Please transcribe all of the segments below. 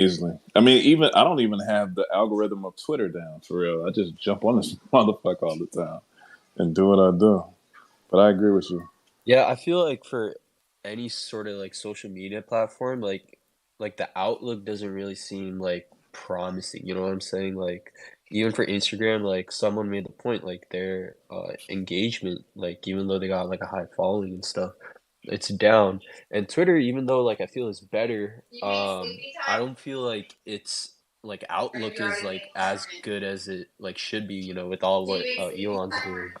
Easily. I mean, even I don't even have the algorithm of Twitter down for real. I just jump on this motherfucker all the time and do what I do. But I agree with you. Yeah, I feel like for any sort of like social media platform, like the outlook doesn't really seem like promising, you know what I'm saying? Like even for Instagram, like someone made the point like their engagement, like even though they got like a high following and stuff, it's down. And Twitter, even though like I feel it's better, I don't feel like it's like outlook is like as good as it like should be, you know, with all what Elon's doing.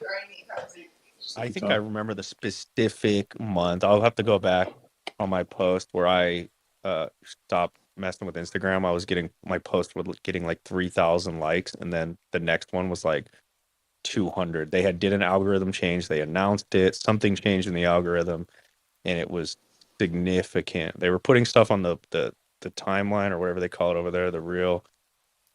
So I we think I talk. remember the specific month. I'll have to go back on my post where I stopped messing with Instagram. I was getting my post was getting like 3,000 likes, and then the next one was like 200. They had did an algorithm change. They announced it. Something changed in the algorithm, and it was significant. They were putting stuff on the timeline or whatever they call it over there, the reel,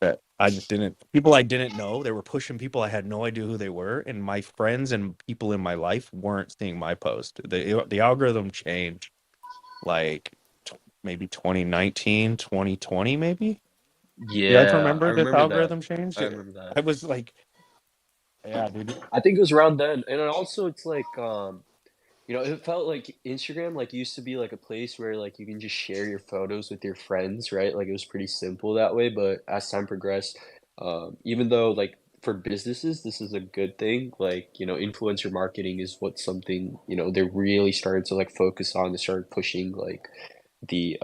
that I just didn't people I didn't know. They were pushing people I had no idea who they were, and my friends and people in my life weren't seeing my post. The algorithm changed like maybe 2019, 2020 maybe. You guys Yeah, I remember this remember that. algorithm change? I remember that. I was like, yeah, dude. I think it was around then, and then also it's like, you know, it felt like Instagram like used to be like a place where like you can just share your photos with your friends, right? Like it was pretty simple that way. But as time progressed, even though like for businesses this is a good thing, like you know, influencer marketing is what something you know they're really starting to like focus on. They started pushing like the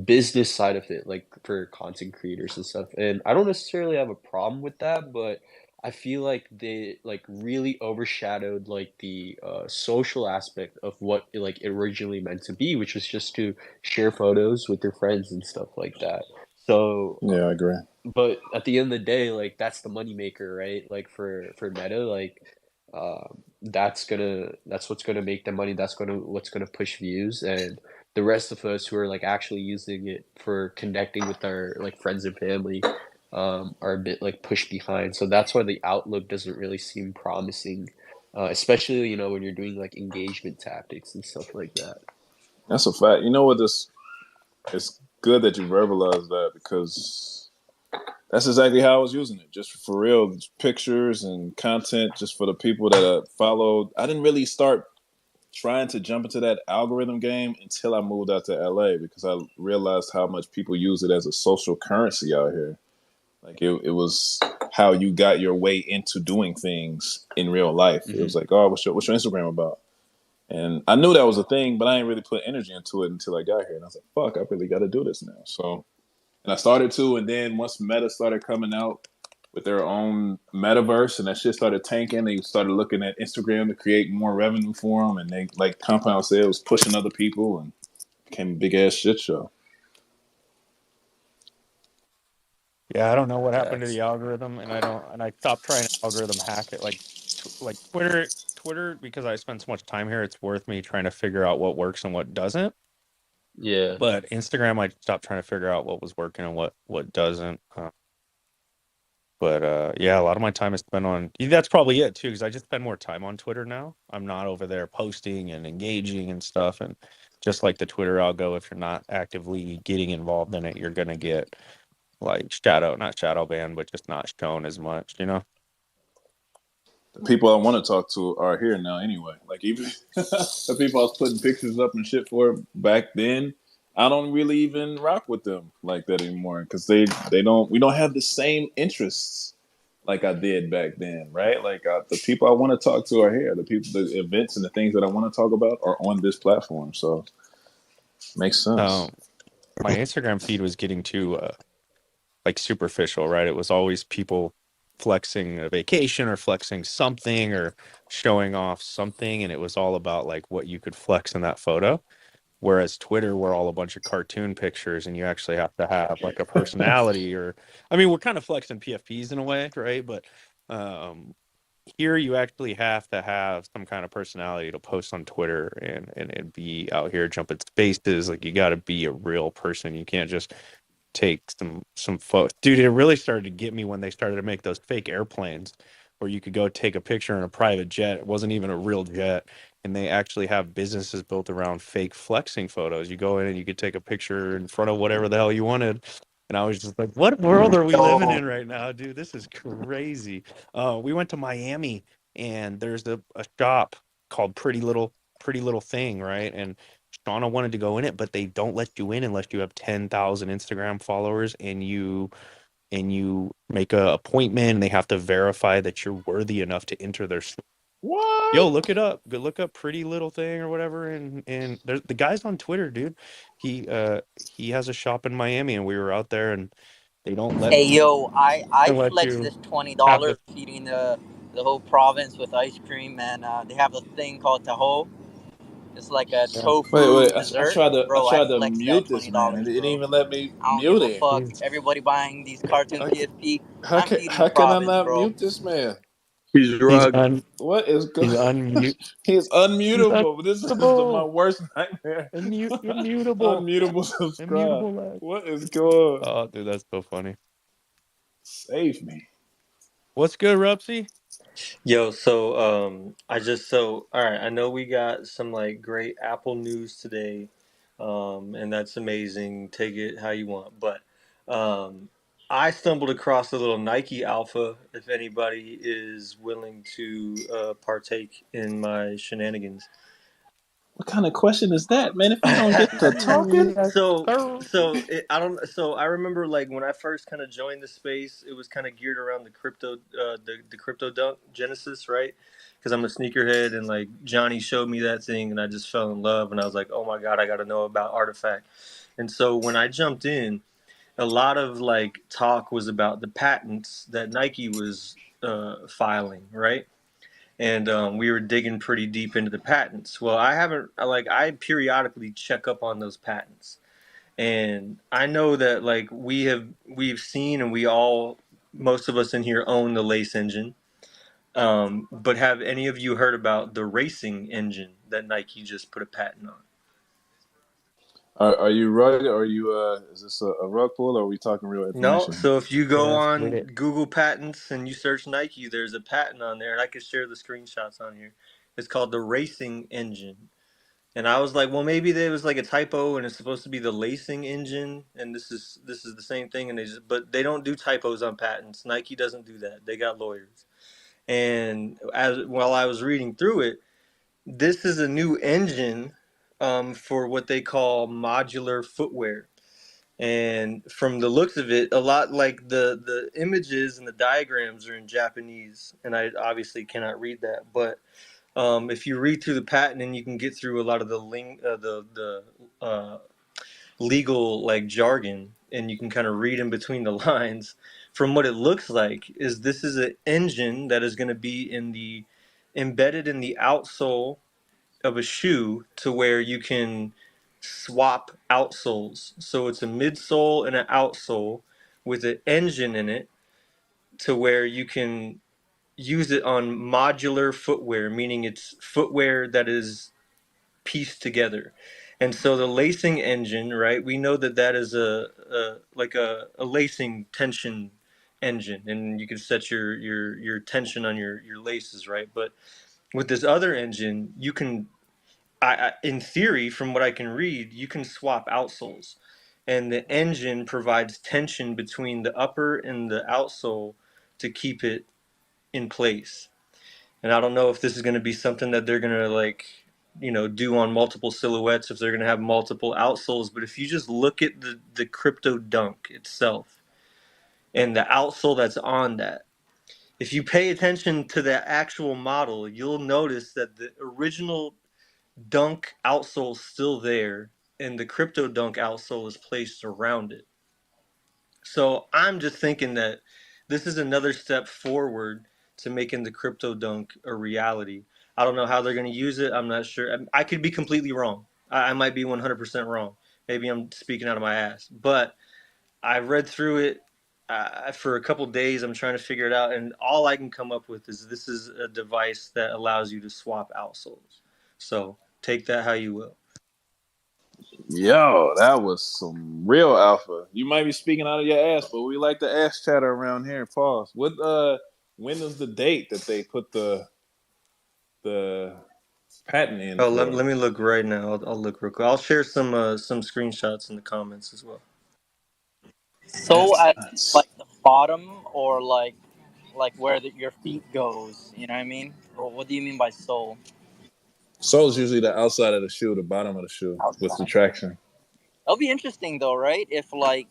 business side of it, like for content creators and stuff. And I don't necessarily have a problem with that, but I feel like they like really overshadowed like the social aspect of what it, like it originally meant to be, which was just to share photos with your friends and stuff like that. So, Yeah, I agree. but at the end of the day, like that's the money maker, right? Like for Meta, like that's what's gonna make the money. That's gonna what's gonna push views, and the rest of us who are like actually using it for connecting with our like friends and family are a bit like pushed behind. So that's why the outlook doesn't really seem promising, especially you know when you're doing like engagement tactics and stuff like that. That's a fact. You know what? This it's good that you verbalize that because that's exactly how I was using it. Just for real, just pictures and content, just for the people that I followed. I didn't really start trying to jump into that algorithm game until I moved out to LA because I realized how much people use it as a social currency out here. Like it was how you got your way into doing things in real life. It Hmm. was like, oh, what's your Instagram about? And I knew that was a thing, but I didn't really put energy into it until I got here. And I was like, fuck, I really got to do this now. So, and I started to. And then once Meta started coming out with their own metaverse and that shit started tanking, they started looking at Instagram to create more revenue for them. And they, like Compound said, was pushing other people and became a big ass shit show. Yeah, I don't know what happened to Facts. the algorithm, and I stopped trying to algorithm hack it. Like Twitter, because I spend so much time here, it's worth me trying to figure out what works and what doesn't. Yeah. But Instagram, I stopped trying to figure out what was working and what doesn't. But yeah, a lot of my time is spent on. That's probably it too, because I just spend more time on Twitter now. I'm not over there posting and engaging and stuff. And just like the Twitter algo, if you're not actively getting involved in it, you're gonna get like not shadow banned, but just not shown as much. You know? The people I want to talk to are here now anyway. Like even the people I was putting pictures up and shit for back then, I don't really even rock with them like that anymore because they don't we don't have the same interests like I did back then, right? Like the people I want to talk to are here. The people, the events, and the things that I want to talk about are on this platform. So makes sense. Um, my Instagram feed was getting too like superficial, right? It was always people flexing a vacation or flexing something or showing off something, and it was all about like what you could flex in that photo. Whereas Twitter, we're all a bunch of cartoon pictures, and you actually have to have like a personality, or I mean, we're kind of flexing PFPs in a way, right? But um, here, you actually have to have some kind of personality to post on Twitter and be out here jumping spaces. Like you got to be a real person. You can't just take some photos. Dude, it really started to get me when they started to make those fake airplanes where you could go take a picture in a private jet. It wasn't even a real jet. And they actually have businesses built around fake flexing photos. You go in and you could take a picture in front of whatever the hell you wanted. And I was just like, what world are we living Yo, in right now, dude? This is crazy. We went to Miami, and there's a shop called Pretty Little Thing, right? And Shauna wanted to go in it, but they don't let you in unless you have 10,000 Instagram followers, and you make a appointment, and they have to verify that you're worthy enough to enter their store. Yo, What? look it up. Go look up Pretty Little Thing or whatever, and there's the guy's on Twitter, dude. He has a shop in Miami, and we were out there, and they don't let hey yo, I let flexed you this twenty have dollars the feeding the whole province with ice cream, and they have a thing called tahoe. It's like a yeah. Wait. tofu I dessert, tried to bro. I flexed that mute this twenty man. It dollars, didn't bro. even let me I don't give mute a him. fuck. He's Everybody buying these cartoon How, PFP. I'm feeding the how can I province, not bro. mute this man? He's he's rug. un What is going? he's unmute He's he's unmutable. This is my unmutable worst nightmare. immutable Unmutable subscribe. immutable lag. What is going? Oh, dude, that's so funny. Save me. What's good, Rupsy? Yo, so all right, I know we got some like great Apple news today, and that's amazing. Take it how you want, but I stumbled across a little Nike Alpha. If anybody is willing to partake in my shenanigans. What kind of question is that, man? If you don't get to talking, Yes, so sir. I don't so I remember like when I first kind of joined the space, it was kind of geared around the crypto dunk genesis, right? Because I'm a sneakerhead, and like Johnny showed me that thing, and I just fell in love, and I was like, oh my god, I got to know about Artifact. And so when I jumped in, a lot of like talk was about the patents that Nike was filing, right? And we were digging pretty deep into the patents. Well, I haven't like I periodically check up on those patents, and I know that like we've seen, and we all, most of us in here own the Lace engine. But have any of you heard about the racing engine that Nike just put a patent on? are you rugged? Or are you is this a rug pull, or are we talking real No. information here? So if you go Yes, with on it. Google Patents and you search Nike, there's a patent on there, and I can share the screenshots on here. It's called the racing engine. And I was like, well, maybe there was like a typo, and it's supposed to be the lacing engine, and this is the same thing. And but they don't do typos on patents. Nike doesn't do that. They got lawyers. And as while I was reading through it, this is a new engine for what they call modular footwear. And from the looks of it, a lot like the images and the diagrams are in Japanese, and I obviously cannot read that, but if you read through the patent, and you can get through a lot of the legal like jargon, and you can kind of read in between the lines. From what it looks like, is this is an engine that is going to be in the embedded in the outsole of a shoe, to where you can swap outsoles. So it's a midsole and an outsole with an engine in it, to where you can use it on modular footwear, meaning it's footwear that is pieced together. And so the lacing engine, right? We know that that is a lacing tension engine, and you can set your tension on your laces, right? But with this other engine, you can, in theory, from what I can read, you can swap outsoles, and the engine provides tension between the upper and the outsole to keep it in place. And I don't know if this is going to be something that they're going to like, do on multiple silhouettes, if they're going to have multiple outsoles. But if you just look at the crypto dunk itself and the outsole that's on that, if you pay attention to the actual model, you'll notice that the original dunk outsole is still there, and the crypto dunk outsole is placed around it. So I'm just thinking that this is another step forward to making the crypto dunk a reality. I don't know how they're going to use it. I'm not sure. I could be completely wrong. I might be 100% wrong. Maybe I'm speaking out of my ass. But I read through it for a couple days. I'm trying to figure it out. And all I can come up with is this is a device that allows you to swap outsoles. So take that how you will. Yo, that was some real alpha. You might be speaking out of your ass, but we like the ass chatter around here. Pause. What when is the date that they put the patent in Oh, let, for? let me look right now. I'll look real quick. I'll share some screenshots in the comments as well. Sole That's at nuts. like the bottom, or like where your feet goes. You know what I mean? Or what do you mean by sole? Sole is usually the outside of the shoe, the bottom of the shoe. What's the Outside. traction? That'll be interesting though, right? If like,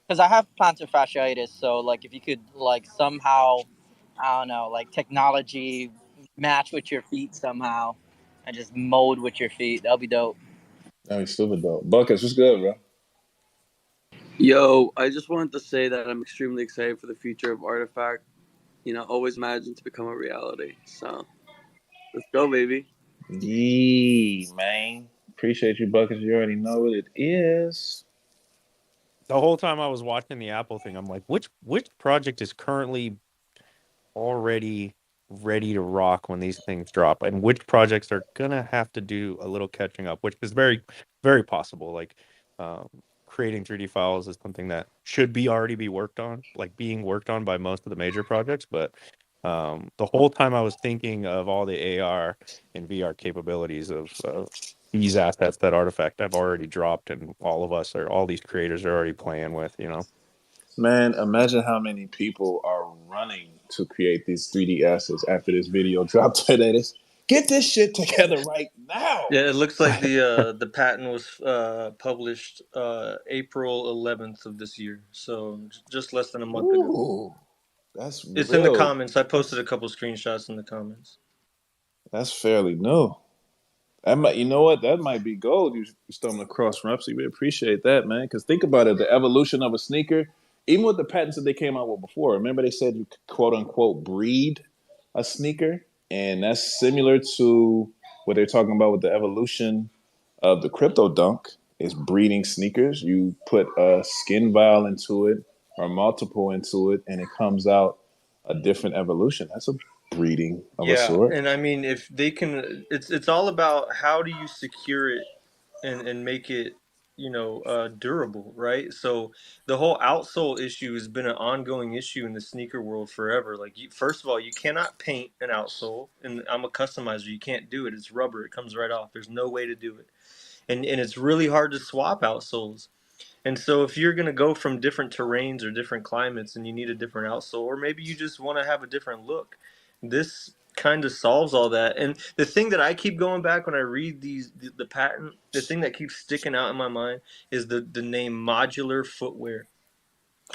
because I have plantar fasciitis, so like if you could like somehow, I don't know, like technology match with your feet somehow, and just mold with your feet, that'll be dope. No, he's stupid though. Buckets, what's good, bro? Yo, I just wanted to say that I'm extremely excited for the future of Artifact. Always imagined to become a reality. So let's go, baby. Yee, man. Appreciate you, Buckets. You already know what it is. The whole time I was watching the Apple thing, I'm like, which project is currently already ready to rock when these things drop, and which projects are gonna have to do a little catching up, which is very, very possible. Like, um, creating 3D files is something that should be already be worked on, like being worked on by most of the major projects. But the whole time I was thinking of all the AR and VR capabilities of these assets that Artifact have already dropped, and all these creators are already playing with. Man, imagine how many people are running to create these 3D assets after this video dropped today. Get this shit together right now. Yeah, it looks like the patent was published April 11th of this year, so just less than a month ago. Ooh, that's It's in the real. comments. I posted a couple screenshots in the comments. That's fairly new. That might, you know what? That might be gold. You stumbled across from Upsy. We appreciate that, man. Because think about it, the evolution of a sneaker, even with the patents that they came out with before. Remember, they said you could quote unquote breed a sneaker, and that's similar to what they're talking about with the evolution of the crypto dunk. Is breeding sneakers. You put a skin vial into it or multiple into it, and it comes out a different evolution. That's a breeding of a Yeah, sort. and I mean, if they can, it's all about how do you secure it and make it durable, right? So the whole outsole issue has been an ongoing issue in the sneaker world forever. Like, first of all, you cannot paint an outsole, and I'm a customizer. You can't do it. It's rubber. It comes right off. There's no way to do it, and it's really hard to swap outsoles. And so if you're going to go from different terrains or different climates and you need a different outsole, or maybe you just want to have a different look, this kind of solves all that. And the thing that I keep going back when I read the patent, the thing that keeps sticking out in my mind is the name modular footwear.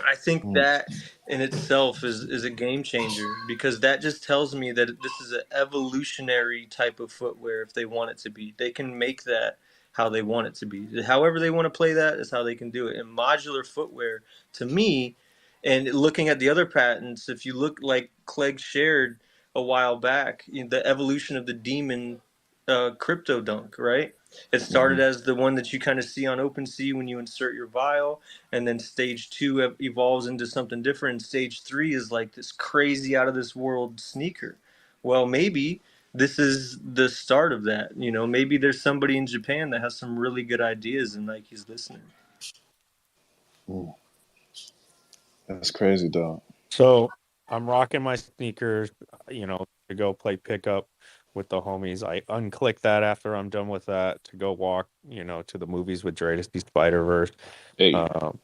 I think Mm. that in itself is a game changer, because that just tells me that this is an evolutionary type of footwear. If they want it to be, they can make that how they want it to be. However they want to play that is how they can do it. And modular footwear, to me, and looking at the other patents, if you look, like Clegg shared a while back, the evolution of the demon crypto dunk, right? It started Mhm. as the one that you kind of see on OpenSea when you insert your vial, and then stage two evolves into something different. And stage three is like this crazy out of this world sneaker. Well, maybe this is the start of that. Maybe there's somebody in Japan that has some really good ideas, and like he's listening. Mm. That's crazy, dog. So I'm rocking my sneakers, to go play pickup with the homies. I unclick that after I'm done with that to go walk, to the movies with Dre to see Spider-Verse. Hey,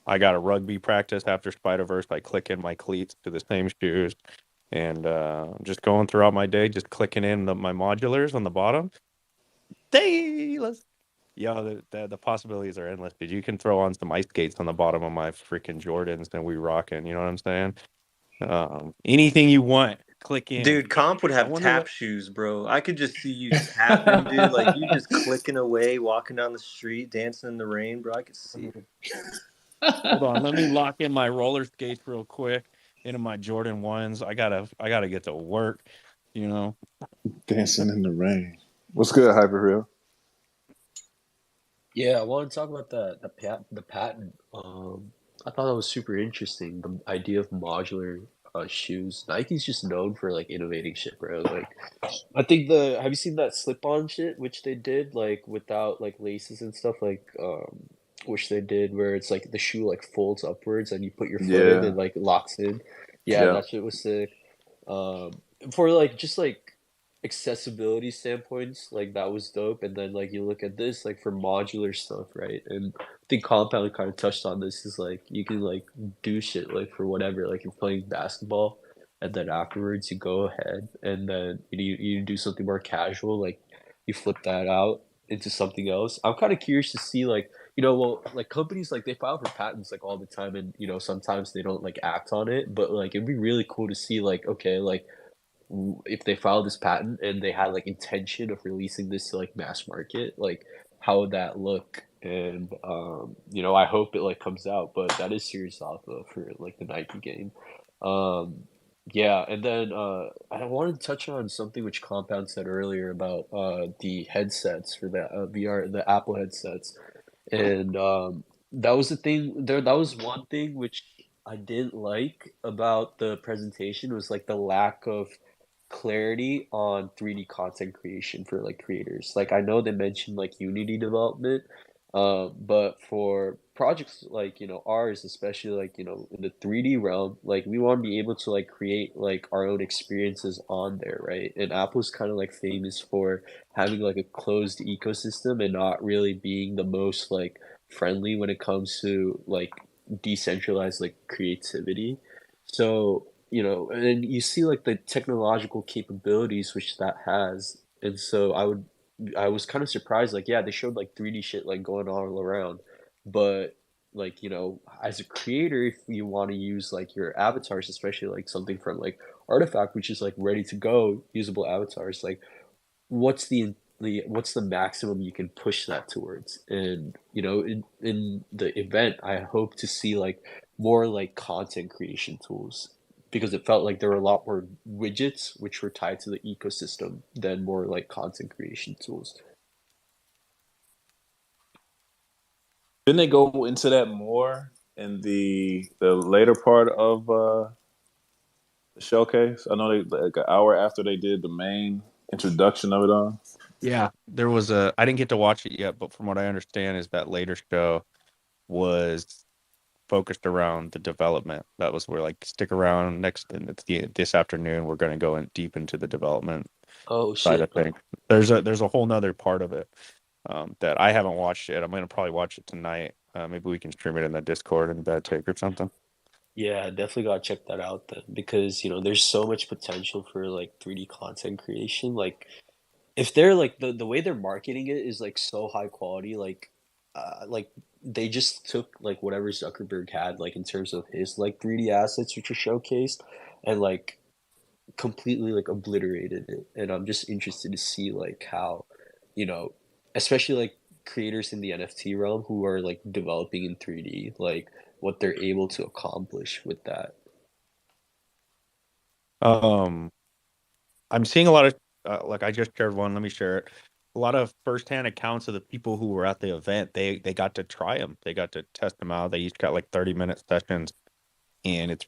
I got a rugby practice after Spider-Verse. I click in my cleats to the same shoes, and just going throughout my day, just clicking in my modulars on the bottom. Let's Yo, the possibilities are endless, dude. You can throw on some ice skates on the bottom of my freaking Jordans, and we rocking. You know what I'm saying? Anything you want, click in. Dude, Comp would I have wonder tap what. shoes, bro. I could just see you tapping, dude. Like you just clicking away, walking down the street, dancing in the rain, bro. I could see it. Hold on, let me lock in my roller skates real quick into my Jordan ones. I gotta get to work. You know. dancing in the rain. What's good, Hyperreal? Yeah, I want to talk about the patent. I thought that was super interesting. The idea of modular shoes. Nike's just known for like innovating shit, bro. Like, I think have you seen that slip-on shit which they did like without like laces and stuff like which they did where it's like the shoe like folds upwards and you put your foot in Yeah, and like locks in. Yeah, yeah. that shit was sick. For like just like accessibility standpoints, like that was dope. And then like you look at this, like for modular stuff, right? And I think Compound kind of touched on this, is like you can like do shit like for whatever, like you're playing basketball, and then afterwards you go ahead and then you do something more casual, like you flip that out into something else. I'm kind of curious to see like, well, like companies, like they file for patents like all the time, and sometimes they don't like act on it, but like it'd be really cool to see like, okay, like if they filed this patent and they had like intention of releasing this to like mass market, like how would that look? And I hope it like comes out, but that is serious alpha for like the Nike game. um yeah, and then I wanted to touch on something which Compound said earlier about the headsets for the VR, the Apple headsets. And that was the thing there. That was one thing which I didn't like about the presentation, was like the lack of clarity on 3D content creation for like creators. Like I know they mentioned like Unity development, but for projects like ours, especially like in the 3D realm, like we want to be able to like create like our own experiences on there, right? And Apple's kind of like famous for having like a closed ecosystem and not really being the most like friendly when it comes to like decentralized like creativity. So, and you see like the technological capabilities which that has. And so I was kind of surprised, like, yeah, they showed like 3D shit like going all around. But like, as a creator, if you want to use like your avatars, especially like something from like Artifact, which is like ready to go, usable avatars, like what's what's the maximum you can push that towards? And in the event, I hope to see like more like content creation tools, because it felt like there were a lot more widgets which were tied to the ecosystem than more like content creation tools. Didn't they go into that more in the later part of the showcase? I know they like an hour after they did the main introduction of it all. Yeah, there was a. I didn't get to watch it yet, but from what I understand, is that later show was focused around the development. That was where like stick around next and this afternoon. We're going to go in deep into the development Oh side of shit. things. There's a whole nother part of it that I haven't watched yet. I'm going to probably watch it tonight. Maybe we can stream it in the Discord and Bad Take or something. Yeah, definitely gotta check that out then, because there's so much potential for like 3D content creation. Like if they're like the way they're marketing it is like so high quality, like they just took like whatever Zuckerberg had like in terms of his like 3D assets which are showcased, and like completely like obliterated it. And I'm just interested to see like how, you know, especially like creators in the NFT realm who are like developing in 3D, like what they're able to accomplish with that. Um, I'm seeing a lot of like I just shared one. Let me share it. A lot of firsthand accounts of the people who were at the event. They got to try them. They got to test them out. They each got like 30-minute sessions, and it's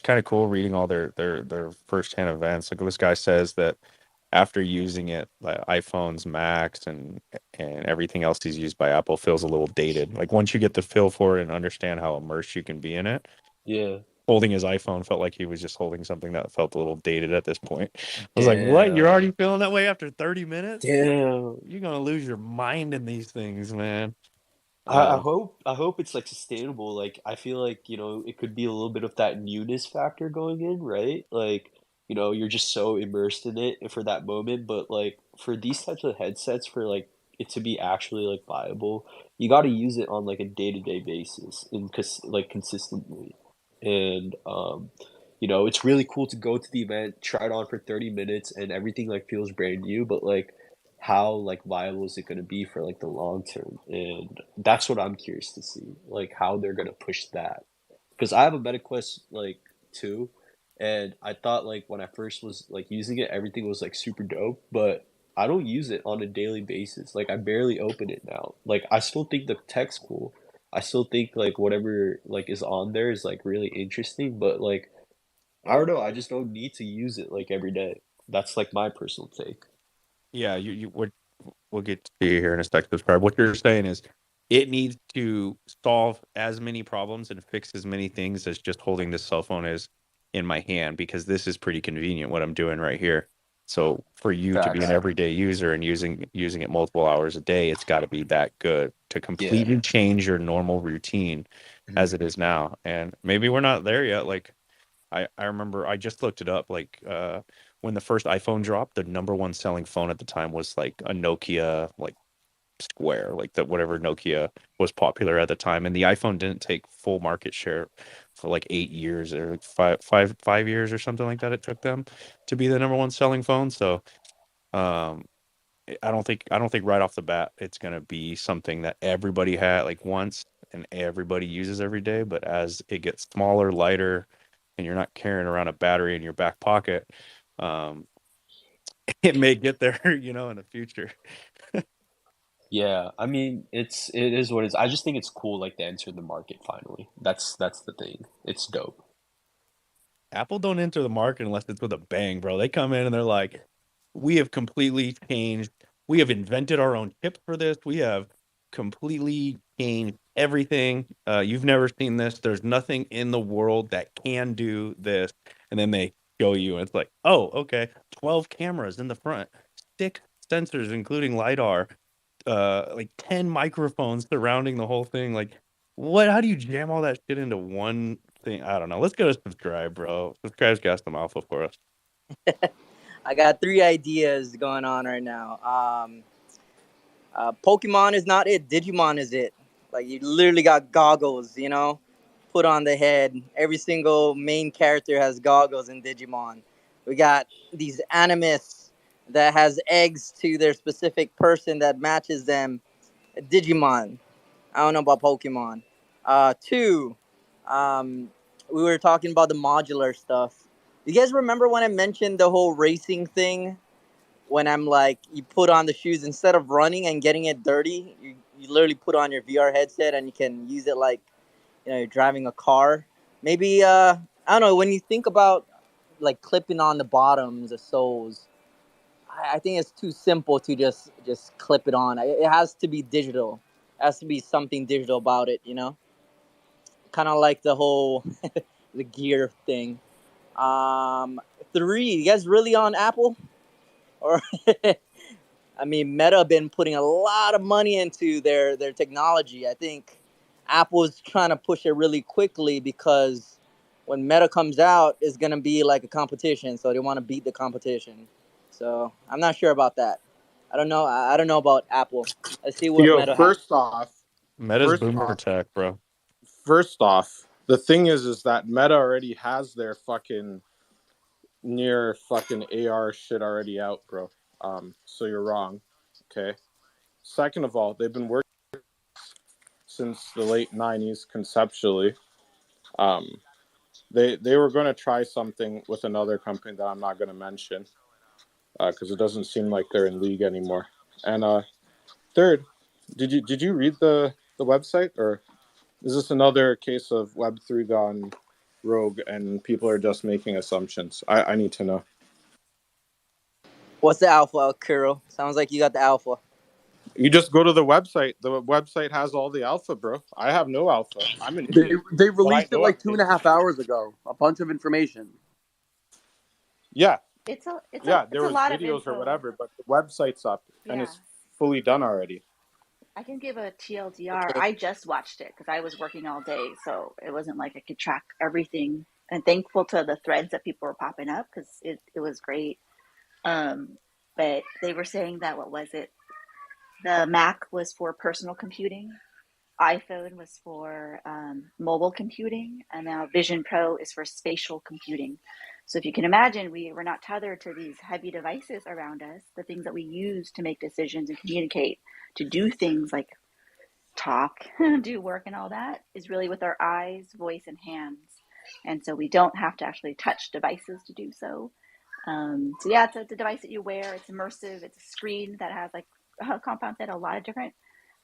kind of cool reading all their firsthand events. Like this guy says that after using it, like iPhones, Macs, and everything else he's used by Apple feels a little dated. Like once you get the feel for it and understand how immersed you can be in it, Yeah. holding his iPhone felt like he was just holding something that felt a little dated at this point. I was like, "What? You're Damn. already feeling that way after 30 minutes? Damn. You're gonna lose your mind in these things, man." I Um, hope it's like sustainable. Like I feel like, it could be a little bit of that newness factor going in, right? Like, you're just so immersed in it for that moment, but like for these types of headsets, for like it to be actually like viable, you got to use it on like a day-to-day basis and like consistently. And it's really cool to go to the event, try it on for 30 minutes and everything like feels brand new, but like how like viable is it going to be for like the long term? And that's what I'm curious to see, like how they're going to push that. Because I have a MetaQuest like 2, and I thought like when I first was like using it, everything was like super dope, but I don't use it on a daily basis. Like I barely open it now. Like I still think the tech's cool. I still think like whatever like is on there is like really interesting, but like I don't know, I just don't need to use it like every day. That's like my personal take. yeah, we'll get to you here in a second. Describe what you're saying is it needs to solve as many problems and fix as many things as just holding this cell phone is in my hand, because this is pretty convenient what I'm doing right here. So for you to be an Facts. everyday user and using it multiple hours a day, it's got to be that good to Yeah. completely change your normal routine as it is now. And maybe we're not there yet. Like I remember I just looked it up. Like when the first iPhone dropped, the number one selling phone at the time was like a Nokia like Square, like that whatever Nokia was popular at the time. And the iPhone didn't take full market share for like 8 years or like five years or something like that. It took them to be the number one selling phone. So um I don't think right off the bat it's gonna be something that everybody had like once and everybody uses every day. But as it gets smaller, lighter, and you're not carrying around a battery in your back pocket, um, it may get there, in the future. Yeah, I mean, it is what it is. I just think it's cool, like to enter the market finally. That's the thing. It's dope. Apple don't enter the market unless it's with a bang, bro. They come in and they're like, we have completely changed. We have invented our own chip for this. We have completely changed everything. You've never seen this. There's nothing in the world that can do this. And then they show you, and it's like, oh, okay. 12 cameras in the front, 6 sensors, including LiDAR, like 10 microphones surrounding the whole thing. Like, what? How do you jam all that shit into one thing? I don't know. Let's go to subscribe, bro. Subscribe's got some alpha for us. I got 3 ideas going on right now. Pokemon is not it. Digimon is it. Like you literally got goggles, put on the head. Every single main character has goggles in Digimon. We got these animists that has eggs to their specific person that matches them. Digimon. I don't know about Pokemon. Two, um, we were talking about the modular stuff. You guys remember when I mentioned the whole racing thing? When I'm like, you put on the shoes instead of running and getting it dirty, you literally put on your VR headset and you can use it like, you're driving a car. Maybe, I don't know, when you think about like clipping on the bottoms, the soles, I think it's too simple to just clip it on. It has to be digital. It has to be something digital about it, kind of like the whole the gear thing. Um, Three, you guys really on Apple? Or I mean, Meta been putting a lot of money into their technology. I think Apple's trying to push it really quickly because when Meta comes out, it's gonna be like a competition. So they want to beat the competition. So I'm not sure about that. I don't know. I don't know about Apple. Let's see what Yo, Meta has. Meta's first boomer off, tech, bro. the thing is that Meta already has their fucking near fucking AR shit already out, bro. So you're wrong. Okay. Second of all, they've been working since the late '90s conceptually. Um, they were going to try something with another company that I'm not going to mention because it doesn't seem like they're in league anymore. And third, did you read the website, or is this another case of Web3 gone rogue and people are just making assumptions? I need to know. What's the alpha, Kuro? Sounds like you got the alpha. You just go to the website. The website has all the alpha, bro. I have no alpha. I'm an They idiot. they But I released it know like I'm two and a capable. half hours ago. A bunch of information. Yeah, It's there a was lot of videos or info. whatever, but the website's up and Yeah. it's fully done already. I can give a TLDR. Okay. I just watched it because I was working all day, so it wasn't like I could track everything. And thankful to the threads that people were popping up because it was great. But they were saying that what was it? The Mac was for personal computing, iPhone was for mobile computing, and now Vision Pro is for spatial computing. So if you can imagine, we're not tethered to these heavy devices around us, the things that we use to make decisions and communicate, to do things like talk, do work, and all that is really with our eyes, voice, and hands. And so we don't have to actually touch devices to do so. So yeah, it's a device that you wear. It's immersive. It's a screen that has like compound said a lot of different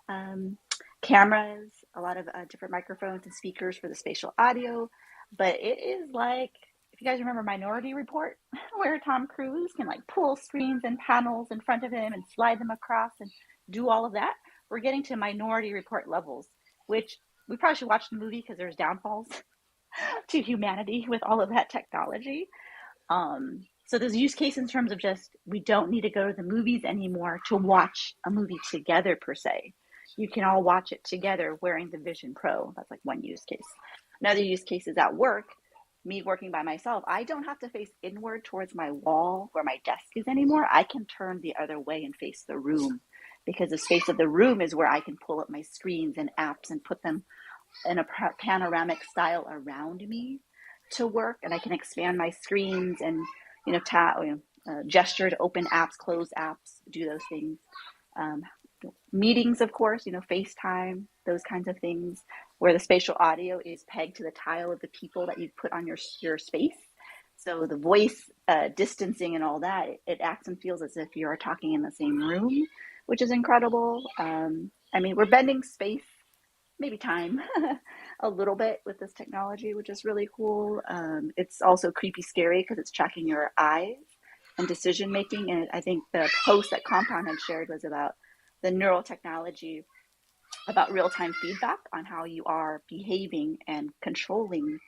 um, cameras, a lot of different microphones and speakers for the spatial audio. But it is like, if you guys remember Minority Report, where Tom Cruise can like pull screens and panels in front of him and slide them across and do all of that. We're getting to Minority Report levels, which we probably should watch the movie because there's downfalls to humanity with all of that technology. Um, So there's use case in terms of just, we don't need to go to the movies anymore to watch a movie together per se. You can all watch it together wearing the Vision Pro. That's like one use case. Another use case is at work, me working by myself. I don't have to face inward towards my wall where my desk is anymore. I can turn the other way and face the room, because the space of the room is where I can pull up my screens and apps and put them in a panoramic style around me to work, and I can expand my screens and gesture to open apps, close apps, do those things. Um, Meetings, of course, FaceTime, those kinds of things, where the spatial audio is pegged to the tile of the people that you put on your space. So the voice distancing and all that, it acts and feels as if you are talking in the same room, which is incredible. We're bending space, maybe time, a little bit with this technology, which is really cool. It's also creepy scary because it's tracking your eyes and decision making. And I think the post that Compound had shared was about the neural technology, about real-time feedback on how you are behaving and controlling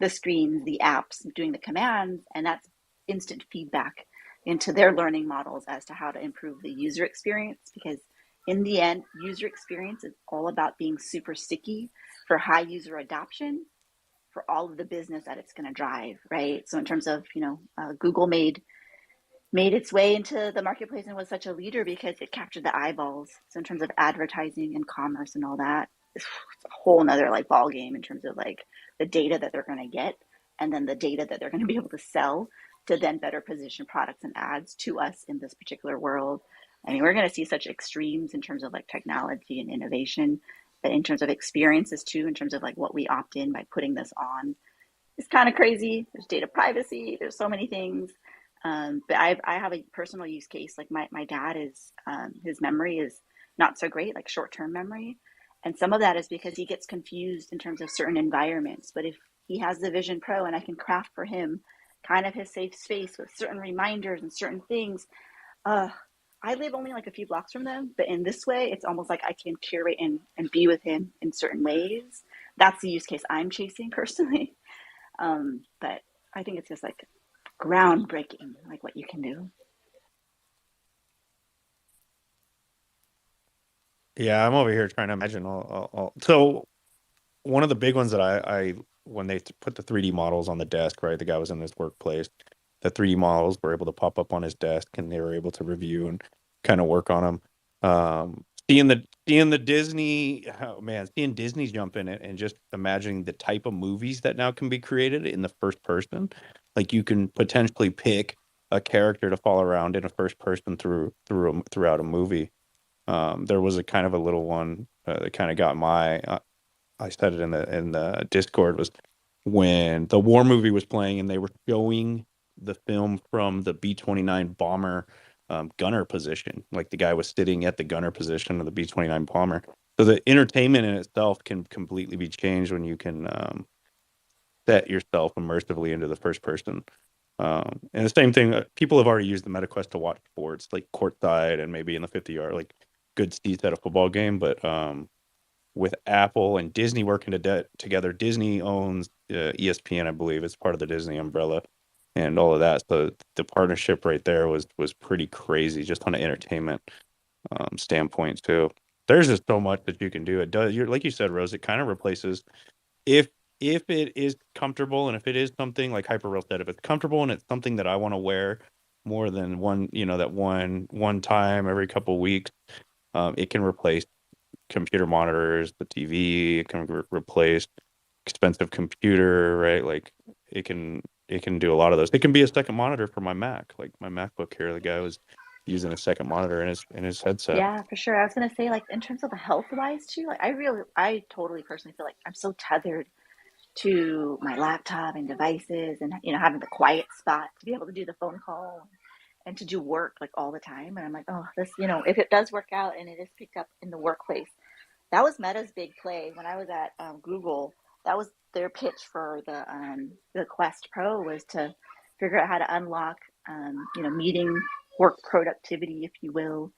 the screens, the apps, doing the commands, and that's instant feedback into their learning models as to how to improve the user experience. Because in the end, user experience is all about being super sticky for high user adoption for all of the business that it's going to drive, right? So in terms of, Google made its way into the marketplace and was such a leader because it captured the eyeballs. So in terms of advertising and commerce and all that, it's a whole nother like ball game in terms of like the data that they're going to get, and then the data that they're going to be able to sell to then better position products and ads to us in this particular world. We're going to see such extremes in terms of like technology and innovation, but in terms of experiences too, in terms of like what we opt in by putting this on, it's kind of crazy. There's data privacy. There's so many things. But I have a personal use case. Like my dad is, his memory is not so great, like short-term memory. And some of that is because he gets confused in terms of certain environments. But if he has the Vision Pro and I can craft for him kind of his safe space with certain reminders and certain things, I live only like a few blocks from them. But in this way, it's almost like I can curate and be with him in certain ways. That's the use case I'm chasing personally. But I think it's just like groundbreaking, like what you can do. Yeah, I'm over here trying to imagine all. So one of the big ones that I when they put the 3D models on the desk, right? The guy was in his workplace. The 3D models were able to pop up on his desk, and they were able to review and kind of work on them. Seeing the Disney, oh man, seeing Disney jump in it, and just imagining the type of movies that now can be created in the first person. Like you can potentially pick a character to follow around in a first person throughout a movie. There was a kind of a little one that kind of got I said it in the Discord, was when the war movie was playing and they were showing the film from the B-29 bomber gunner position. Like the guy was sitting at the gunner position of the B-29 bomber. So the entertainment in itself can completely be changed when you can set yourself immersively into the first person. And the same thing, people have already used the MetaQuest to watch sports, like courtside and maybe in the 50-yard, like good seats at a football game. But with Apple and Disney working together, Disney owns ESPN, I believe. It's part of the Disney umbrella and all of that. So the partnership right there was pretty crazy, just on an entertainment standpoint too. There's just so much that you can do. It does, like you said, Rose. It kind of replaces, if it is comfortable, and if it is something like Hyperreal said, if it's comfortable and it's something that I want to wear more than one time every couple weeks, it can replace computer monitors, the TV. It can replace expensive computer, right? Like it can do a lot of those. It can be a second monitor for my Mac, like my MacBook here. The guy was using a second monitor in his headset. Yeah, for sure. I was gonna say, like in terms of the health wise too, like I totally personally feel like I'm so tethered to my laptop and devices, and having the quiet spot to be able to do the phone call and to do work like all the time. And I'm like, oh, this, if it does work out and it is picked up in the workplace, that was Meta's big play when I was at Google. That was their pitch for the Quest Pro, was to figure out how to unlock meeting work productivity, if you will.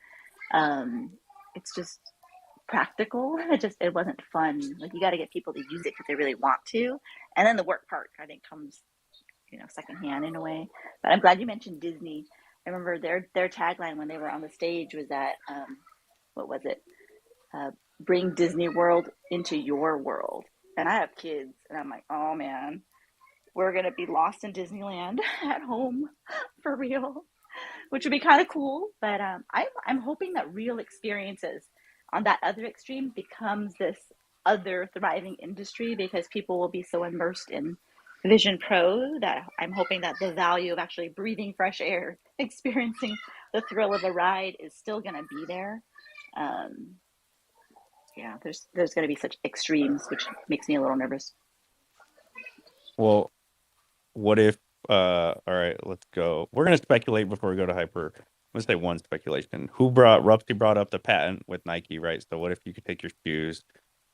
It's just practical. It wasn't fun. Like you got to get people to use it because they really want to, and then the work part I think comes secondhand in a way. But I'm glad you mentioned Disney. I remember their tagline when they were on the stage was that what was it? Bring Disney World into your world. And I have kids, and I'm like, oh man, we're gonna be lost in Disneyland at home for real, which would be kind of cool. But I'm hoping that real experiences on that other extreme becomes this other thriving industry because people will be so immersed in Vision Pro that I'm hoping that the value of actually breathing fresh air, experiencing the thrill of a ride is still going to be there. Um, yeah, there's going to be such extremes, which makes me a little nervous. Well, what if all right, let's go. We're gonna speculate before we go to hyper. Let's say one speculation. Rupsy brought up the patent with Nike, right? So what if you could take your shoes,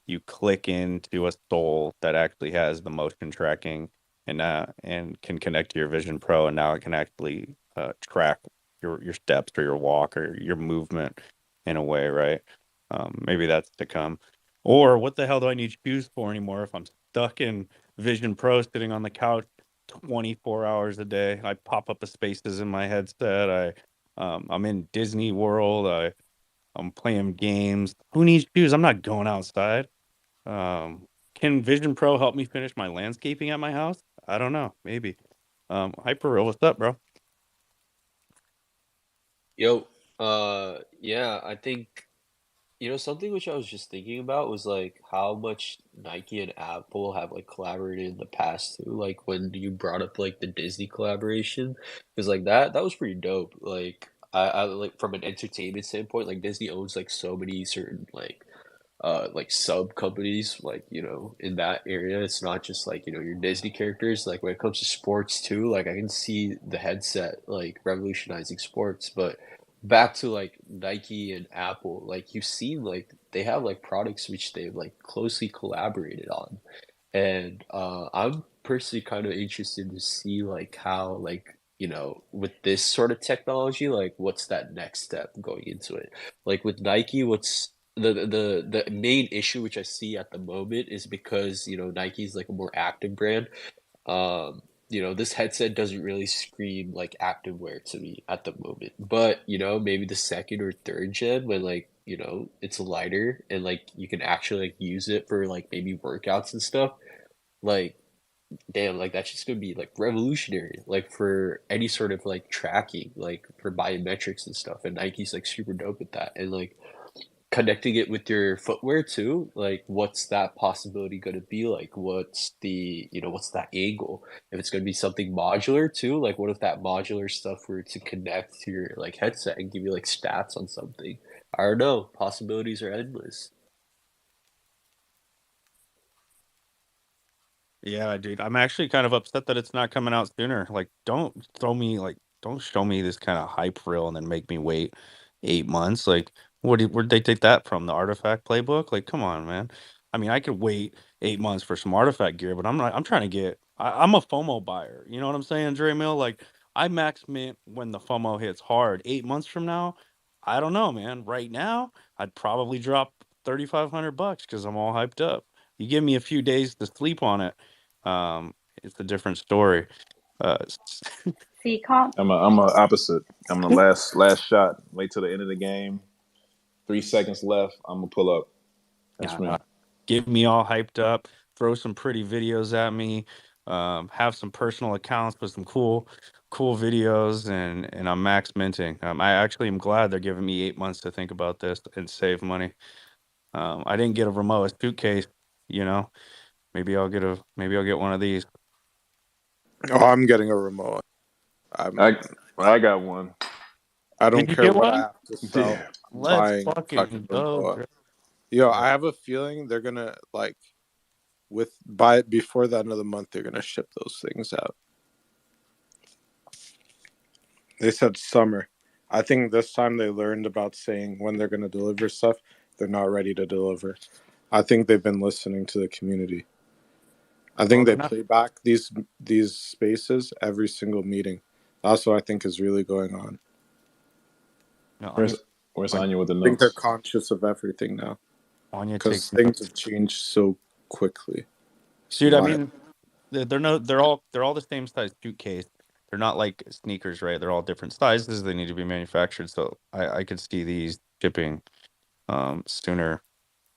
you click into a sole that actually has the motion tracking and can connect to your Vision Pro, and now it can actually track your steps or your walk or your movement in a way, right? Maybe that's to come. Or what the hell do I need shoes for anymore if I'm stuck in Vision Pro sitting on the couch 24 hours a day? I pop up the spaces in my headset. I'm in Disney World. I'm playing games. Who needs shoes? I'm not going outside. Can Vision Pro help me finish my landscaping at my house? I don't know. Maybe. Hyper Real, what's up, bro? Yo, yeah, I think, something which I was just thinking about was like how much Nike and Apple have like collaborated in the past too. Like when you brought up like the Disney collaboration, because like that was pretty dope. Like I like from an entertainment standpoint, like Disney owns like so many certain like sub companies like in that area. It's not just like your Disney characters. Like when it comes to sports too, like I can see the headset like revolutionizing sports. But back to like Nike and Apple, like you've seen like they have like products which they've like closely collaborated on. And I'm personally kind of interested to see like how like with this sort of technology, like what's that next step going into it. Like with Nike, what's the main issue which I see at the moment is because Nike's like a more active brand. This headset doesn't really scream like activewear to me at the moment. But maybe the second or third gen when like it's lighter and like you can actually like use it for like maybe workouts and stuff. Like damn, like that's just gonna be like revolutionary, like for any sort of like tracking, like for biometrics and stuff. And Nike's like super dope with that. And like connecting it with your footwear too, like what's that possibility going to be like? What's what's that angle? If it's going to be something modular too, like what if that modular stuff were to connect to your like headset and give you like stats on something? I don't know. Possibilities are endless. Yeah, dude. I'm actually kind of upset that it's not coming out sooner. Like, don't show me this kind of hype reel and then make me wait 8 months. Like, where'd they take that from? The Artifact playbook? Like, come on, man. I mean, I could wait 8 months for some Artifact gear, but I'm trying to I'm a FOMO buyer. You know what I'm saying, Dre Mill? Like, I max mint when the FOMO hits hard. 8 months from now, I don't know, man. Right now, I'd probably drop $3,500 because I'm all hyped up. You give me a few days to sleep on it, it's a different story. Uh, See, Comp. I'm a opposite. I'm the last shot. Wait till the end of the game. 3 seconds left. I'm gonna pull up. That's me. Get me all hyped up. Throw some pretty videos at me. Have some personal accounts with some cool videos, and I'm max minting. I actually am glad they're giving me 8 months to think about this and save money. I didn't get a remote suitcase, you know. Maybe I'll get one of these. Oh, I'm getting a remote. I got one. I don't Did you care get what one? I have to sell. Yeah. I'm Let's buying fucking go, remote. bro. Yo, I have a feeling they're gonna by before the end of the month they're gonna ship those things out. They said summer. I think this time they learned about saying when they're gonna deliver stuff, they're not ready to deliver. I think they've been listening to the community. I think they play back these spaces every single meeting. That's what I think is really going on. No, Where's Anya with the I think they're notes? conscious of everything now Anya because takes things notes. have changed so quickly. Dude, I mean, they're all the same size suitcase. They're not like sneakers, right? They're all different sizes. They need to be manufactured. So I could see these shipping sooner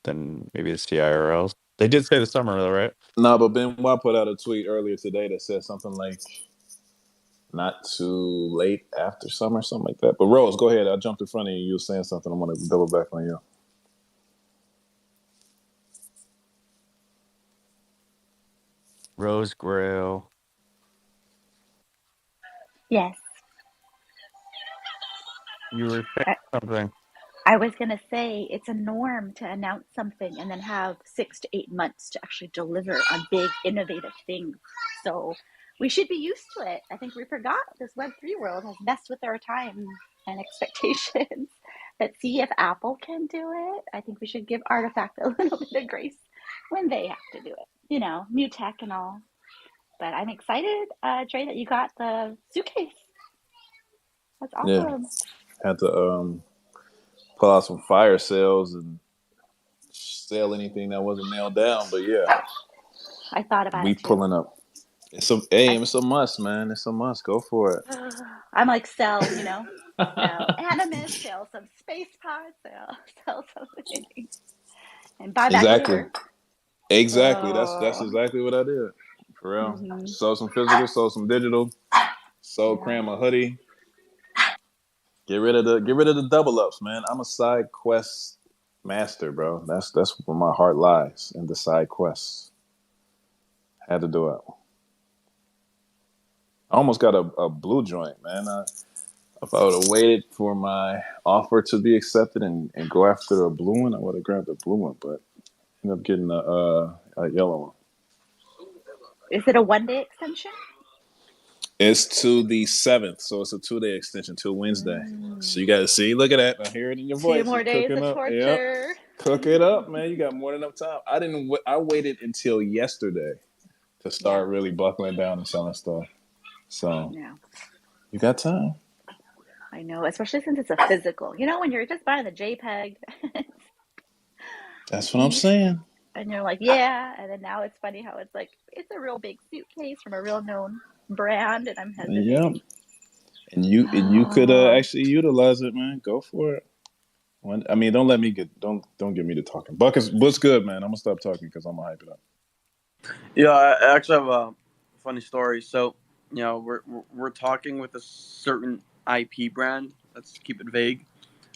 than maybe the CIRLs. They did say the summer though, right? No, but Benoit put out a tweet earlier today that said something like not too late after summer, something like that. But Rose, go ahead. I jumped in front of you. You were saying something. I'm going to double back on you. Rose Grail. Yes. You were saying something. I was going to say it's a norm to announce something and then have 6 to 8 months to actually deliver on big, innovative things. So we should be used to it. I think we forgot this Web3 world has messed with our time and expectations. But see if Apple can do it. I think we should give Artifact a little bit of grace when they have to do it. You know, new tech and all. But I'm excited, Dre, that you got the suitcase. That's awesome. Yeah. Had to pull out some fire sales and sell anything that wasn't nailed down. But yeah, I thought about we it too. pulling up. It's a must, man. It's a must. Go for it. I'm like, sell animus, sell some space pods, sell something, and buy back later. Exactly. That's exactly what I did. For real. Mm-hmm. Sold some physical, sold some digital, sold Cram a hoodie. Get rid of the double ups, man. I'm a side quest master, bro. That's where my heart lies, in the side quests. Had to do it. I almost got a blue joint, man. If I would have waited for my offer to be accepted and go after a blue one, I would have grabbed a blue one, but ended up getting a yellow one. Is it a 1-day extension? It's to the 7th, so it's a 2-day extension till Wednesday. So you got to see. Look at that. I hear it in your voice. 2 more days of torture. Yep. Cook it up, man. You got more than enough time. I waited until yesterday to start really buckling down and selling stuff. So you got time. I know, especially since it's a physical. You know, when you're just buying the JPEG. That's what I'm saying. And you're like, yeah. And then now it's funny how it's like, it's a real big suitcase from a real known brand, and I'm hesitating. Yep. And you could actually utilize it, man. Go for it. I mean, don't get me to talking. Buckets, what's good, man? I'm gonna stop talking because I'm gonna hype it up. Yeah, I actually have a funny story. So, you know, we're talking with a certain IP brand. Let's keep it vague.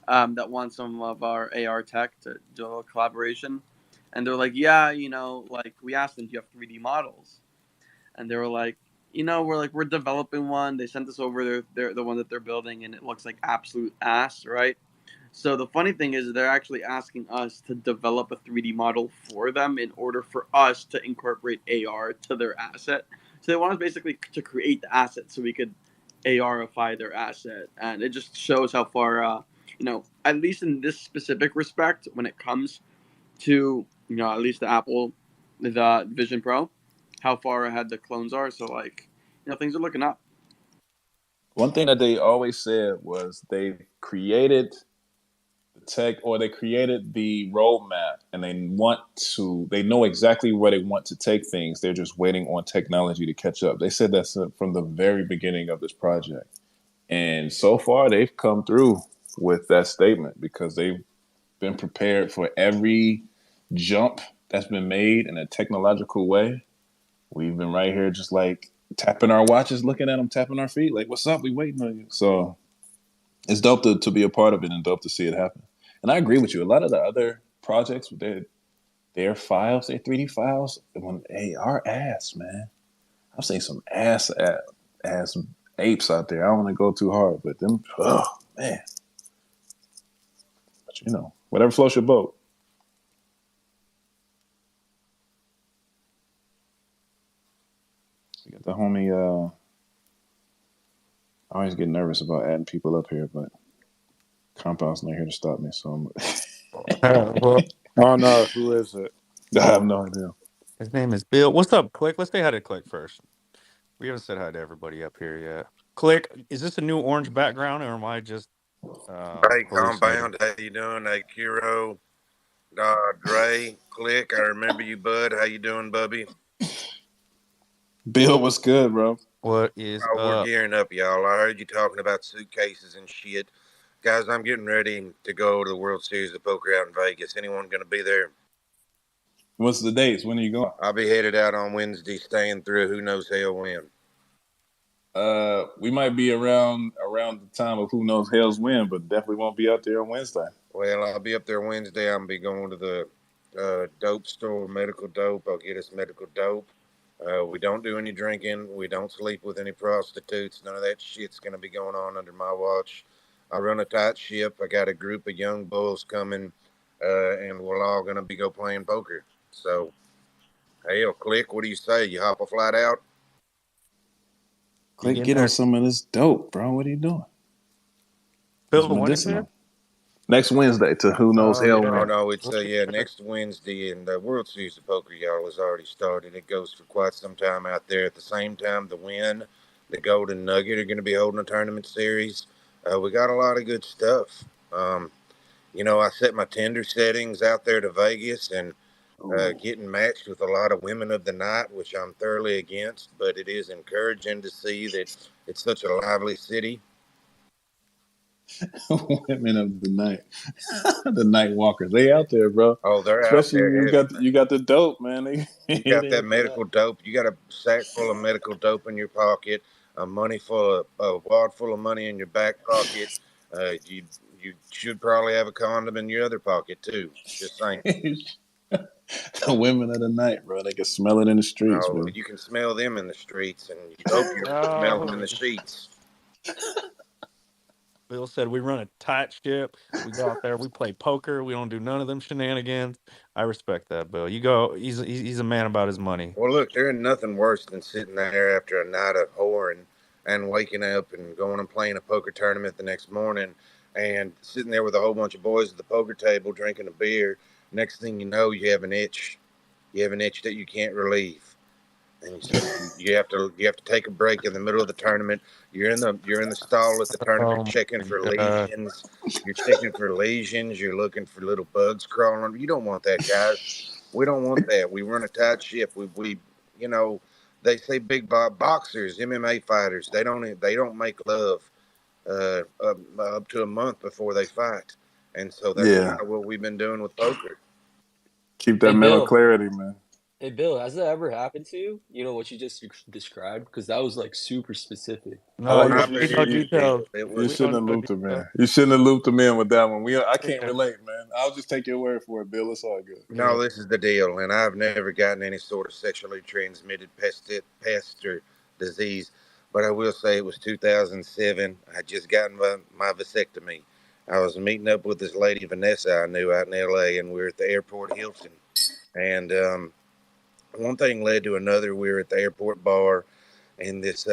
That wants some of our AR tech to do a collaboration, and they're like, yeah, you know, like we asked them, do you have 3D models? And they were like, you know, we're developing one. They sent us over the one that they're building, and it looks like absolute ass, right? So the funny thing is they're actually asking us to develop a 3D model for them in order for us to incorporate AR to their asset. So they want us basically to create the asset so we could ARify their asset. And it just shows how far, you know, at least in this specific respect, when it comes to, you know, at least the Apple, the Vision Pro, how far ahead the clones are. So, like, you know, things are looking up. One thing that they always said was they created tech, or they created the roadmap, and they know exactly where they want to take things. They're just waiting on technology to catch up. They said that from the very beginning of this project, and so far they've come through with that statement because they've been prepared for every jump that's been made in a technological way. We've been right here just like tapping our watches, looking at them, tapping our feet like, what's up, we waiting on you. So it's dope to be a part of it, and dope to see it happen. And I agree with you. A lot of the other projects, their files, their 3D files, are ass, man. I've seen some ass apes out there. I don't want to go too hard, but them, oh, man. But you know, whatever floats your boat. You got the homie, I always get nervous about adding people up here, but Compound's not here to stop me, so I'm... Oh no, who is it? I have no idea. His name is Bill. What's up, Click? Let's say hi to Click first. We haven't said hi to everybody up here yet. Click, is this a new orange background, or am I just Hey, Compound, how you doing? Hey, Kiro, Dre, Click, I remember you, bud. How you doing, Bubby? Bill, what's good, bro? What is Oh, we're up? gearing up, y'all. I heard you talking about suitcases and shit. Guys, I'm getting ready to go to the World Series of Poker out in Vegas. Anyone going to be there? What's the dates? When are you going? I'll be headed out on Wednesday, staying through who knows hell when. We might be around the time of who knows hell's when, but definitely won't be out there on Wednesday. Well, I'll be up there Wednesday. I'm be going to the dope store, medical dope. I'll get us medical dope. We don't do any drinking. We don't sleep with any prostitutes. None of that shit's going to be going on under my watch. I run a tight ship. I got a group of young bulls coming, and we're all going to be go playing poker. So, hell, Click, what do you say? You hop a flight out? Click, You in get on there? some of this dope, bro. What are you doing? Bill, It's when is it? medicinal. Next Wednesday to who knows Oh, hell yeah. Oh, when. no, it's next Wednesday, and the World Series of Poker, y'all, has already started. It goes for quite some time out there. At the same time, the Win, the Golden Nugget are going to be holding a tournament series. We got a lot of good stuff. I set my Tinder settings out there to Vegas and getting matched with a lot of women of the night, which I'm thoroughly against, but it is encouraging to see that it's such a lively city. Women of the night, the night walkers. They out there, bro. Oh, they're out Especially there heavy. you got the dope, man. You They got that hit the night. medical dope. You got a sack full of medical dope in your pocket, a wad full of money in your back pocket. You should probably have a condom in your other pocket too. Just saying. The women of the night, bro. They can smell it in the streets, Oh, bro. you can smell them in the streets, and you hope you smell them in the Oh, sheets. Bill said we run a tight ship. We go out there, we play poker. We don't do none of them shenanigans. I respect that, Bill. You go. He's a man about his money. Well, look, there ain't nothing worse than sitting there after a night of whoring and waking up and going and playing a poker tournament the next morning and sitting there with a whole bunch of boys at the poker table drinking a beer. Next thing you know, you have an itch. You have an itch that you can't relieve, and so you have to take a break in the middle of the tournament. You're in the stall at the tournament Oh checking my for god. lesions. You're checking for lesions. You're looking for little bugs crawling. You don't want that, guys. We don't want that. We run a tight ship. We you know, they say boxers, MMA fighters. They don't make love up to a month before they fight, and so that's Yeah. kind of what we've been doing with poker. Keep that Hey mental Bill, clarity, man. hey Bill, has that ever happened to you? You know what you just described? Because that was like super specific. I No, like we that don't Not you need very no you, big deal. details. It you We was. shouldn't don't have need no looped him in. details. You shouldn't have looped him in with that one. I can't Yeah. relate, man. I'll just take your word for it, Bill. It's all good. Yeah. No, this is the deal, and I've never gotten any sort of sexually transmitted pest or disease, but I will say it was 2007. I just gotten my vasectomy. I was meeting up with this lady Vanessa I knew out in L.A., and we were at the airport Hilton, and one thing led to another. We were at the airport bar, and this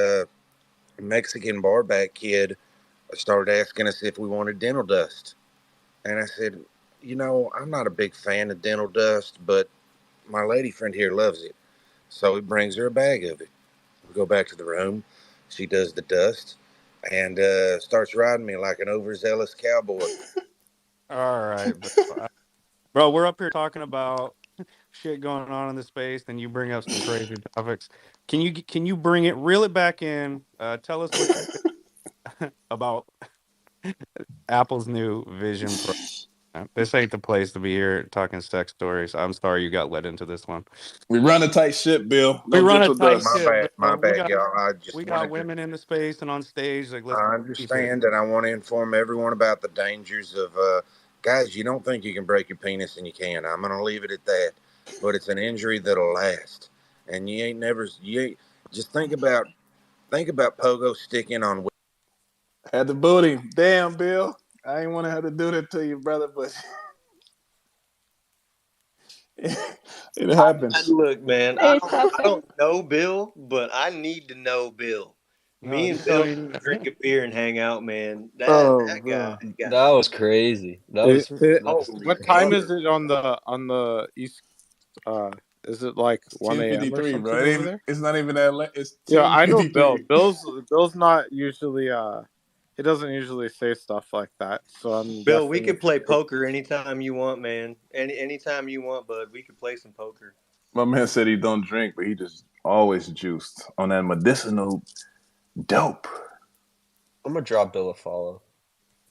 Mexican barback kid started asking us if we wanted dental dust, and I said, I'm not a big fan of dental dust, but my lady friend here loves it. So he brings her a bag of it. We go back to the room. She does the dust and starts riding me like an overzealous cowboy. All right, Bill. Bro, we're up here talking about shit going on in the space, and you bring up some crazy topics. Can you reel it back in? Tell us what you think about Apple's new Vision Pro. This ain't the place to be here talking sex stories. I'm sorry you got led into this one. We run a tight ship, Bill. We No run a gentle tight My dust. ship, bad, my Bill. We bad, got y'all. I we just got wanted to. women in the space and on stage. Like, let's I keep it. understand, and I want to inform everyone about the dangers of guys. You don't think you can break your penis, and you can. I'm gonna leave it at that. But it's an injury that'll last, and you ain't. Just think about pogo sticking on. Had the booty. Damn, Bill. I ain't want to have to do that to you, brother, but it happens. Look, man, I Hey, don't, I Stefan. don't know Bill, but I need to know Bill. No, Me you and don't Bill even. drink a beer and hang out, man. That Oh, that guy bro. got That was crazy. That was holy What time mother. is it on the east? Uh, is it like 1 a.m. or 10:53, bro. something over there? It's not even that late. It's Yeah, I know Bill. 10:53. Bill's not usually he doesn't usually say stuff like that. So I'm Bill, we definitely could play poker anytime you want, man. Anytime you want, bud. We could play some poker. My man said he don't drink, but he just always juiced on that medicinal dope. I'm gonna drop Bill a follow.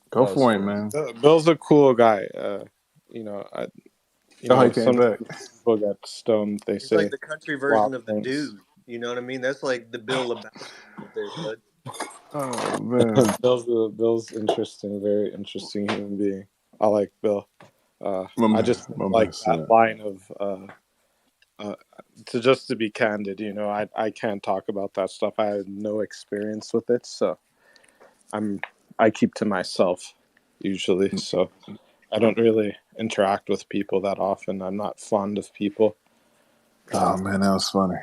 Go That was for it, fun. man. Bill's a cool guy. Oh, he came back. Sometimes people get stoned. They He's like say the country version wild of the things. dude. You know what I mean? That's like the Bill Lebowski right there, bud. Oh man, Bill's interesting, very interesting human being. I like Bill. my I man, just my man like said. that line of to be candid. I can't talk about that stuff. I had no experience with it, so I keep to myself usually. So I don't really interact with people that often. I'm not fond of people. Oh man, that was funny.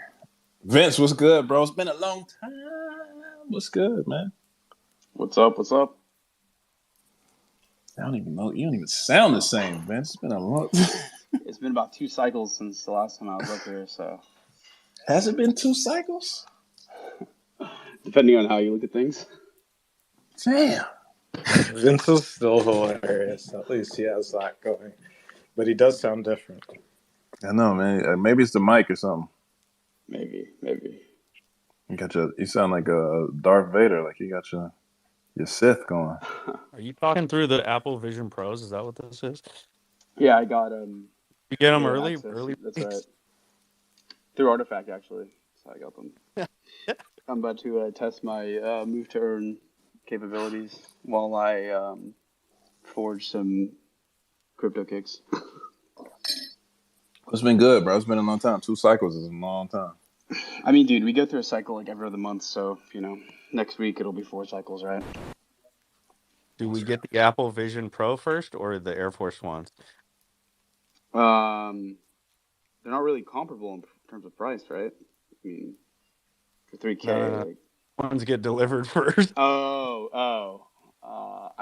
Vince, what's good, bro? It's been a long time. What's good, man? What's up? What's up? I don't even know. You don't even sound the same, Vince. It's been a long. It's been about 2 cycles since the last time I was up here, so Has it been 2 cycles? depending on how you look at things. Damn. Vince is still hilarious. At least he has that going, but he does sound different. I know, man. Maybe it's the mic or something. Maybe. You sound like a Darth Vader. Like you got your Sith going. Are you talking through the Apple Vision Pros? Is that what this is? Yeah, I got You get them early access. That's release? right. Through Artifact, actually. So I got them. I'm about to test my move to earn capabilities while I forge some crypto kicks. It's been good, bro. It's been a long time. 2 cycles is a long time. I mean, dude, we go through a cycle like every other month, so next week it'll be 4 cycles, right? Do we get the Apple Vision Pro first or the Air Force Ones? They're not really comparable in terms of price, right? I mean, for 3K, No. like. Ones get delivered first. I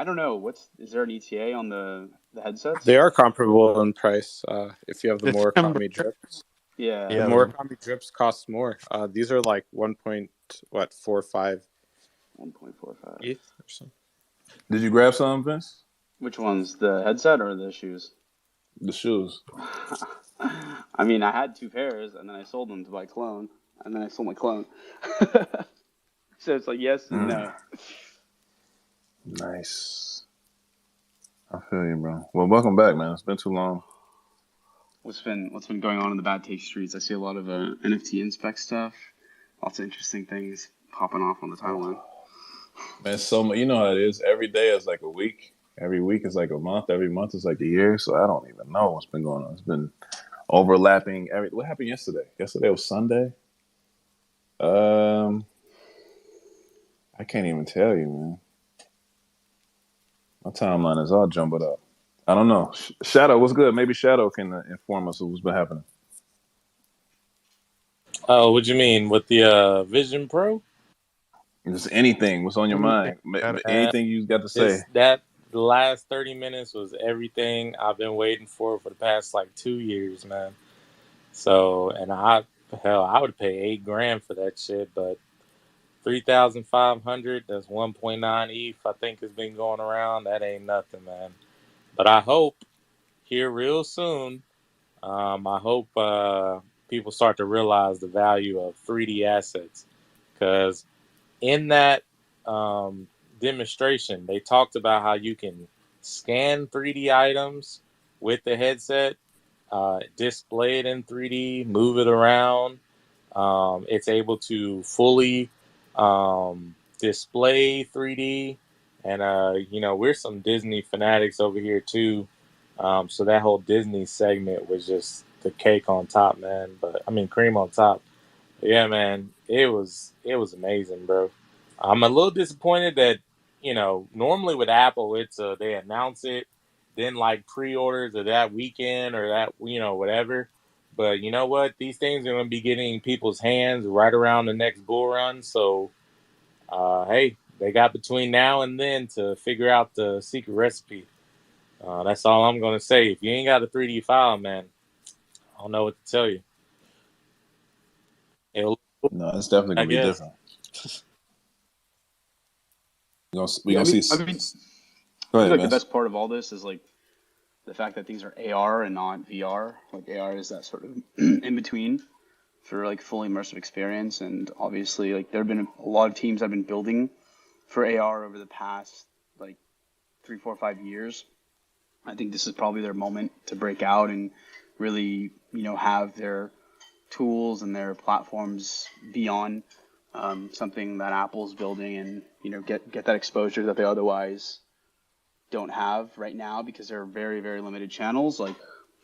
don't know. Is there an ETA on the headsets? They are comparable in price. If you have the December. Murakami drips, Yeah. the Yeah, Murakami drips cost more. These are like 1.45 1.45. ETH or something. Did you grab some, Vince? Which ones? The headset or the shoes? The shoes. I mean, I had 2 pairs, and then I sold them to buy clone, and then I sold my clone. So it's like yes and no. Nice. I feel you, bro. Well, welcome back, man. It's been too long. What's been going on in the bad take streets? I see a lot of NFT inspect stuff. Lots of interesting things popping off on the timeline. Man, so much. You know how it is. Every day is like a week. Every week is like a month. Every month is like a year. So I don't even know what's been going on. It's been overlapping. What happened yesterday? Yesterday was Sunday. I can't even tell you, man. My timeline is all jumbled up. I don't know. Shadow, what's good? Maybe Shadow can inform us of what's been happening. Oh, what do you mean with the Vision Pro? Just anything. What's on your mind? Anything you got to say? The last 30 minutes was everything I've been waiting for the past like 2 years, man. So, and I would pay $8,000 for that shit, but 3,500, that's 1.9 ETH, I think has been going around. That ain't nothing, man. But I hope here real soon, I hope people start to realize the value of 3D assets, because in that demonstration, they talked about how you can scan 3D items with the headset, display it in 3D, move it around. It's able to fully display 3D. And, we're some Disney fanatics over here too. So that whole Disney segment was just the cake on top, man. But I mean, cream on top. But yeah, man, it was amazing, bro. I'm a little disappointed that, normally with Apple, it's they announce it, then like pre-orders or that weekend or that, whatever. But you know what? These things are going to be getting in people's hands right around the next bull run. So, hey, they got between now and then to figure out the secret recipe. That's all I'm going to say. If you ain't got a 3D file, man, I don't know what to tell you. No, it's definitely I gonna be guess. different. We gonna see. I mean, Go ahead, like the Vince. best part of all this is like the fact that these are AR and not VR. Like AR is that sort of in between for like fully immersive experience. And obviously, like there have been a lot of teams I've been building for AR over the past like 3, 4, 5 years. I think this is probably their moment to break out and really, have their tools and their platforms beyond something that Apple's building, and get that exposure that they otherwise don't have right now, because they're very, very limited channels. Like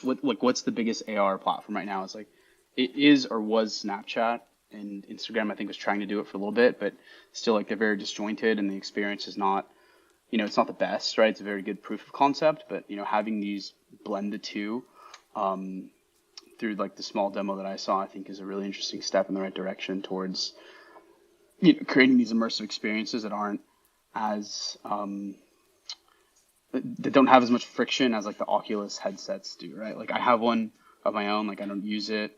what's the biggest AR platform right now? It's like it is or was Snapchat, and Instagram I think was trying to do it for a little bit, but still like they're very disjointed and the experience is not, it's not the best, right? It's a very good proof of concept, but having these blend the two through like the small demo that I saw, I think is a really interesting step in the right direction towards creating these immersive experiences that aren't as that don't have as much friction as like the Oculus headsets do, right? Like I have one of my own, like I don't use it.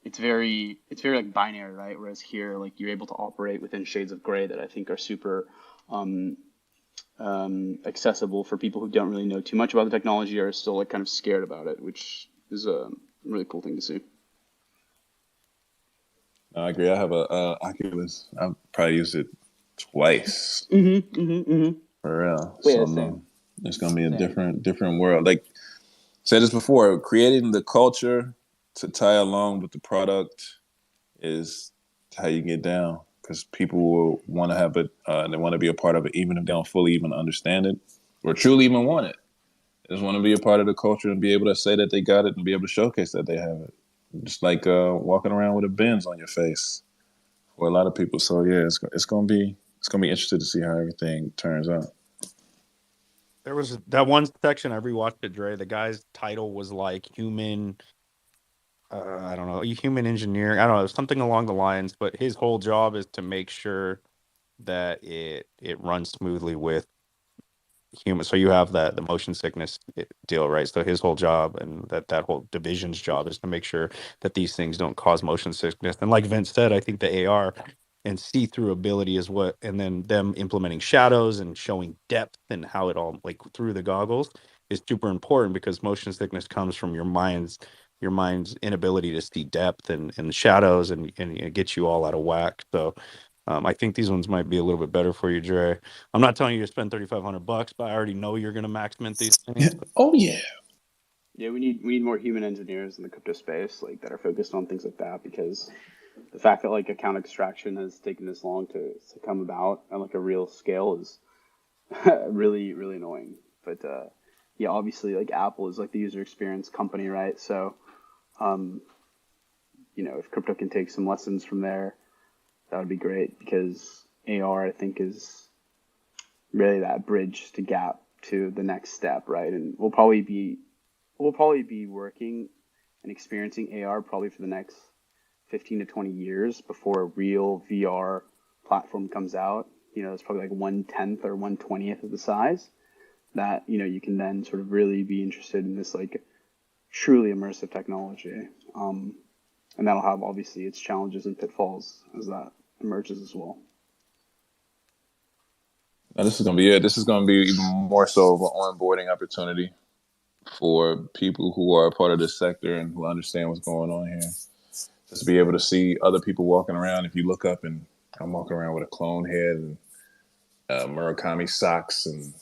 It's very like binary, right? Whereas here, like you're able to operate within shades of gray that I think are super accessible for people who don't really know too much about the technology or are still like kind of scared about it, which is a really cool thing to see. I agree. I have a Oculus. I've probably used it twice. For real. Wait, so same. It's gonna be a different world. Like I said this before, creating the culture to tie along with the product is how you get down, because people will want to have it. They want to be a part of it, even if they don't fully even understand it or truly even want it. They just want to be a part of the culture and be able to say that they got it and be able to showcase that they have it. Just like walking around with a Benz on your face for a lot of people. So yeah, it's gonna be interesting to see how everything turns out. There was that one section I rewatched it, Dre. The guy's title was like human. I don't know, human engineering. I don't know, something along the lines. But his whole job is to make sure that it runs smoothly with human. So you have the motion sickness deal, right? So his whole job and that whole division's job is to make sure that these things don't cause motion sickness. And like Vince said, I think the AR and see-through ability is what, and then them implementing shadows and showing depth and how it all like through the goggles is super important, because motion sickness comes from your mind's inability to see depth and shadows, and it gets you all out of whack. So I think these ones might be a little bit better for you, Dre. I'm not telling you to spend $3,500, but I already know you're going to max mint these things. Oh yeah. Yeah, we need more human engineers in the crypto space, like that are focused on things like that, because the fact that like account extraction has taken this long to come about on like a real scale is really, really annoying. But yeah, obviously like Apple is like the user experience company, right? So if crypto can take some lessons from there, that would be great, because AR I think is really that bridge to gap to the next step, right? And we'll probably be working and experiencing AR probably for the next 15 to 20 years before a real VR platform comes out. It's probably like 1/10 or 1/20th of the size that, you can then sort of really be interested in this like truly immersive technology. And that'll have obviously its challenges and pitfalls as that emerges as well. Now, this is gonna be it. This is gonna be even more so of an onboarding opportunity for people who are a part of this sector and who understand what's going on here. Just to be able to see other people walking around. If you look up and I'm walking around with a clone head and Murakami socks and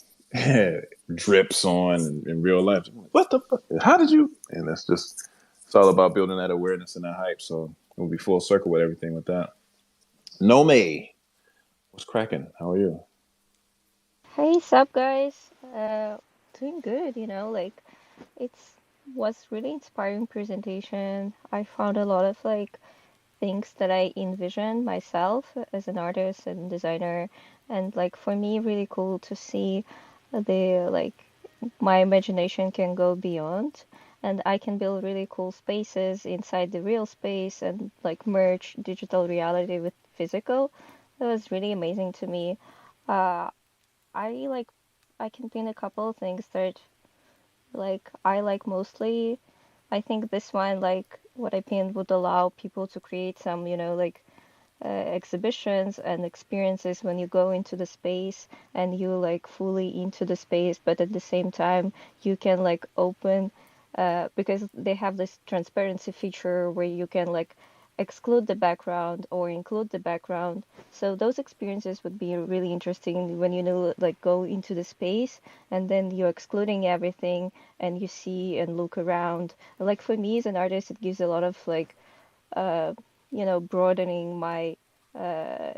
drips on in real life. What the fuck? How did you? And it's all about building that awareness and that hype. So we'll be full circle with everything with that. Nome, what's cracking? How are you? Hey, sup guys? Doing good, like it's was really inspiring presentation. I found a lot of like things that I envisioned myself as an artist and designer, and like for me really cool to see the like my imagination can go beyond, and I can build really cool spaces inside the real space and like merge digital reality with physical. That was really amazing to me. Uh, I like I can pin a couple of things that like I like mostly. I think this one, like what I pinned, would allow people to create some, like exhibitions and experiences when you go into the space and you like fully into the space, but at the same time you can like open because they have this transparency feature where you can like exclude the background or include the background. So those experiences would be really interesting when you know, like, go into the space and then you're excluding everything and you see and look around. Like for me as an artist, it gives a lot of like uh, broadening my uh,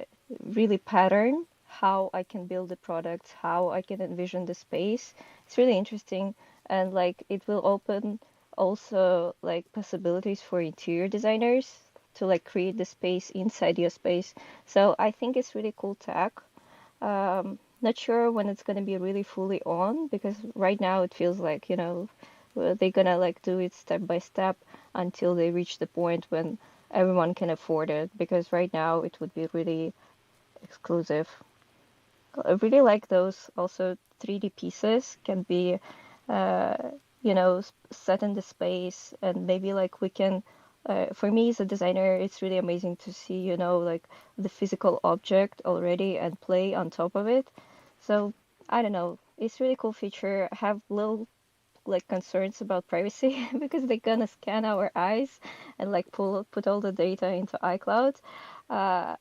really pattern, how I can build the products, how I can envision the space. It's really interesting, and like it will open also like possibilities for interior designers to like create the space inside your space. So I think it's really cool tech. Not sure when it's gonna be really fully on because right now it feels like, they're gonna like do it step by step until they reach the point when everyone can afford it because right now it would be really exclusive. I really like those also 3D pieces can be, uh, set in the space and maybe like we can, for me as a designer, it's really amazing to see, like the physical object already and play on top of it. So I don't know, it's really cool feature. I have little like concerns about privacy because they're gonna scan our eyes and like put all the data into iCloud. Uh,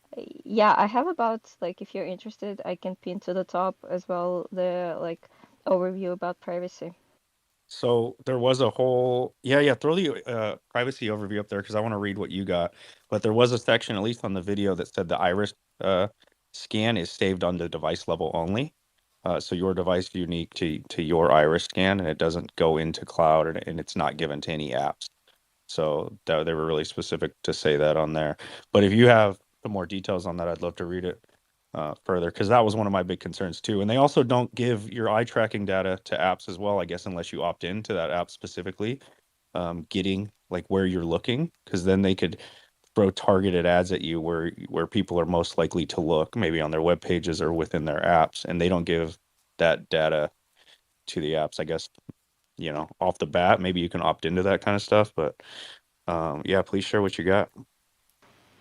yeah, I have about like if you're interested, I can pin to the top as well the like overview about privacy. So there was a whole, yeah, throw the privacy overview up there because I want to read what you got. But there was a section, at least on the video, that said the iris scan is saved on the device level only. So your device is unique to your iris scan, and it doesn't go into cloud, and it's not given to any apps. So they were really specific to say that on there. But if you have some more details on that, I'd love to read it further because that was one of my big concerns too. And they also don't give your eye tracking data to apps as well, I guess, unless you opt in to that app specifically, getting like where you're looking, because then they could throw targeted ads at you where people are most likely to look, maybe on their web pages or within their apps, and they don't give that data to the apps. I guess, off the bat, maybe you can opt into that kind of stuff, but yeah, please share what you got.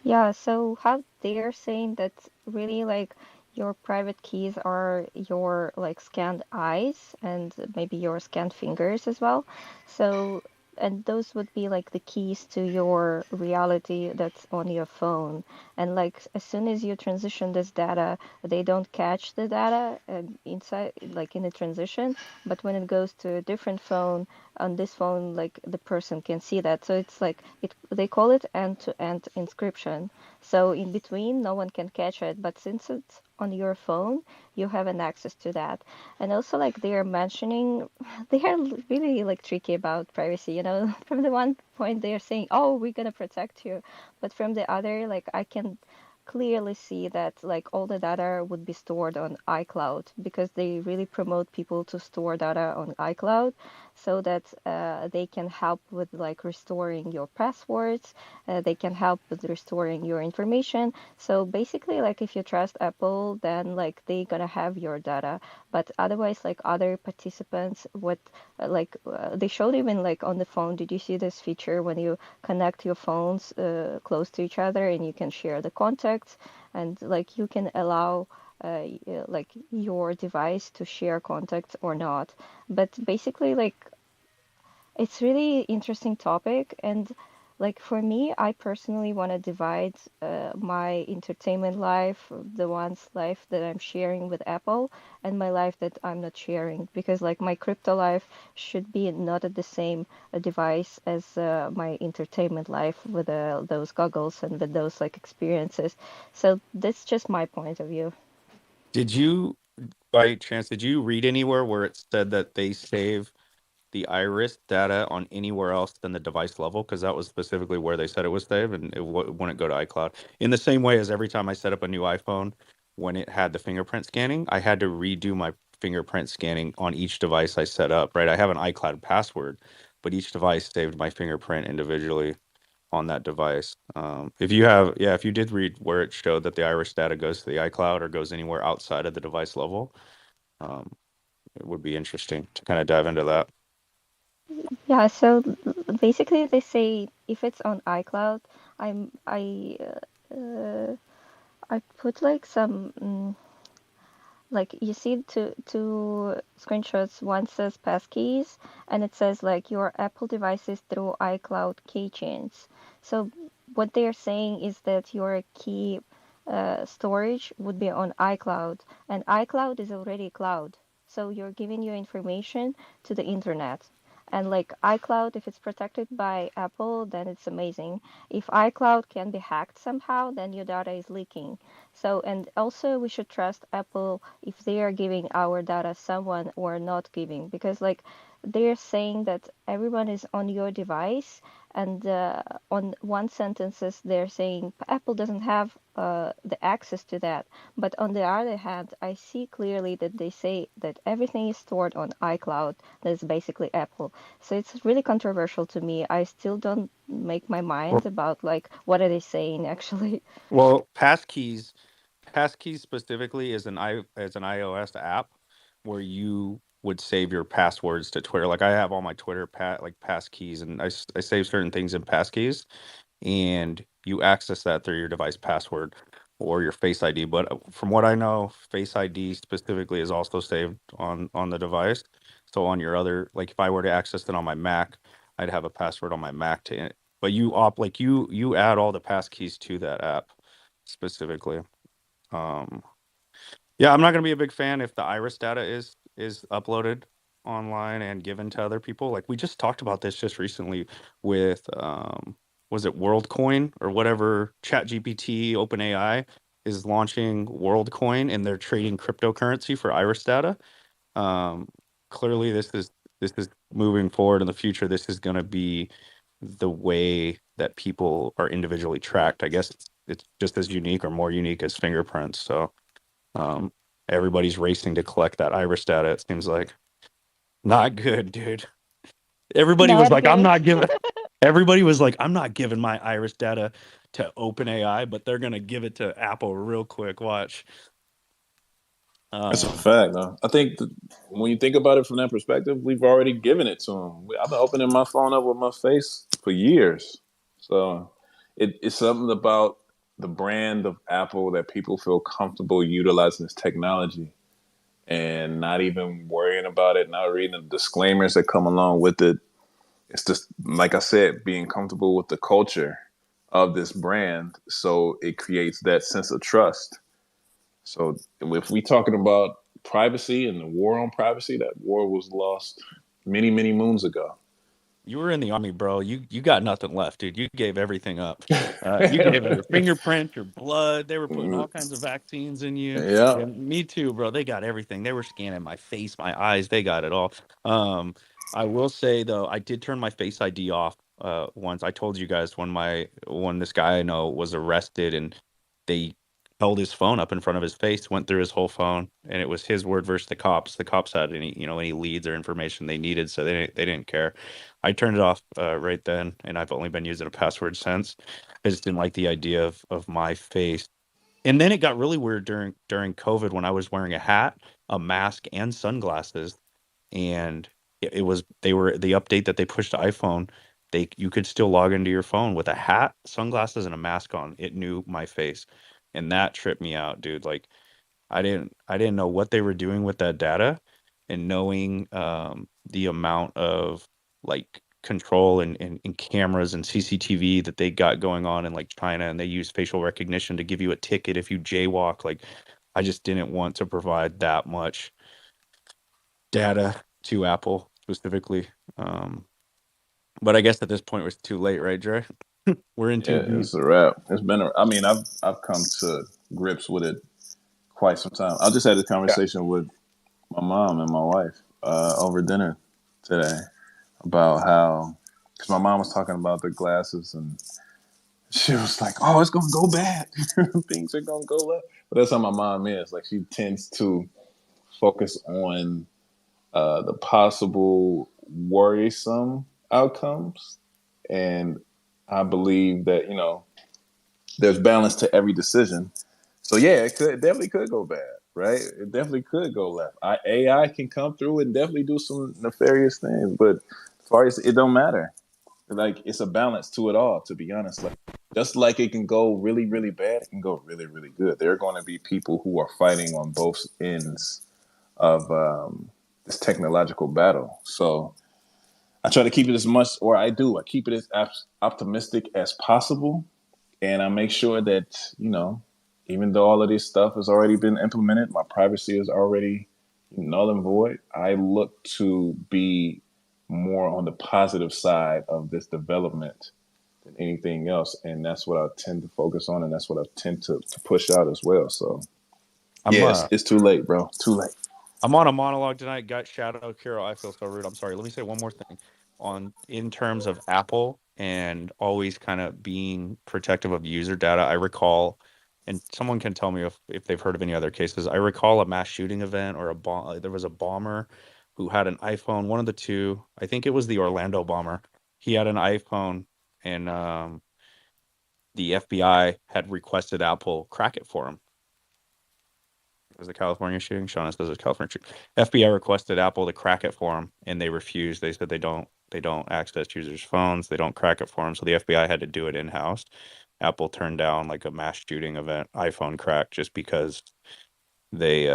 Yeah, so how they're saying that really like your private keys are your like scanned eyes and maybe your scanned fingers as well. So, and those would be like the keys to your reality that's on your phone. And like as soon as you transition this data, they don't catch the data inside like in the transition, but when it goes to a different phone, on this phone like the person can see that, so it's like they call it end-to-end encryption, so in between no one can catch it, but since it's on your phone you have an access to that. And also like they are mentioning they are really like tricky about privacy, from the one point they are saying, oh, we're gonna protect you, but from the other, like I can clearly see that like all the data would be stored on iCloud because they really promote people to store data on iCloud so that they can help with like restoring your passwords, they can help with restoring your information. So basically like if you trust Apple, then like they gonna have your data, but otherwise like other participants what they showed even like on the phone, did you see this feature when you connect your phones close to each other and you can share the contacts and like you can allow like your device to share contacts or not. But basically like it's really interesting topic, and like for me, I personally want to divide my entertainment life, the one's life that I'm sharing with Apple, and my life that I'm not sharing, because like my crypto life should be not at the same device as my entertainment life with those goggles and with those like experiences. So that's just my point of view. Did you, by chance, did you read anywhere where it said that they save the iris data on anywhere else than the device level? Because that was specifically where they said it was saved, and it wouldn't go to iCloud. In the same way as every time I set up a new iPhone, when it had the fingerprint scanning, I had to redo my fingerprint scanning on each device I set up, right? I have an iCloud password, but each device saved my fingerprint individually on that device. If you have, yeah, if you did read where it showed that the iris data goes to the iCloud or goes anywhere outside of the device level, um, it would be interesting to kind of dive into that. Yeah, so basically they say if it's on iCloud, I'm I put like some like you see two screenshots. One says passkeys, and it says like your Apple devices through iCloud keychains. So what they're saying is that your key storage would be on iCloud, and iCloud is already a cloud. So you're giving your information to the internet. And like iCloud, if it's protected by Apple, then it's amazing. If iCloud can be hacked somehow, then your data is leaking. So, and also we should trust Apple if they are giving our data someone or not giving, because like they're saying that everyone is on your device, and on one sentences they're saying Apple doesn't have the access to that. But on the other hand, I see clearly that they say that everything is stored on iCloud. That is basically Apple. So it's really controversial to me. I still don't make my mind Well, about like what are they saying actually. well, passkeys specifically is an iOS app where you would save your passwords to Twitter. Like I have all my Twitter passkeys, and I save certain things in passkeys, and you access that through your device password or your Face ID. But from what I know, Face ID specifically is also saved on the device. So on your other, like if I were to access it on my Mac, I'd have a password on my Mac to it. But you add all the passkeys to that app specifically. Um, yeah, I'm not gonna be a big fan if the iris data is uploaded online and given to other people. Like we just talked about this just recently with was it WorldCoin or whatever? ChatGPT, OpenAI is launching WorldCoin and they're trading cryptocurrency for iris data. Um, Clearly this is moving forward in the future. This is gonna be the way that people are individually tracked. I guess it's just as unique or more unique as fingerprints. So um, everybody's racing to collect that iris data. It seems like not good, dude. Everybody was Not like, "I'm good. not giving." Everybody was like, "I'm not giving my iris data to OpenAI, but they're gonna give it to Apple real quick." Watch. That's a Um, fact, though. I think when you think about it from that perspective, we've already given it to them. I've been opening my phone up with my face for years. So it's something about the brand of Apple that people feel comfortable utilizing this technology and not even worrying about it, not reading the disclaimers that come along with it. It's just, like I said, being comfortable with the culture of this brand. So it creates that sense of trust. So if we talking about privacy and the war on privacy, that war was lost many, many moons ago. you were in the army, bro. You got nothing left, dude. You gave everything up. You gave your fingerprint, your blood. They were putting all kinds of vaccines in you. Yeah. Yeah, me too, bro. They got everything. They were scanning my face, my eyes. They got it all. Um, I will say though, I did turn my Face ID off once. I told you guys when this guy I know was arrested and they held his phone up in front of his face, went through his whole phone, and it was his word versus the cops. The cops had any leads or information they needed, so they didn't care. I turned it off right then, and I've only been using a password since. I just didn't like the idea of my face. And then it got really weird during COVID when I was wearing a hat, a mask, and sunglasses. And it was they were the update that they pushed to iPhone. You could still log into your phone with a hat, sunglasses, and a mask on. It knew my face, and that tripped me out, dude. Like I didn't know what they were doing with that data, and knowing the amount of like control and cameras and CCTV that they got going on in like China, and they use facial recognition to give you a ticket if you jaywalk. Like I just didn't want to provide that much data to Apple specifically. Um, but I guess at this point it was too late, right, Dre? We're in too Yeah, deep. it's a wrap. It's been. I mean, I've come to grips with it quite some time. I just had a Yeah. conversation with my mom and my wife over dinner today about how, because my mom was talking about the glasses and she was like, "Oh, it's gonna go bad. Things are gonna go left." But that's how my mom is. Like she tends to focus on the possible worrisome outcomes, and I believe that there's balance to every decision. So yeah, it definitely could go bad, right? It definitely could go left. AI can come through and definitely do some nefarious things, but as far as it don't matter. Like it's a balance to it all, to be honest. Like just like it can go really, really bad, it can go really, really good. There are going to be people who are fighting on both ends of this technological battle. So I try to keep it as much, or I do. I keep it as optimistic as possible, And I make sure that, even though all of this stuff has already been implemented, my privacy is already null and void. I look to be more on the positive side of this development than anything else. And that's what I tend to focus on. And that's what I tend to push out as well. So, I'm yeah, it's too late, bro. Too late. I'm on a monologue tonight. Got Shadow Kiro. I feel so rude. I'm sorry. Let me say one more thing in terms of Apple and always kind of being protective of user data. I recall, and someone can tell me if they've heard of any other cases. I recall a mass shooting event or there was a bomber who had an iPhone, one of the two. I think it was the Orlando bomber. He had an iPhone, and the FBI had requested Apple crack it for him. Was the California shooting? Sean says it's California shooting. FBI requested Apple to crack it for them, and they refused. They said they don't access users' phones. They don't crack it for them. So the FBI had to do it in house. Apple turned down like a mass shooting event iPhone crack just because they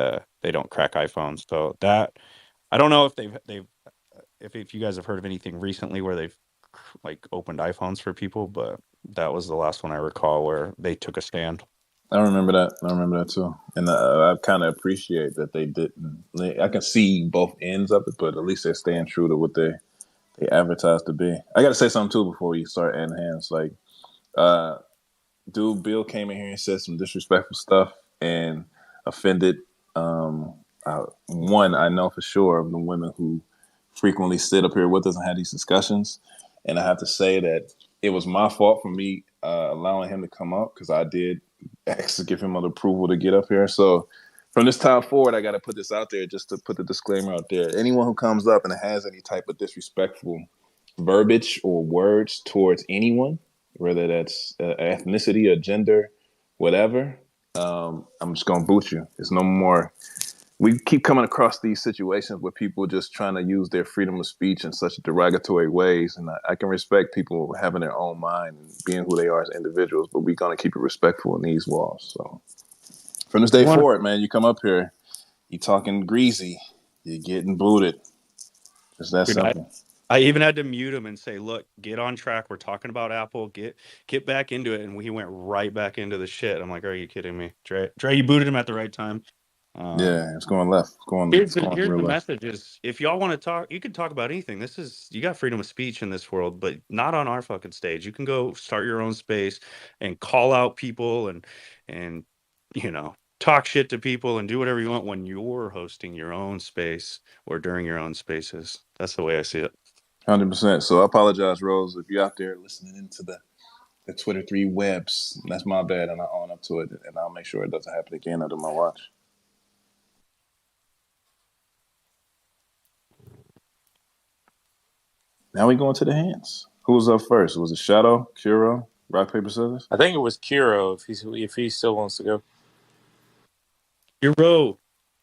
don't crack iPhones. So that I don't know if they've if you guys have heard of anything recently where they've like opened iPhones for people, but that was the last one I recall where they took a stand. I remember that too, and I kind of appreciate that they didn't. I can see both ends of it, but at least they're staying true to what they advertised to be. I got to say something too before we start adding hands. Like, dude, Bill came in here and said some disrespectful stuff and offended one I know for sure of the women who frequently sit up here with us and have these discussions. And I have to say that it was my fault for me allowing him to come up because I did ask to give him an approval to get up here. So from this time forward, I got to put this out there just to put the disclaimer out there. Anyone who comes up and has any type of disrespectful verbiage or words towards anyone, whether that's ethnicity or gender, whatever, I'm just going to boot you. It's no more. We keep coming across these situations where people just trying to use their freedom of speech in such derogatory ways. And I can respect people having their own mind and being who they are as individuals, but we're going to keep it respectful in these walls. So from this day forward, man, you come up here, you talking greasy, you're getting booted. It's that simple. I even had to mute him and say, "Look, get on track. We're talking about Apple. Get back into it." And he went right back into the shit. I'm like, "Are you kidding me, Dre? Dre, you booted him at the right time." Yeah, it's going left. Here's It's going the real left. message: is if y'all want to talk, you can talk about anything. You got freedom of speech in this world, but not on our fucking stage. You can go start your own space and call out people and talk shit to people and do whatever you want when you're hosting your own space or during your own spaces. That's the way I see it. 100%. So I apologize, Rose, if you're out there listening into the Twitter 3 webs. That's my bad, and I own up to it, and I'll make sure it doesn't happen again under my watch. Now we going to the hands. Who was up first? Was it Shadow, Kuro, Rock, Paper, Scissors? I think it was Kiro if he still wants to go. Kuro.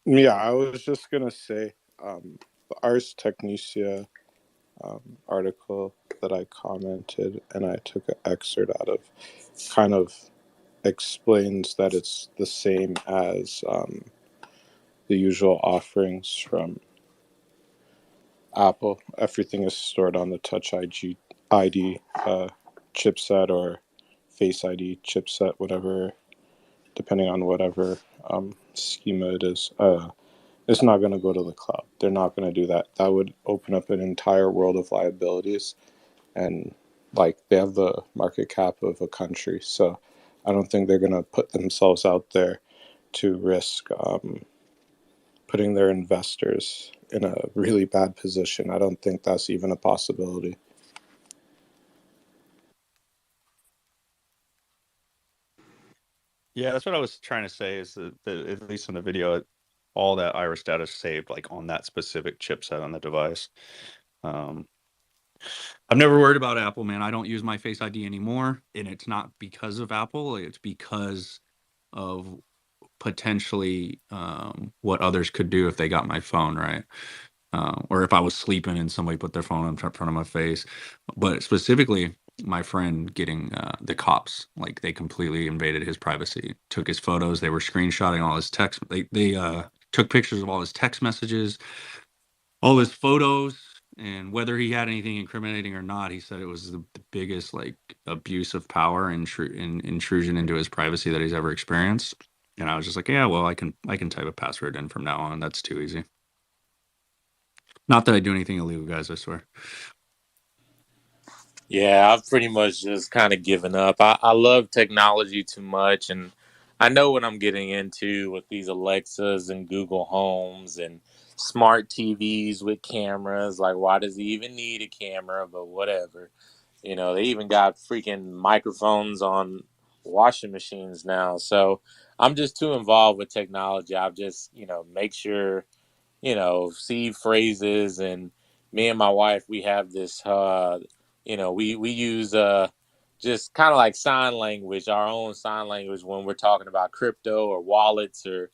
Yeah, I was just gonna say the Ars Technica article that I commented and I took an excerpt out of kind of explains that it's the same as the usual offerings from Apple. Everything is stored on the Touch ID chipset or Face ID chipset, whatever, depending on whatever schema it is. It's not going to go to the cloud. They're not going to do that. That would open up an entire world of liabilities. And like they have the market cap of a country. So I don't think they're going to put themselves out there to risk putting their investors in a really bad position. I don't think that's even a possibility. Yeah, that's what I was trying to say is that at least in the video, all that iris data is saved like on that specific chipset on the device. I've never worried about Apple, man. I don't use my Face ID anymore, and it's not because of Apple. It's because of potentially what others could do if they got my phone, right? Or if I was sleeping and somebody put their phone in front of my face. But specifically, my friend getting the cops, like they completely invaded his privacy, took his photos. They were screenshotting all his text. They took pictures of all his text messages, all his photos. And whether he had anything incriminating or not, he said it was the biggest like abuse of power and intrusion into his privacy that he's ever experienced. And I was just like, yeah, well, I can type a password in from now on. That's too easy. Not that I do anything illegal, guys. I swear. Yeah, I've pretty much just kind of given up. I love technology too much, and I know what I'm getting into with these Alexas and Google Homes and smart TVs with cameras. Like, why does he even need a camera? But whatever. You know, they even got freaking microphones on washing machines now. So I'm just too involved with technology. I've just, make sure see phrases. And me and my wife, we have this we use just kind of like sign language, our own sign language, when we're talking about crypto or wallets or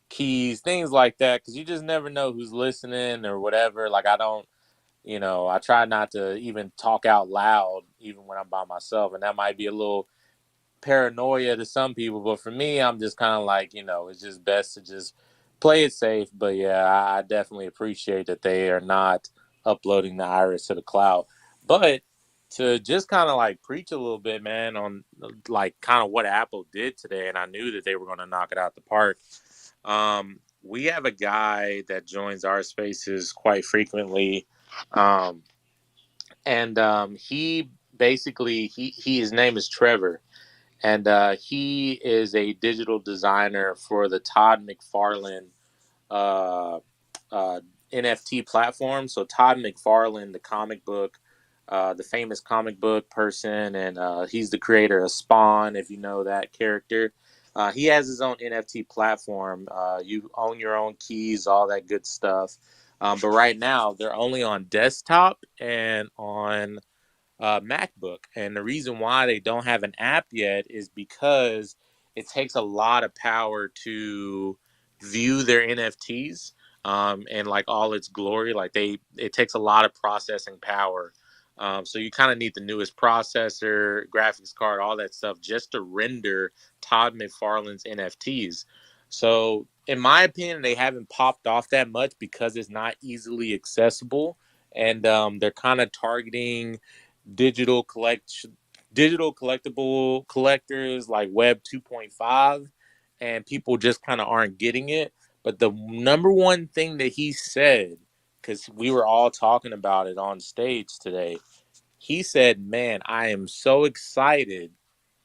keys, things like that, because you just never know who's listening or whatever. Like, I don't, I try not to even talk out loud even when I'm by myself, and that might be a little paranoia to some people, but for me, I'm just kind of like, it's just best to just play it safe. But yeah, I definitely appreciate that they are not uploading the iris to the cloud. But to just kind of like preach a little bit, man, on like kind of what Apple did today, and I knew that they were going to knock it out the park. We have a guy that joins our spaces quite frequently, and he basically his name is Trevor, and he is a digital designer for the Todd McFarlane uh, uh, NFT platform. So Todd McFarlane, the comic book, the famous comic book person, and he's the creator of Spawn, if you know that character. He has his own NFT platform. You own your own keys, all that good stuff. But right now, they're only on desktop and on MacBook. And the reason why they don't have an app yet is because it takes a lot of power to view their NFTs, and like all its glory. Like it takes a lot of processing power. So you kind of need the newest processor, graphics card, all that stuff just to render Todd McFarlane's NFTs. So in my opinion, they haven't popped off that much because it's not easily accessible, and they're kind of targeting digital collectible collectors like Web 2.5, and people just kind of aren't getting it. But the number one thing that he said, because we were all talking about it on stage today, he said, man, I am so excited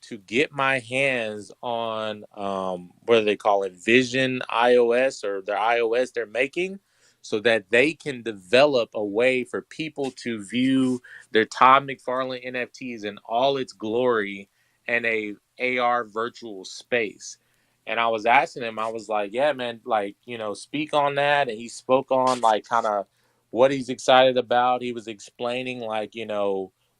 to get my hands on what do they call it, Vision iOS, or their iOS they're making, so that they can develop a way for people to view their Todd McFarlane NFTs in all its glory in a AR virtual space. And I was asking him, I was like, yeah, man, like, speak on that. And he spoke on like kind of what he's excited about. He was explaining like,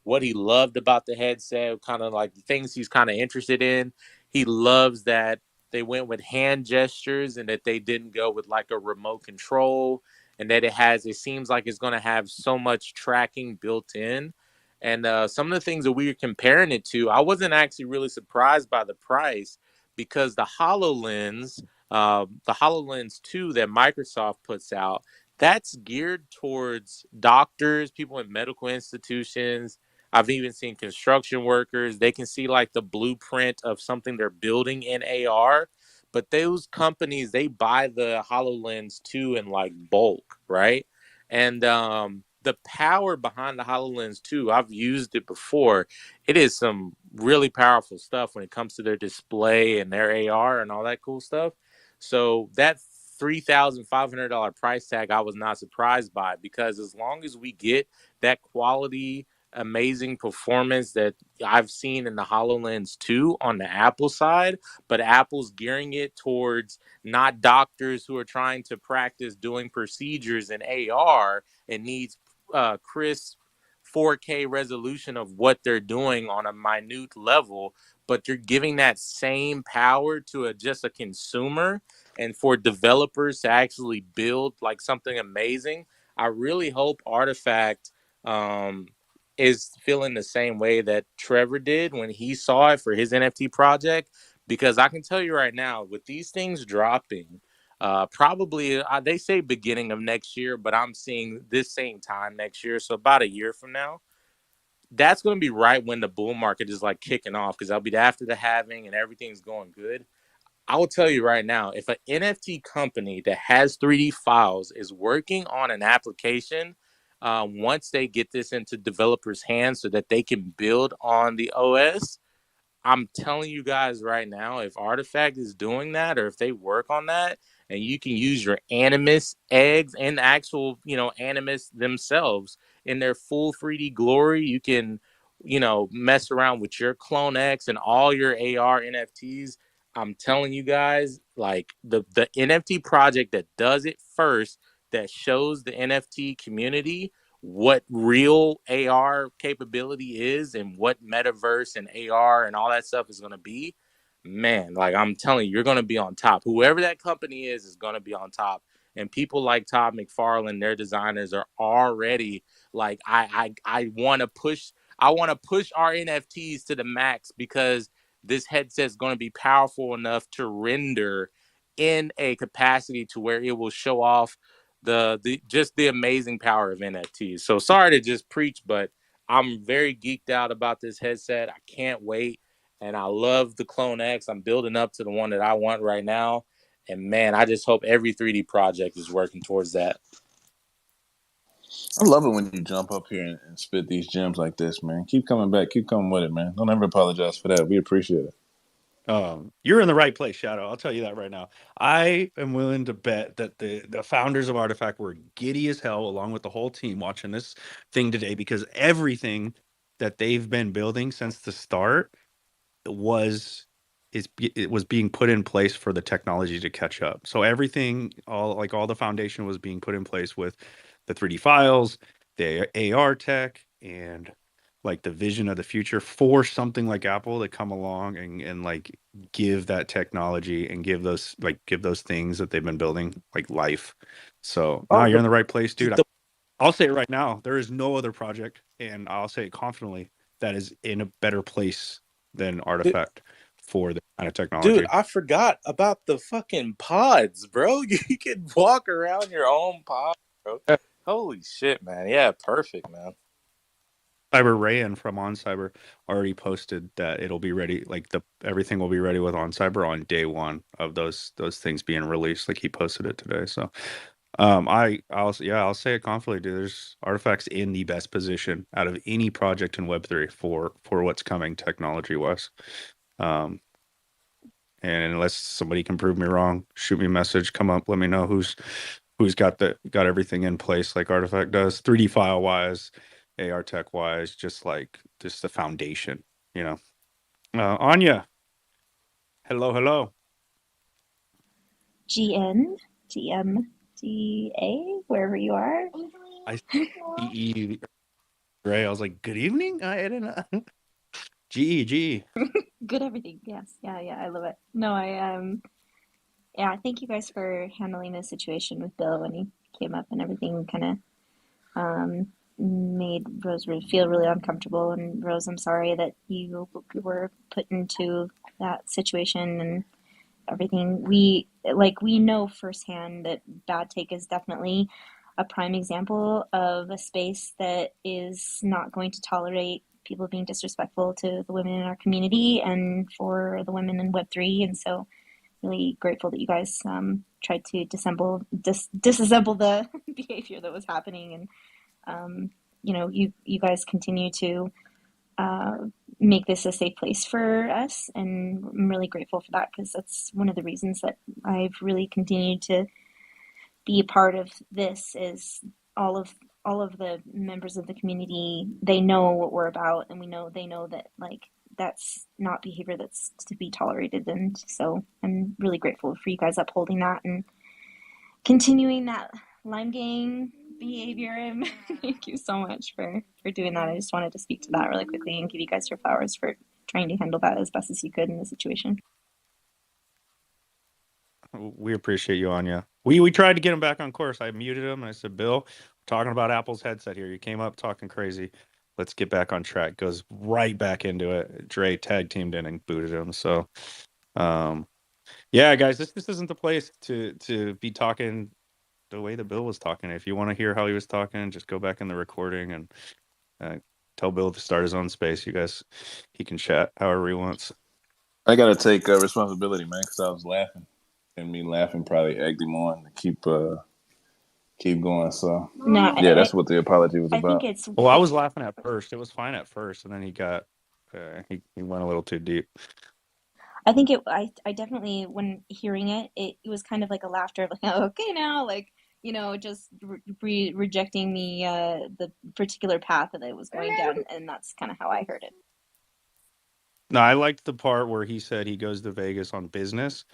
what he loved about the headset, kind of like the things he's kind of interested in. He loves that they went with hand gestures and that they didn't go with like a remote control, and that it seems like it's going to have so much tracking built in. And some of the things that we were comparing it to, I wasn't actually really surprised by the price, because the HoloLens 2 that Microsoft puts out, that's geared towards doctors, people in medical institutions. I've even seen construction workers. They can see like the blueprint of something they're building in AR. But those companies, they buy the HoloLens 2 in like bulk, right? And the power behind the HoloLens 2, I've used it before. It is some really powerful stuff when it comes to their display and their AR and all that cool stuff. So that $3,500 price tag, I was not surprised by, because as long as we get that quality, amazing performance that I've seen in the HoloLens 2 on the Apple side, but Apple's gearing it towards not doctors who are trying to practice doing procedures in AR and needs crisp 4K resolution of what they're doing on a minute level, but you're giving that same power to just a consumer, and for developers to actually build like something amazing. I really hope Artifact is feeling the same way that Trevor did when he saw it for his NFT project, because I can tell you right now, with these things dropping, Probably they say beginning of next year, but I'm seeing this same time next year, so about a year from now. That's going to be right when the bull market is like kicking off, because that'll be after the halving and everything's going good. I will tell you right now, if an NFT company that has 3D files is working on an application, once they get this into developers' hands so that they can build on the OS, I'm telling you guys right now, if Artifact is doing that, or if they work on that, and you can use your Animus eggs and actual, Animus themselves in their full 3D glory, you can, mess around with your CloneX and all your AR NFTs. I'm telling you guys, like the NFT project that does it first, that shows the NFT community what real AR capability is and what metaverse and AR and all that stuff is going to be, man, like I'm telling you, you're going to be on top. Whoever that company is going to be on top. And people like Todd McFarlane, their designers are already like, I want to push our NFTs to the max, because this headset's going to be powerful enough to render in a capacity to where it will show off the amazing power of NFTs. So sorry to just preach, but I'm very geeked out about this headset. I can't wait. And I love the CloneX. I'm building up to the one that I want right now. And man, I just hope every 3D project is working towards that. I love it when you jump up here and spit these gems like this, man. Keep coming back. Keep coming with it, man. Don't ever apologize for that. We appreciate it. You're in the right place, Shadow. I'll tell you that right now. I am willing to bet that the founders of Artifact were giddy as hell, along with the whole team, watching this thing today, because everything that they've been building since the start was it was being put in place for the technology to catch up. So everything, all the foundation was being put in place with the 3D files, the AR tech, and like the vision of the future for something like Apple to come along and like give that technology and give those things that they've been building like life. So now you're in the right place, dude. I'll say it right now. There is no other project, and I'll say it confidently, that is in a better place than Artifact for the kind of technology. Dude, I forgot about the fucking pods, bro. You can walk around your own pod, bro. Holy shit, man. Yeah, perfect, man. Cyber Rayan from OnCyber already posted that it'll be ready, like everything will be ready with OnCyber on day one of those things being released. Like he posted it today. So I'll say it confidently, dude. There's Artifacts in the best position out of any project in Web3 for what's coming technology wise. And unless somebody can prove me wrong, shoot me a message, come up, let me know who's got everything in place like Artifact does, 3D file wise, AR tech wise, just the foundation, Anya, hello. GN, GMGA, wherever you are. I see Ray. I was like, good evening. I didn't know. GE. Good everything. Yes. Yeah. I love it. No, yeah, thank you guys for handling the situation with Bill when he came up and everything kind of made Rose feel really uncomfortable. And Rose, I'm sorry that you were put into that situation and everything. We know firsthand that Bad Take is definitely a prime example of a space that is not going to tolerate people being disrespectful to the women in our community and for the women in Web3. And so really grateful that you guys tried to disassemble the behavior that was happening. And, you guys continue to make this a safe place for us. And I'm really grateful for that, because that's one of the reasons that I've really continued to be a part of this, is all of the members of the community, they know what we're about, and they know that that's not behavior that's to be tolerated. And so I'm really grateful for you guys upholding that and continuing that Lime Gang behavior. And thank you so much for doing that. I just wanted to speak to that really quickly and give you guys your flowers for trying to handle that as best as you could in the situation. We appreciate you, Anya. We tried to get him back on course. I muted him and I said, Bill, we're talking about Apple's headset here. You came up talking crazy. Let's get back on track. Goes right back into it. Dre tag teamed in and booted him. So Yeah, guys, this isn't the place to be talking the way that Bill was talking. If you want to hear how he was talking, just go back in the recording and tell Bill to start his own space. You guys, he can chat however he wants. I gotta take responsibility, man, because I was laughing, and me laughing probably egged him on to keep going. So No, yeah, that's what the apology was I think about. it's Well, I was laughing at first. It was fine at first, and then he got he went a little too deep. I think I definitely, when hearing it, it was kind of like a laughter of like, oh, okay, now, like, you know, just rejecting the particular path that it was going down, and that's kind of how I heard it. No, I liked the part where he said he goes to Vegas on business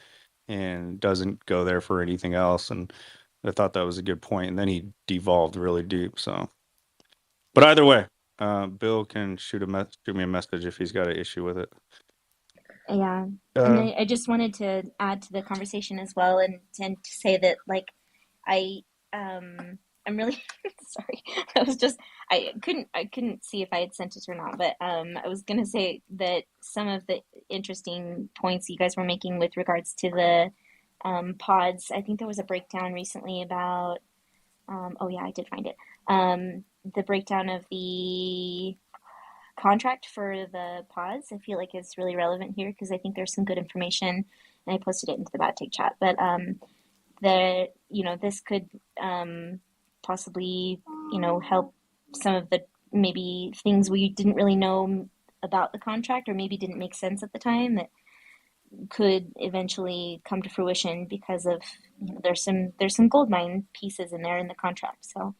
and doesn't go there for anything else, and I thought that was a good point. And then he devolved really deep. So, but either way, Bill can shoot me a message if he's got an issue with it. Yeah, and I just wanted to add to the conversation as well, and to say that, like, I I'm really sorry. I couldn't see if I had sent it or not, but I was gonna say that some of the interesting points you guys were making with regards to the pods. I think there was a breakdown recently about oh yeah, I did find it. The breakdown of the contract for the pods, I feel like is really relevant here because I think there's some good information, and I posted it into the Bad Take chat. But this could possibly, help some of the maybe things we didn't really know about the contract, or maybe didn't make sense at the time, that could eventually come to fruition because of, there's some gold mine pieces in there in the contract. So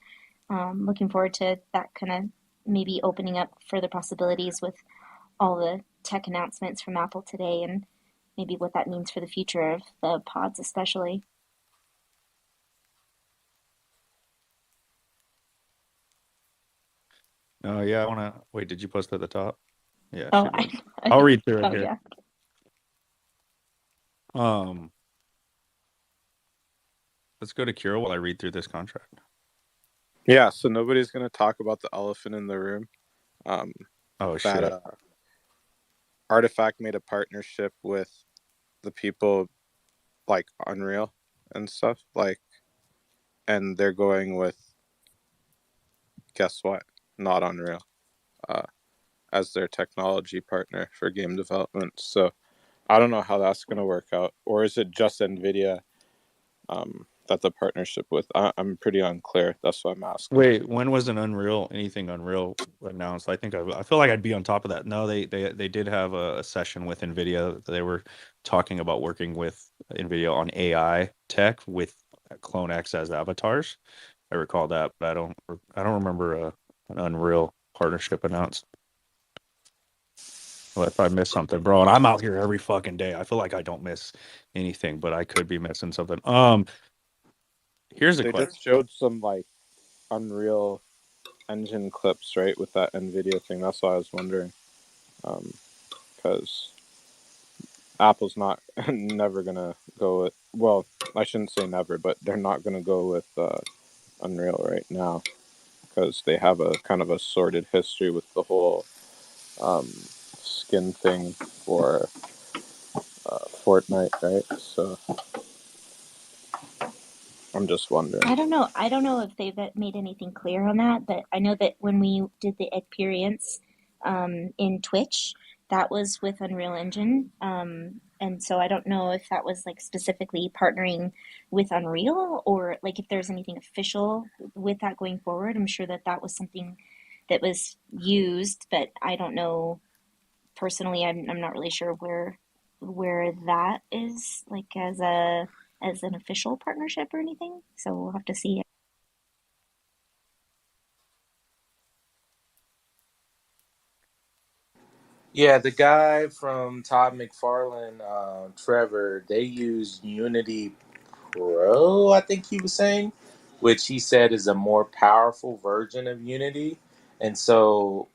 looking forward to that kind of maybe opening up further possibilities with all the tech announcements from Apple today, and maybe what that means for the future of the pods especially. Oh yeah, I want to wait. Did you post at the top? Yeah, Oh, she did. I I'll read through it oh here. yeah. Let's go to Kira while I read through this contract. Yeah, so nobody's going to talk about the elephant in the room. Shit. Artifact made a partnership with the people like Unreal and stuff, and they're going with, guess what? Not Unreal, as their technology partner for game development. So I don't know how that's going to work out, or is it just NVIDIA that the partnership with? I'm pretty unclear. That's what I'm asking. Wait, when was anything Unreal announced? I feel like I'd be on top of that. No, they did have a session with NVIDIA. They were talking about working with NVIDIA on AI tech with CloneX as avatars. I recall that, but I don't remember an Unreal partnership announced. Well, if I miss something, bro, and I'm out here every fucking day. I feel like I don't miss anything, but I could be missing something. Here's a question. They just showed some Unreal Engine clips, right, with that NVIDIA thing. That's why I was wondering, because Apple's never gonna go with. Well, I shouldn't say never, but they're not gonna go with Unreal right now because they have a kind of a sordid history with the whole skin thing for Fortnite, right? So I'm just wondering. I don't know if they've made anything clear on that, but I know that when we did the experience in Twitch, that was with Unreal Engine. And so I don't know if that was specifically partnering with Unreal, or if there's anything official with that going forward. I'm sure that was something that was used, but I don't know personally. I'm not really sure where that is as an official partnership or anything. So we'll have to see. Yeah, the guy from Todd McFarlane, Trevor, they use Unity Pro, I think he was saying, which he said is a more powerful version of Unity. And so,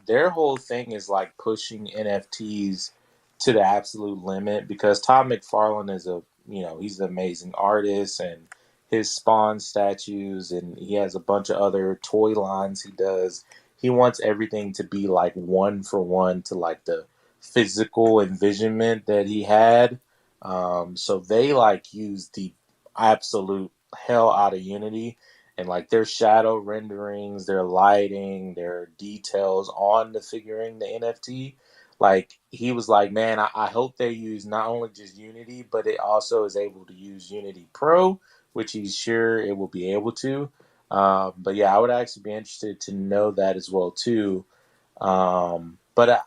their whole thing is pushing NFTs to the absolute limit, because Todd McFarlane is he's an amazing artist, and his Spawn statues, and he has a bunch of other toy lines he does. He wants everything to be one for one to the physical envisionment that he had. So they like use the absolute hell out of Unity, and like their shadow renderings, their lighting, their details on the figuring, the NFT. Like he was like, man, I hope they use not only just Unity, but it also is able to use Unity Pro, which he's sure it will be able to. But yeah, I would actually be interested to know that as well too. But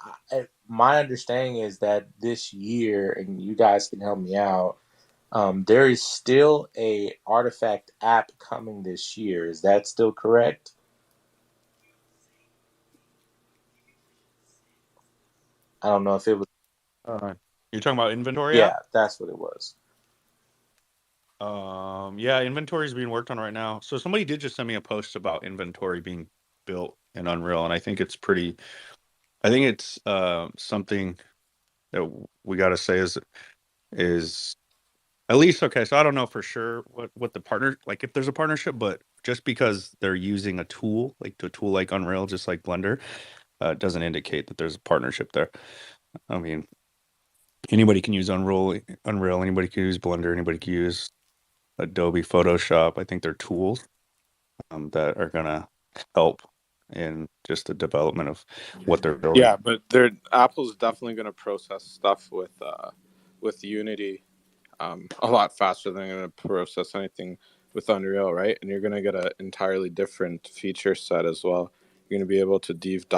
my understanding is that this year, and you guys can help me out, there is still a Artifact app coming this year. Is that still correct? I don't know if it was. You're talking about inventory Yeah, app? that's what it was. Yeah, inventory is being worked on right now. So somebody did just send me a post about inventory being built in Unreal, and I think it's pretty. I think it's something that we got to say is at least okay. So I don't know for sure what the partner, like if there's a partnership, but just because they're using a tool like Unreal, just like Blender, doesn't indicate that there's a partnership there. I mean, anybody can use Unreal, anybody can use Blender, anybody can use Adobe Photoshop. I think they're tools that are gonna help in just the development of what they're building. Yeah, but Apple's definitely going to process stuff with Unity a lot faster than they're going to process anything with Unreal, right? And you're going to get an entirely different feature set as well. You're going to be able to deep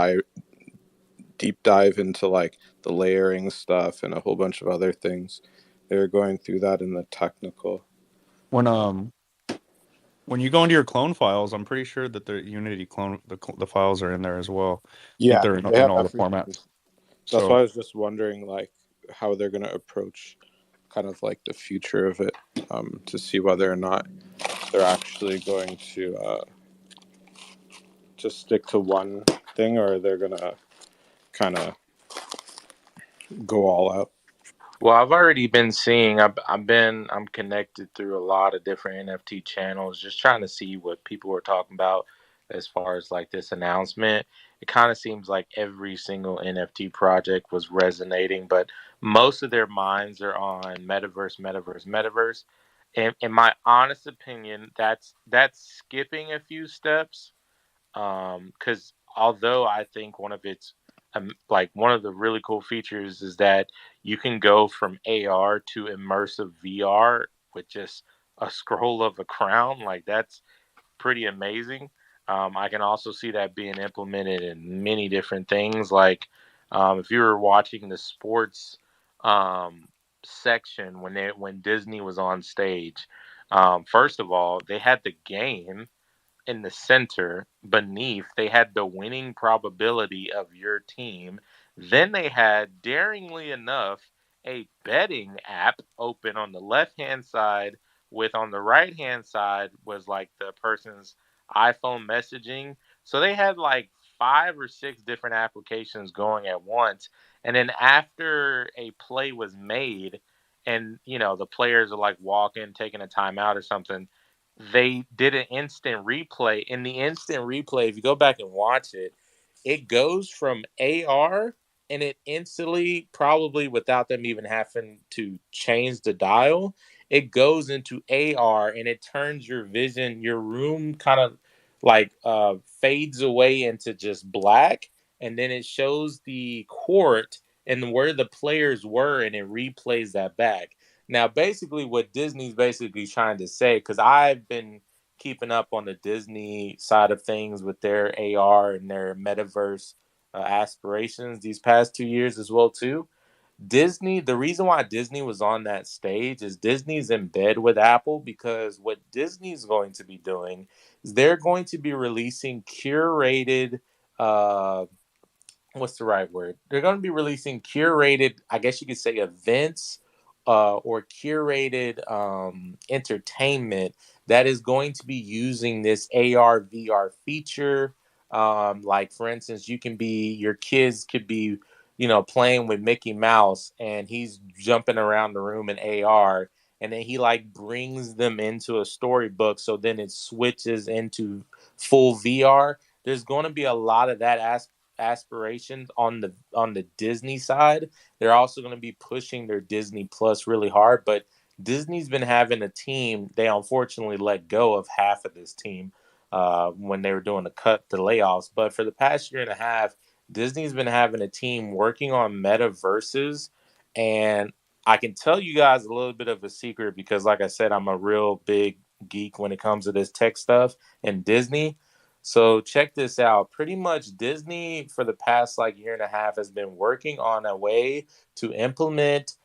dive into like the layering stuff and a whole bunch of other things. They're going through that in the technical. When you go into your clone files, I'm pretty sure that the Unity clone the files are in there as well. I think Yeah, they're they in have all the everything. formats. That's why So I was just wondering like how they're going to approach kind of like the future of it, to see whether or not they're actually going to just stick to one thing or they're going to kind of go all out. Well, I've already been seeing. I'm connected through a lot of different NFT channels, just trying to see what people were talking about as far as like this announcement. It kind of seems like every single NFT project was resonating, but most of their minds are on metaverse, metaverse, metaverse. And in my honest opinion, that's skipping a few steps. Because although I think one of its like one of the really cool features is that you can go from AR to immersive VR with just a scroll of a crown. Like that's pretty amazing. I can also see that being implemented in many different things. Like if you were watching the sports um, section when Disney was on stage, first of all, they had the game in the center beneath. They had the winning probability of your team. Then they had, daringly enough, a betting app open on the left hand side, with on the right hand side was like the person's iPhone messaging. So they had like 5 or 6 different applications going at once. And then after a play was made, and the players are like walking, taking a timeout or something, they did an instant replay. In the instant replay, if you go back and watch it, it goes from AR, and it instantly, probably without them even having to change the dial, it goes into AR, and it turns your vision, your room kind of like fades away into just black, and then it shows the court and where the players were, and it replays that back. Now, basically, what Disney's basically trying to say, because I've been keeping up on the Disney side of things with their AR and their metaverse aspirations these past 2 years as well too. Disney, the reason why Disney was on that stage is Disney's in bed with Apple, because what Disney's going to be doing is they're going to be releasing curated uh, what's the right word? They're going to be releasing curated, I guess you could say, events or curated entertainment that is going to be using this AR VR feature. Like, for instance, your kids could be, playing with Mickey Mouse, and he's jumping around the room in AR. And then he like brings them into a storybook. So then it switches into full VR. There's going to be a lot of that aspirations on the Disney side. They're also going to be pushing their Disney Plus really hard, but Disney's been having a team. They unfortunately let go of half of this team when they were doing the layoffs. But for the past year and a half, Disney's been having a team working on metaverses, and I can tell you guys a little bit of a secret because, like I said, I'm a real big geek when it comes to this tech stuff and Disney. So check this out. Pretty much Disney for the past like year and a half has been working on a way to implement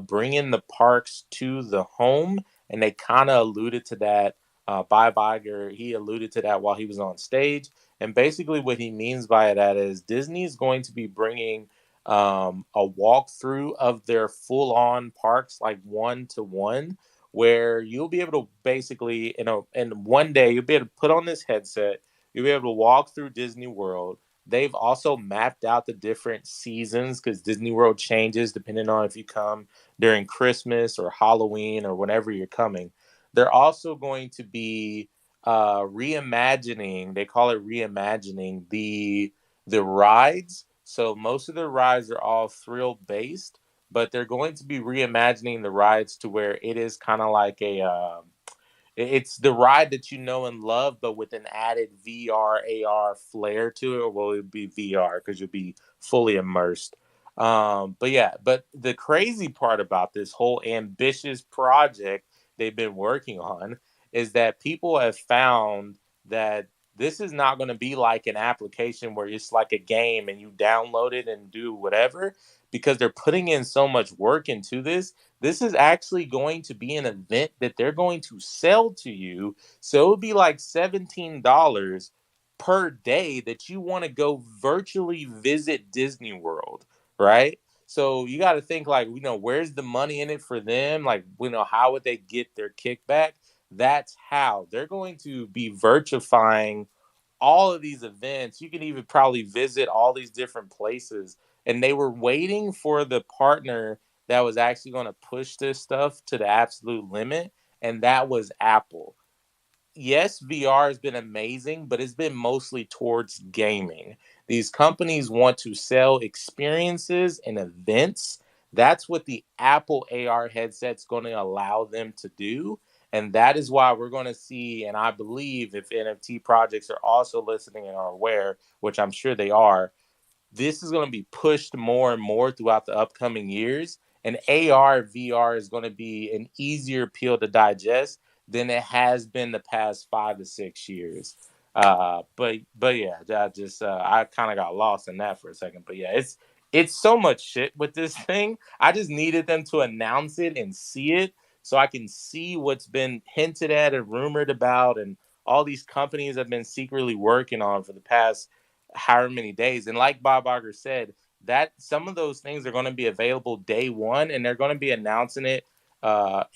bringing the parks to the home, and they kind of alluded to that. Bob Iger, he alluded to that while he was on stage, and basically what he means by that is Disney is going to be bringing a walkthrough of their full-on parks, like one-to-one, where you'll be able to basically, in one day, you'll be able to put on this headset, you'll be able to walk through Disney World. They've also mapped out the different seasons because Disney World changes depending on if you come during Christmas or Halloween or whenever you're coming. They're also going to be reimagining, they call it reimagining the rides. So most of the rides are all thrill based, but they're going to be reimagining the rides to where it is kind of like it's the ride that you know and love, but with an added VR, AR flair to it, or will it be VR because you'll be fully immersed. But yeah, but the crazy part about this whole ambitious project they've been working on is that people have found that this is not going to be like an application where it's like a game and you download it and do whatever, because they're putting in so much work into this. This is actually going to be an event that they're going to sell to you. So it would be like $17 per day that you want to go virtually visit Disney World, right? So you got to think like, where's the money in it for them? Like, how would they get their kickback? That's how they're going to be virtuifying all of these events. You can even probably visit all these different places. And they were waiting for the partner that was actually going to push this stuff to the absolute limit, and that was Apple. Yes, VR has been amazing, but it's been mostly towards gaming. These companies want to sell experiences and events. That's what the Apple AR headset's going to allow them to do. And that is why we're going to see, and I believe if NFT projects are also listening and are aware, which I'm sure they are, this is going to be pushed more and more throughout the upcoming years. And AR, VR is going to be an easier pill to digest than it has been the past 5 to 6 years. But yeah, I kind of got lost in that for a second. But yeah, it's so much shit with this thing. I just needed them to announce it and see it so I can see what's been hinted at and rumored about, and all these companies have been secretly working on for the past however many days. And like Bob Iger said, that some of those things are going to be available day one, and they're going to be announcing it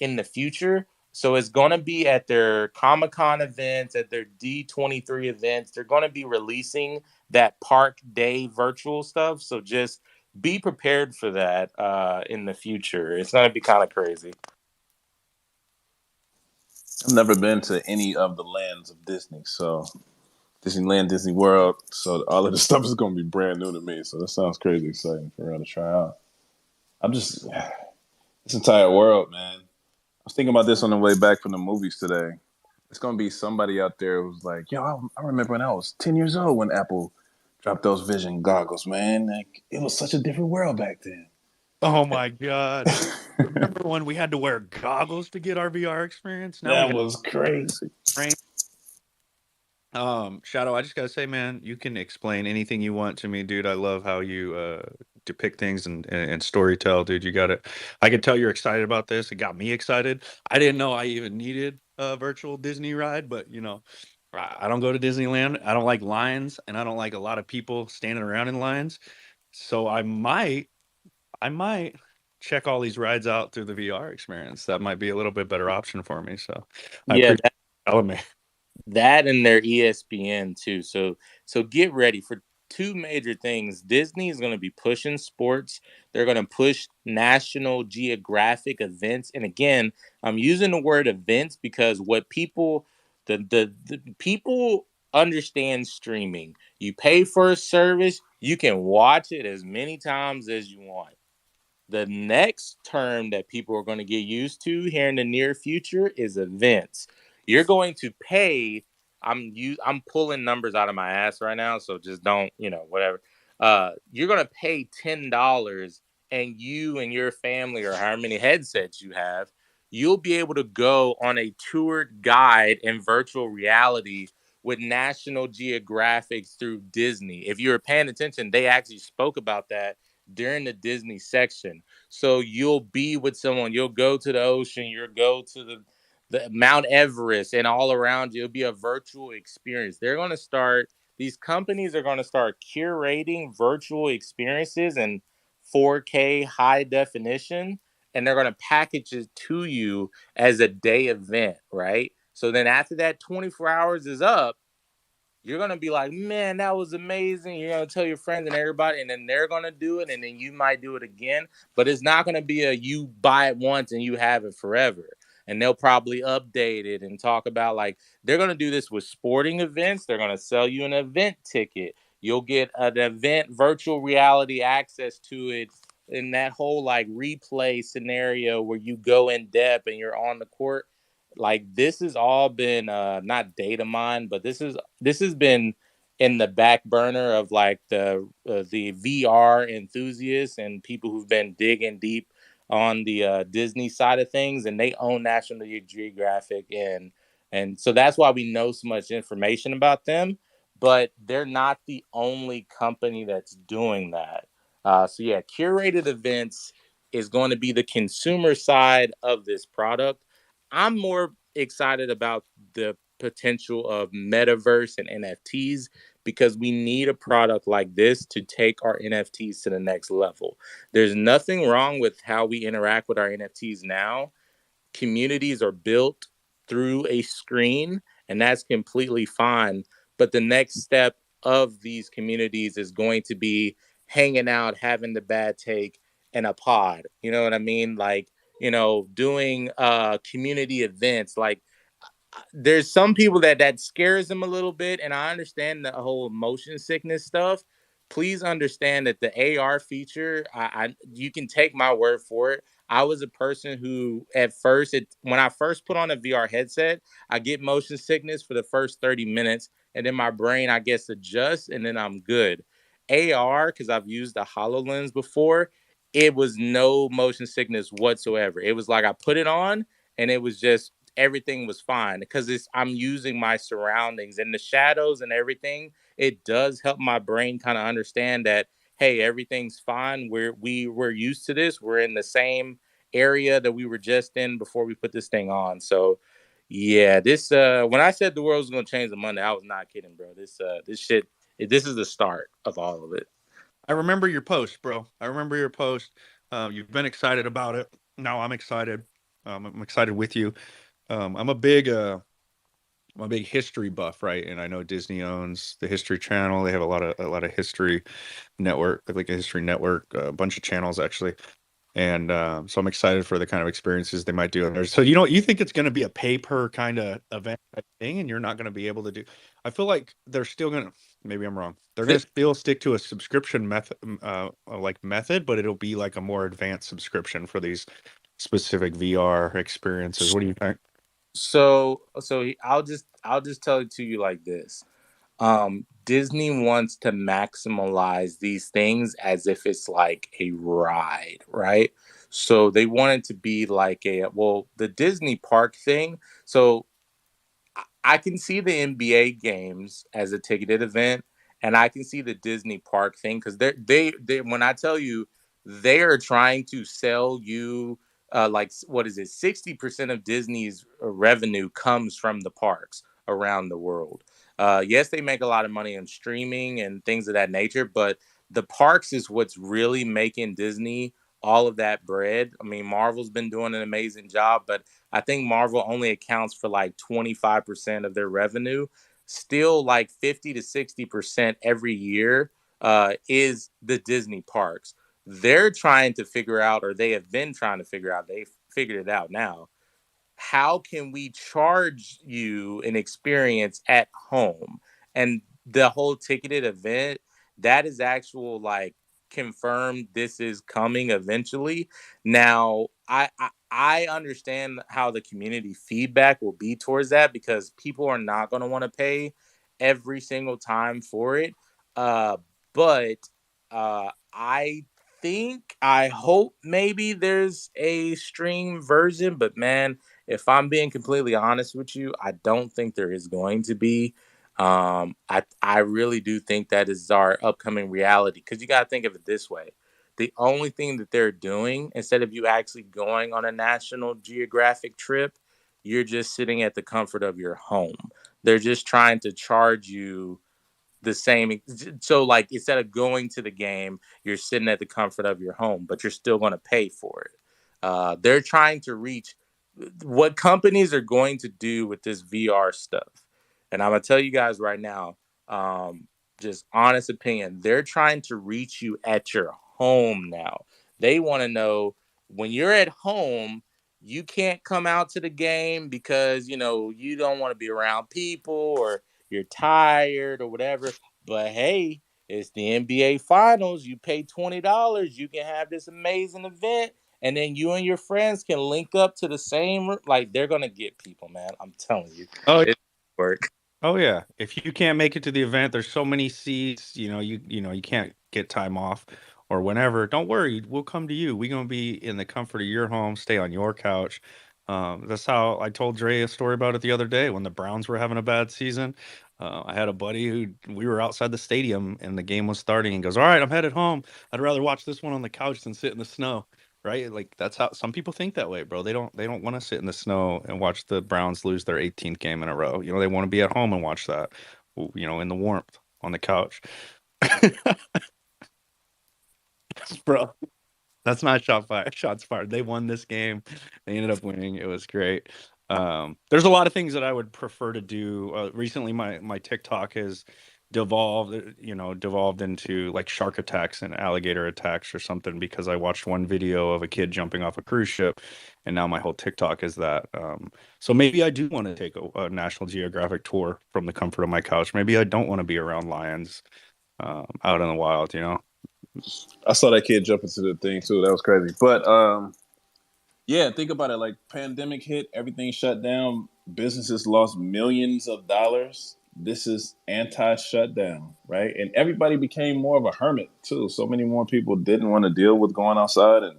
in the future. So it's going to be at their Comic-Con events, at their D23 events. They're going to be releasing that park day virtual stuff. So just be prepared for that in the future. It's going to be kind of crazy. I've never been to any of the lands of Disney, so Disneyland, Disney World. So all of this stuff is going to be brand new to me. So that sounds crazy exciting for real to try out. I'm just this entire world, man. I was thinking about this on the way back from the movies today. It's going to be somebody out there who's like, yo, I remember when I was 10 years old when Apple dropped those Vision goggles, man. Like, it was such a different world back then. Oh my God. Remember when we had to wear goggles to get our VR experience? Now That was crazy. Right. Shadow, I just gotta say, man, you can explain anything you want to me, dude. I love how you depict things and storytell, dude. You got it. I can tell you're excited about this. It got me excited. I didn't know I even needed a virtual Disney ride, but I don't go to Disneyland. I don't like lines, and I don't like a lot of people standing around in lines. So I might check all these rides out through the VR experience. That might be a little bit better option for me. So I Yeah, appreciate you telling me. that and their ESPN too. So get ready for two major things. Disney is going to be pushing sports. They're going to push National Geographic events. And again, I'm using the word events because what people the people understand streaming. You pay for a service, you can watch it as many times as you want. The next term that people are going to get used to here in the near future is events. You're going to pay. I'm pulling numbers out of my ass right now, so just don't, whatever. You're going to pay $10, and you and your family, or however many headsets you have, you'll be able to go on a toured guide in virtual reality with National Geographic through Disney. If you were paying attention, they actually spoke about that during the Disney section. So you'll be with someone, you'll go to the ocean, you'll go to the Mount Everest, and all around you, it'll be a virtual experience. These companies are going to start curating virtual experiences in 4K high definition, and they're going to package it to you as a day event, right? So then after that 24 hours is up, you're going to be like, man, that was amazing. You're going to tell your friends and everybody, and then they're going to do it, and then you might do it again. But it's not going to be you buy it once and you have it forever. And they'll probably update it and talk about, like, they're going to do this with sporting events. They're going to sell you an event ticket. You'll get an event virtual reality access to it in that whole, like, replay scenario where you go in depth and you're on the court. Like, this has all been not data mined, but this has been in the back burner of, like, the VR enthusiasts and people who've been digging deep on the Disney side of things, and they own National Geographic, and so that's why we know so much information about them. But they're not the only company that's doing that. So yeah, curated events is going to be the consumer side of this product. I'm more excited about the potential of metaverse and NFTs because we need a product like this to take our NFTs to the next level. There's nothing wrong with how we interact with our NFTs now. Communities are built through a screen, and that's completely fine. But the next step of these communities is going to be hanging out, having the bad take, and a pod. You know what I mean? Like, doing community events. Like, there's some people that scares them a little bit, and I understand the whole motion sickness stuff. Please understand that the AR feature, you can take my word for it. I was a person who, at first, when I first put on a VR headset, I get motion sickness for the first 30 minutes, and then my brain, I guess, adjusts, and then I'm good. AR, because I've used the HoloLens before, it was no motion sickness whatsoever. It was like I put it on, and it was just everything was fine because I'm using my surroundings and the shadows and everything. It does help my brain kind of understand that, hey, everything's fine. We're used to this. We're in the same area that we were just in before we put this thing on. So yeah, this when I said the world was gonna change on Monday, I was not kidding, bro. This is the start of all of it. I remember your post, bro. I remember your post. You've been excited about it. Now I'm excited. I'm excited with you. I'm a big history buff, right? And I know Disney owns the History Channel. They have a lot of history network, like a history network, a bunch of channels actually. And so I'm excited for the kind of experiences they might do in there. So you think it's going to be a pay per kind of event type thing, and you're not going to be able to do. I feel like they're still going to. Maybe I'm wrong. They're going to still stick to a subscription method, but it'll be like a more advanced subscription for these specific VR experiences. What do you think? So I'll just tell it to you like this. Disney wants to maximize these things as if it's like a ride, right? So they want it to be like the Disney park thing. So I can see the NBA games as a ticketed event, and I can see the Disney park thing because they when I tell you they are trying to sell you like what is it, 60% of Disney's revenue comes from the parks around the world. Yes, they make a lot of money on streaming and things of that nature, but the parks is what's really making Disney all of that bread. I mean, Marvel's been doing an amazing job, but I think Marvel only accounts for like 25% of their revenue. Still, like 50 to 60% every year is the Disney parks. They're trying to figure out, or they have been trying to figure out, they've figured it out now. How can we charge you an experience at home? And the whole ticketed event, that is actual like confirmed this is coming eventually. Now, I understand how the community feedback will be towards that because people are not going to want to pay every single time for it. Uh, but I hope maybe there's a stream version, but man, if I'm being completely honest with you, I don't think there is going to be. I really do think that is our upcoming reality because you got to think of it this way. The only thing that they're doing, instead of you actually going on a National Geographic trip, you're just sitting at the comfort of your home. They're just trying to charge you the same. So, like, instead of going to the game, you're sitting at the comfort of your home, but you're still going to pay for it. They're trying to reach what companies are going to do with this VR stuff. And I'm going to tell you guys right now, just honest opinion, they're trying to reach you at your home now. They want to know when you're at home, you can't come out to the game because, you don't want to be around people or you're tired or whatever. But hey, it's the NBA Finals. You pay $20, you can have this amazing event, and then you and your friends can link up to the same. Like they're gonna get people, man. I'm telling you, Oh, it work. oh yeah. If you can't make it to the event, there's so many seats, you can't get time off or whenever. Don't worry, we'll come to you. We're gonna be in the comfort of your home, stay on your couch. That's how I told Dre a story about it the other day when the Browns were having a bad season. I had a buddy who we were outside the stadium and the game was starting and goes, "All right, I'm headed home. I'd rather watch this one on the couch than sit in the snow." Right? Like that's how some people think that way, bro. They don't want to sit in the snow and watch the Browns lose their 18th game in a row. They want to be at home and watch that, in the warmth on the couch. Bro, that's not shots fired. They won this game. They ended up winning. It was great. There's a lot of things that I would prefer to do. Recently, my TikTok has devolved into like shark attacks and alligator attacks or something because I watched one video of a kid jumping off a cruise ship, and now my whole TikTok is that. So maybe I do want to take a National Geographic tour from the comfort of my couch. Maybe I don't want to be around lions out in the wild. I saw that kid jump into the thing too. That was crazy. But yeah, think about it. Like pandemic hit, everything shut down. Businesses lost millions of dollars. This is anti-shutdown, right? And everybody became more of a hermit too. So many more people didn't want to deal with going outside and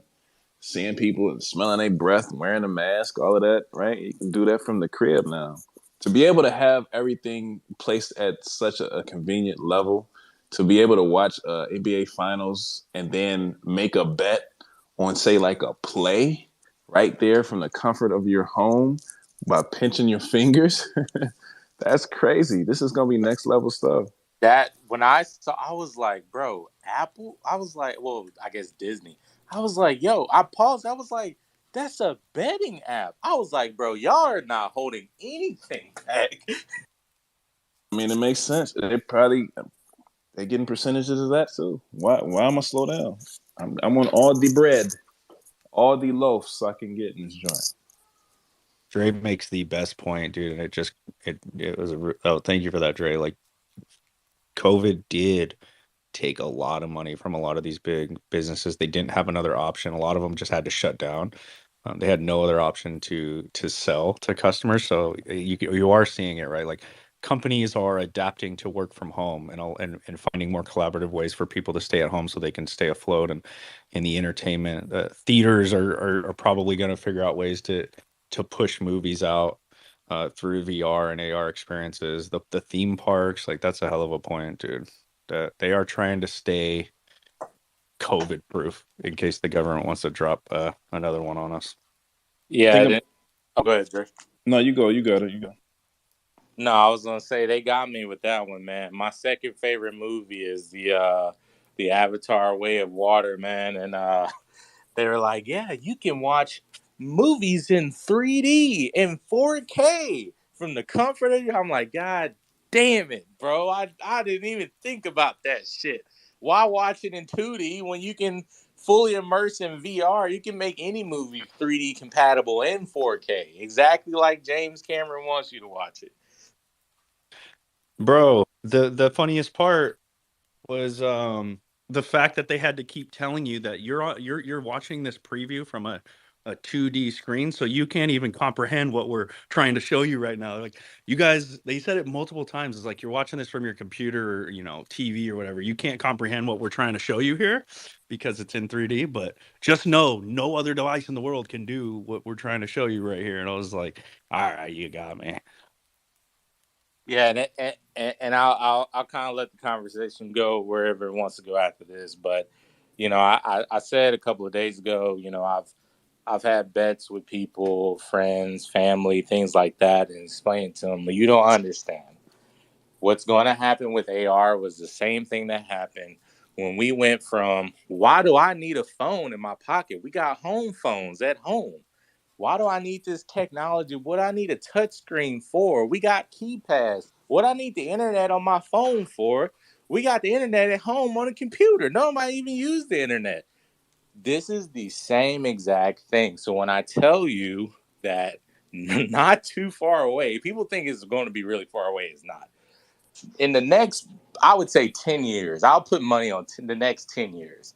seeing people and smelling their breath, wearing a mask, all of that, right? You can do that from the crib now. To be able to have everything placed at such a convenient level, to be able to watch NBA Finals and then make a bet on, say, like a play right there from the comfort of your home by pinching your fingers, that's crazy. This is going to be next level stuff. That when I saw, I was like, bro, Apple. I was like, well, I guess Disney. I was like, yo, I paused. I was like, that's a betting app. I was like, bro, y'all are not holding anything back. I mean, it makes sense. They're getting percentages of that too. Why am I slow down? I'm on all the bread, all the loaves I can get in this joint. Dre makes the best point, dude, and it was thank you for that, Dre. Like COVID did take a lot of money from a lot of these big businesses. They didn't have another option. A lot of them just had to shut down. They had no other option to sell to customers. So you are seeing it, right? Like companies are adapting to work from home and finding more collaborative ways for people to stay at home so they can stay afloat. And in the entertainment, theaters are probably going to figure out ways to push movies out through VR and AR experiences. The theme parks, like that's a hell of a point, dude. That they are trying to stay COVID proof in case the government wants to drop another one on us. Yeah. Go ahead, Dre. No, you go. You got it. You go. No, I was gonna say they got me with that one, man. My second favorite movie is the Avatar: Way of Water, man, and they were like, yeah, you can watch movies in 3D in 4K from the comfort of your. I'm like, God damn it, bro! I didn't even think about that shit. Why watch it in 2D when you can fully immerse in VR? You can make any movie 3D compatible in 4K, exactly like James Cameron wants you to watch it. Bro, the funniest part was the fact that they had to keep telling you that you're watching this preview from a 2D screen, so you can't even comprehend what we're trying to show you right now. Like, you guys, they said it multiple times. It's like you're watching this from your computer or, TV or whatever. You can't comprehend what we're trying to show you here because it's in 3D, but just know no other device in the world can do what we're trying to show you right here. And I was like, all right, you got me. Yeah, and I'll kind of let the conversation go wherever it wants to go after this. But I said a couple of days ago, I've had bets with people, friends, family, things like that, and explained to them, you don't understand. What's going to happen with AR was the same thing that happened when we went from, why do I need a phone in my pocket? We got home phones at home. Why do I need this technology? What I need a touch screen for? We got keypads. What I need the internet on my phone for? We got the internet at home on a computer. Nobody even use the internet. This is the same exact thing. So when I tell you that not too far away, people think it's going to be really far away. It's not. In the next, I would say 10 years, I'll put money on the next 10 years.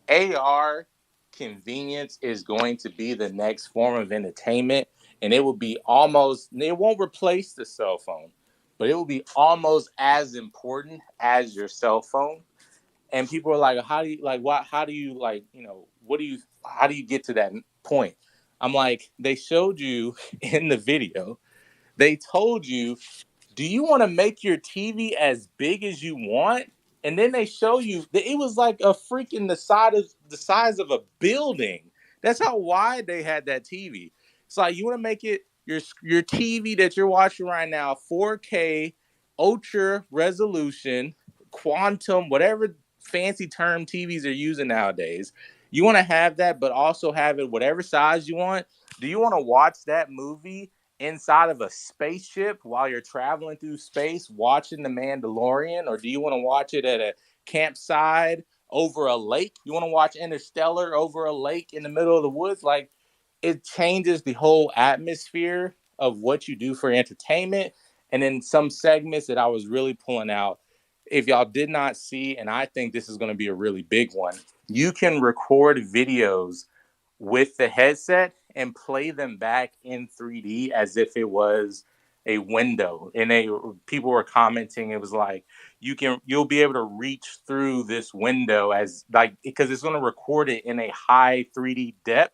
AR convenience is going to be the next form of entertainment, and it will be almost, it won't replace the cell phone, but it will be almost as important as your cell phone. And people are like, how do you, like, what, how do you, like, how do you get to that point? I'm like, they showed you in the video, they told you, do you want to make your TV as big as you want? And then they show you that it was like a freaking the size of a building. That's how wide they had that TV. It's like, you want to make it your TV that you're watching right now 4K, ultra resolution, quantum, whatever fancy term TVs are using nowadays. You want to have that, but also have it whatever size you want. Do you want to watch that movie inside of a spaceship while you're traveling through space watching The Mandalorian? Or do you want to watch it at a campsite over a lake? You want to watch Interstellar over a lake in the middle of the woods? Like, it changes the whole atmosphere of what you do for entertainment. And then some segments that I was really pulling out, if y'all did not see, and I think this is going to be a really big one, you can record videos with the headset and play them back in 3D as if it was a window. And people were commenting, it was like, you'll be able to reach through this window as, like, because it's going to record it in a high 3D depth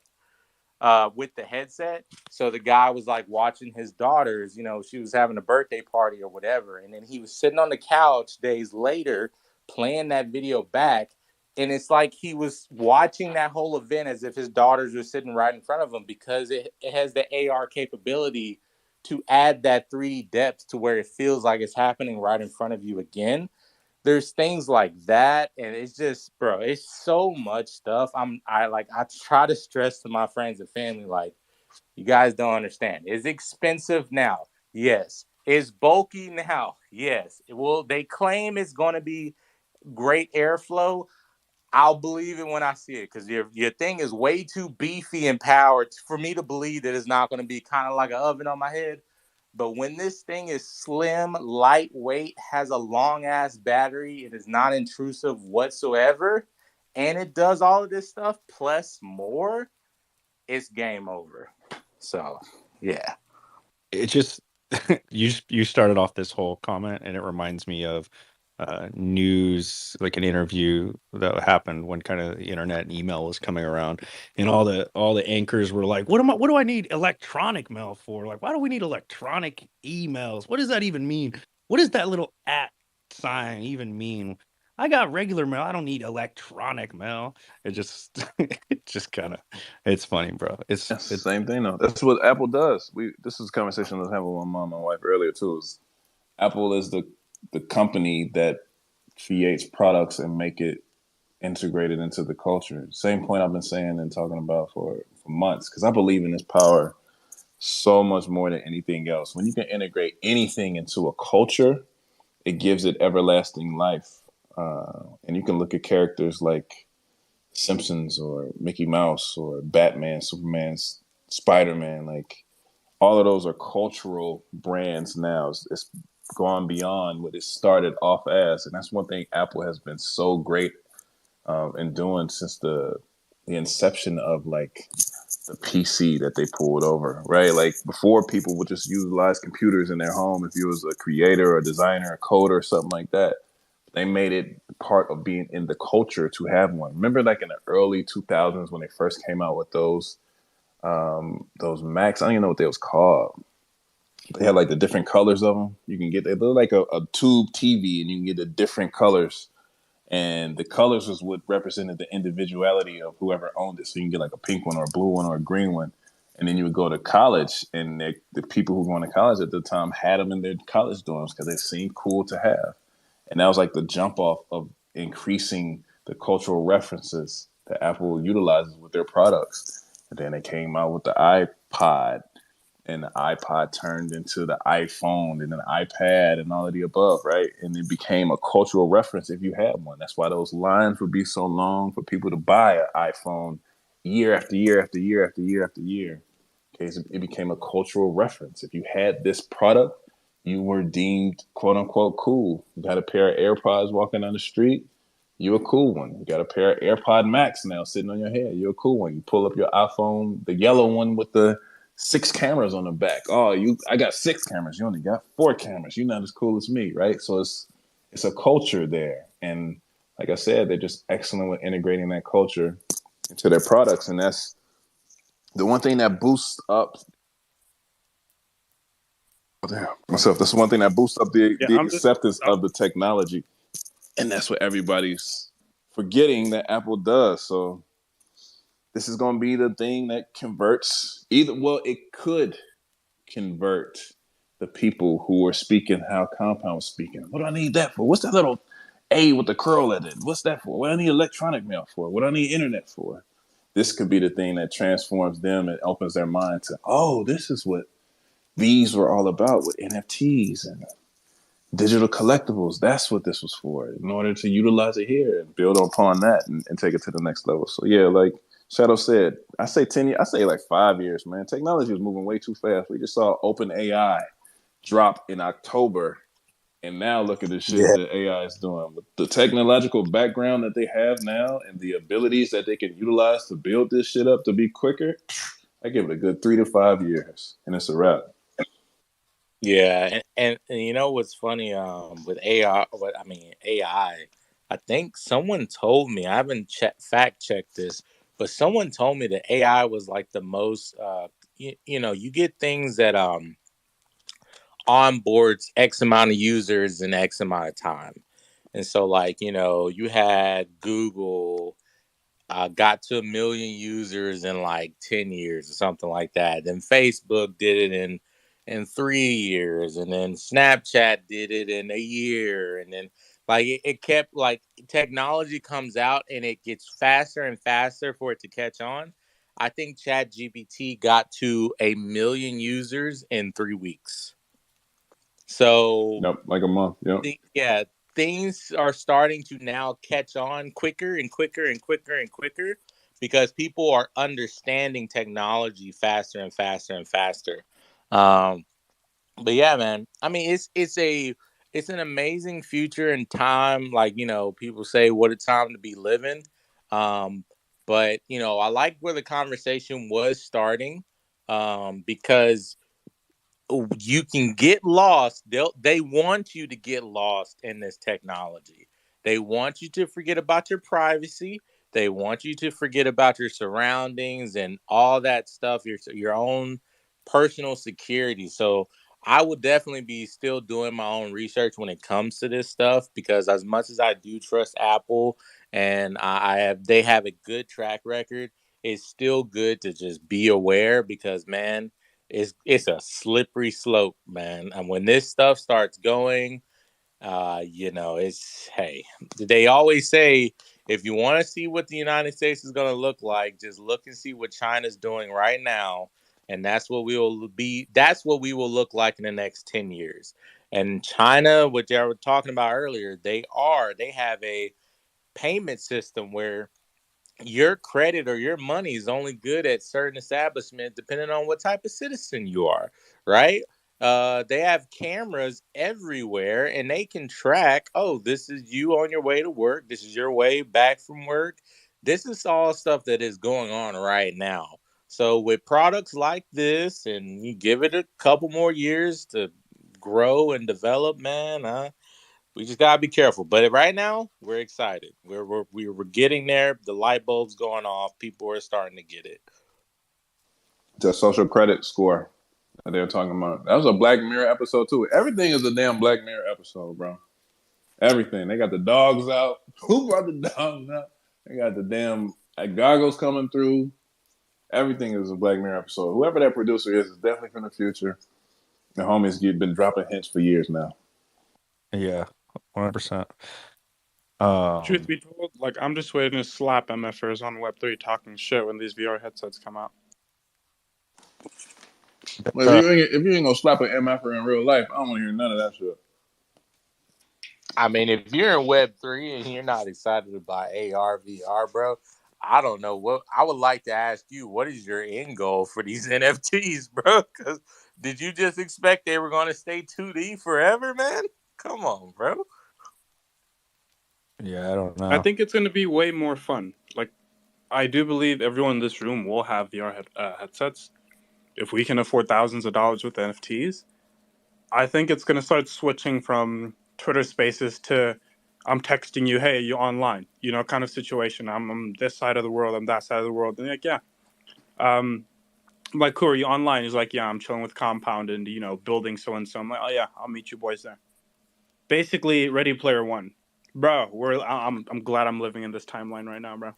with the headset. So the guy was like watching his daughters, she was having a birthday party or whatever. And then he was sitting on the couch days later playing that video back. And it's like he was watching that whole event as if his daughters were sitting right in front of him, because it has the AR capability to add that 3D depth to where it feels like it's happening right in front of you again. There's things like that, and it's just, bro, it's so much stuff. I try to stress to my friends and family, like, you guys don't understand. It's expensive now, yes. It's bulky now, yes. They claim it's going to be great airflow. I'll believe it when I see it, because your thing is way too beefy and powered for me to believe that it's not going to be kind of like an oven on my head. But when this thing is slim, lightweight, has a long ass battery, it is not intrusive whatsoever, and it does all of this stuff plus more, it's game over. So, yeah. It just you started off this whole comment, and it reminds me of news, like an interview that happened when kind of the internet and email was coming around, and all the anchors were like, what do I need electronic mail for? Like, why do we need electronic emails? What does that even mean? What does that little at sign even mean? I got regular mail. I don't need electronic mail. It just it just kind of, it's funny, bro. That's the It's same thing though. That's what Apple does. This is a conversation I was having with my mom and wife earlier too. Apple is the company that creates products and make it integrated into the culture. Same point I've been saying and talking about for months, because I believe in this power so much more than anything else. When you can integrate anything into a culture, it gives it everlasting life. And you can look at characters like Simpsons or Mickey Mouse or Batman, Superman, Spider-Man. Like, all of those are cultural brands now. It's gone beyond what it started off as. And that's one thing Apple has been so great in doing since the inception of like the PC that they pulled over, right? Like before, people would just utilize computers in their home. If you was a creator or a designer, a coder, or something like that, they made it part of being in the culture to have one. Remember, like in the early 2000s when they first came out with those Macs. I don't even know what they was called. They had like the different colors of them. You can get they look like a tube TV, and you can get the different colors. And the colors was what represented the individuality of whoever owned it. So you can get like a pink one or a blue one or a green one. And then you would go to college, and the people who were going to college at the time had them in their college dorms because they seemed cool to have. And that was like the jump off of increasing the cultural references that Apple utilizes with their products. And then they came out with the iPod, and the iPod turned into the iPhone and then the iPad and all of the above, right? And it became a cultural reference if you had one. That's why those lines would be so long for people to buy an iPhone year after year after year after year after year. Okay, so it became a cultural reference. If you had this product, you were deemed quote unquote cool. You got a pair of AirPods walking down the street, you're a cool one. You got a pair of AirPod Max now sitting on your head, you're a cool one. You pull up your iPhone, the yellow one with the 6 cameras on the back. Oh, I got 6 cameras. You only got 4 cameras. You're not as cool as me, right? So it's a culture there. And like I said, they're just excellent with integrating that culture into their products. And that's the one thing that boosts up That's one thing that boosts up Yeah, the I'm just. acceptance of the technology. And that's what everybody's forgetting that Apple does. So this is going to be the thing that converts it could convert the people who are speaking how Compound was speaking. What do I need that for? What's that little A with the curl at it? What's that for? What do I need electronic mail for? What do I need internet for? This could be the thing that transforms them and opens their mind to, oh, this is what these were all about with NFTs and digital collectibles. That's what this was for, in order to utilize it here and build upon that and take it to the next level. So yeah, like Shadow said, I say 10 years, I say like 5 years, man. Technology is moving way too fast. We just saw OpenAI drop in October, and now look at the shit Yeah. that AI is doing. With the technological background that they have now and the abilities that they can utilize to build this shit up to be quicker, I give it a good 3 to 5 years, and it's a wrap. Yeah, and you know what's funny? With AI, I think someone told me, I haven't fact checked this, but someone told me that AI was like the most. You get things that onboards X amount of users in X amount of time, and so like you had Google got to 1 million users in like 10 years or something like that. Then Facebook did it in 3 years, and then Snapchat did it in a year, and then like it kept like technology comes out and it gets faster and faster for it to catch on. I think Chat GPT got to 1 million users in 3 weeks. So Yep, like a month. Yep. yeah, things are starting to now catch on quicker and quicker and quicker and quicker because people are understanding technology faster and faster and faster. Um, but yeah, man, I mean, it's an amazing future and time. Like people say, what a time to be living. Um, but I like where the conversation was starting because you can get lost. They want you to get lost in this technology. They want you to forget about your privacy. They want you to forget about your surroundings and all that stuff, your own personal security. So I would definitely be still doing my own research when it comes to this stuff because as much as I do trust Apple and they have a good track record, it's still good to just be aware because man, it's a slippery slope, man. And when this stuff starts going, it's hey. They always say if you want to see what the United States is going to look like, just look and see what China's doing right now, and that's what we will be. That's what we will look like in the next 10 years. And China, which I was talking about earlier, they have a payment system where your credit or your money is only good at certain establishments depending on what type of citizen you are, right? They have cameras everywhere, and they can track. Oh, this is you on your way to work. This is your way back from work. This is all stuff that is going on right now. So with products like this, and you give it a couple more years to grow and develop, man, we just gotta be careful. But right now, we're excited. We're getting there. The light bulb's going off. People are starting to get it. The social credit score that they're talking about. That was a Black Mirror episode too. Everything is a damn Black Mirror episode, bro. Everything. They got the dogs out. Who brought the dogs out? They got the damn goggles coming through. Everything is a Black Mirror episode. Whoever that producer is definitely from the future. The homies been dropping hints for years now. Yeah, 100%. Truth be told, like I'm just waiting to slap MFers on Web3 talking shit when these VR headsets come out. Well, if you ain't gonna slap an MFer in real life, I don't want to hear none of that shit. I mean, if you're in Web3 and you're not excited about AR, VR, bro, I don't know what. I would like to ask you, what is your end goal for these NFTs, bro? Because did you just expect they were going to stay 2D forever, man? Come on, bro. Yeah, I don't know. I think it's going to be way more fun. Like, I do believe everyone in this room will have VR headsets. If we can afford thousands of dollars with NFTs, I think it's going to start switching from Twitter Spaces to I'm texting you, hey, you online, you know, kind of situation. I'm this side of the world, I'm that side of the world. And like, yeah. Like, cool, are you online? He's like, yeah, I'm chilling with Compound and, you know, building so-and-so. I'm like, oh, yeah, I'll meet you boys there. Basically, Ready Player One. Bro, I'm glad I'm living in this timeline right now, bro.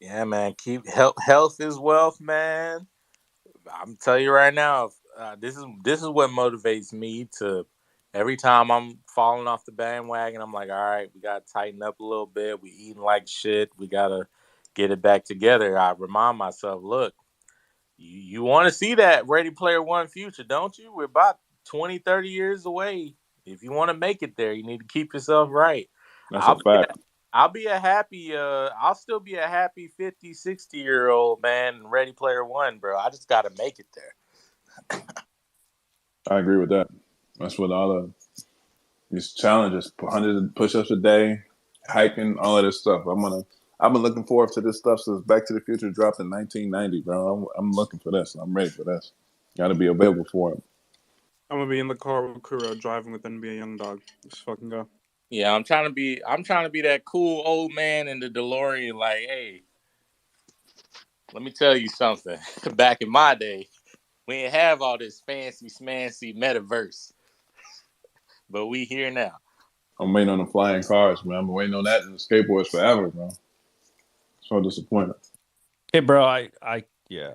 Yeah, man. Keep health is wealth, man. I'm telling you right now, this is what motivates me to every time I'm falling off the bandwagon. I'm like, all right, we gotta tighten up a little bit. We eating like shit. We gotta get it back together. I remind myself, look, you want to see that Ready Player One future, don't you? We're about 20, 30 years away. If you want to make it there, you need to keep yourself right. That's a fact. I'll still be a happy 50, 60-year-old man in Ready Player One, bro. I just got to make it there. I agree with that. That's what all of these challenges, 100 push-ups a day, hiking, all of this stuff. I've been looking forward to this stuff since Back to the Future dropped in 1990, bro. I'm looking for this. I'm ready for this. Got to be available for it. I'm gonna be in the car with Kuro driving with NBA Youngdog. Let's fucking go. Yeah, I'm trying to be that cool old man in the DeLorean. Like, hey, let me tell you something. Back in my day, we didn't have all this fancy smancy metaverse, but we here now. I'm waiting on the flying cars, man. I'm waiting on that and the skateboards forever, bro. So disappointed. Hey, bro, yeah,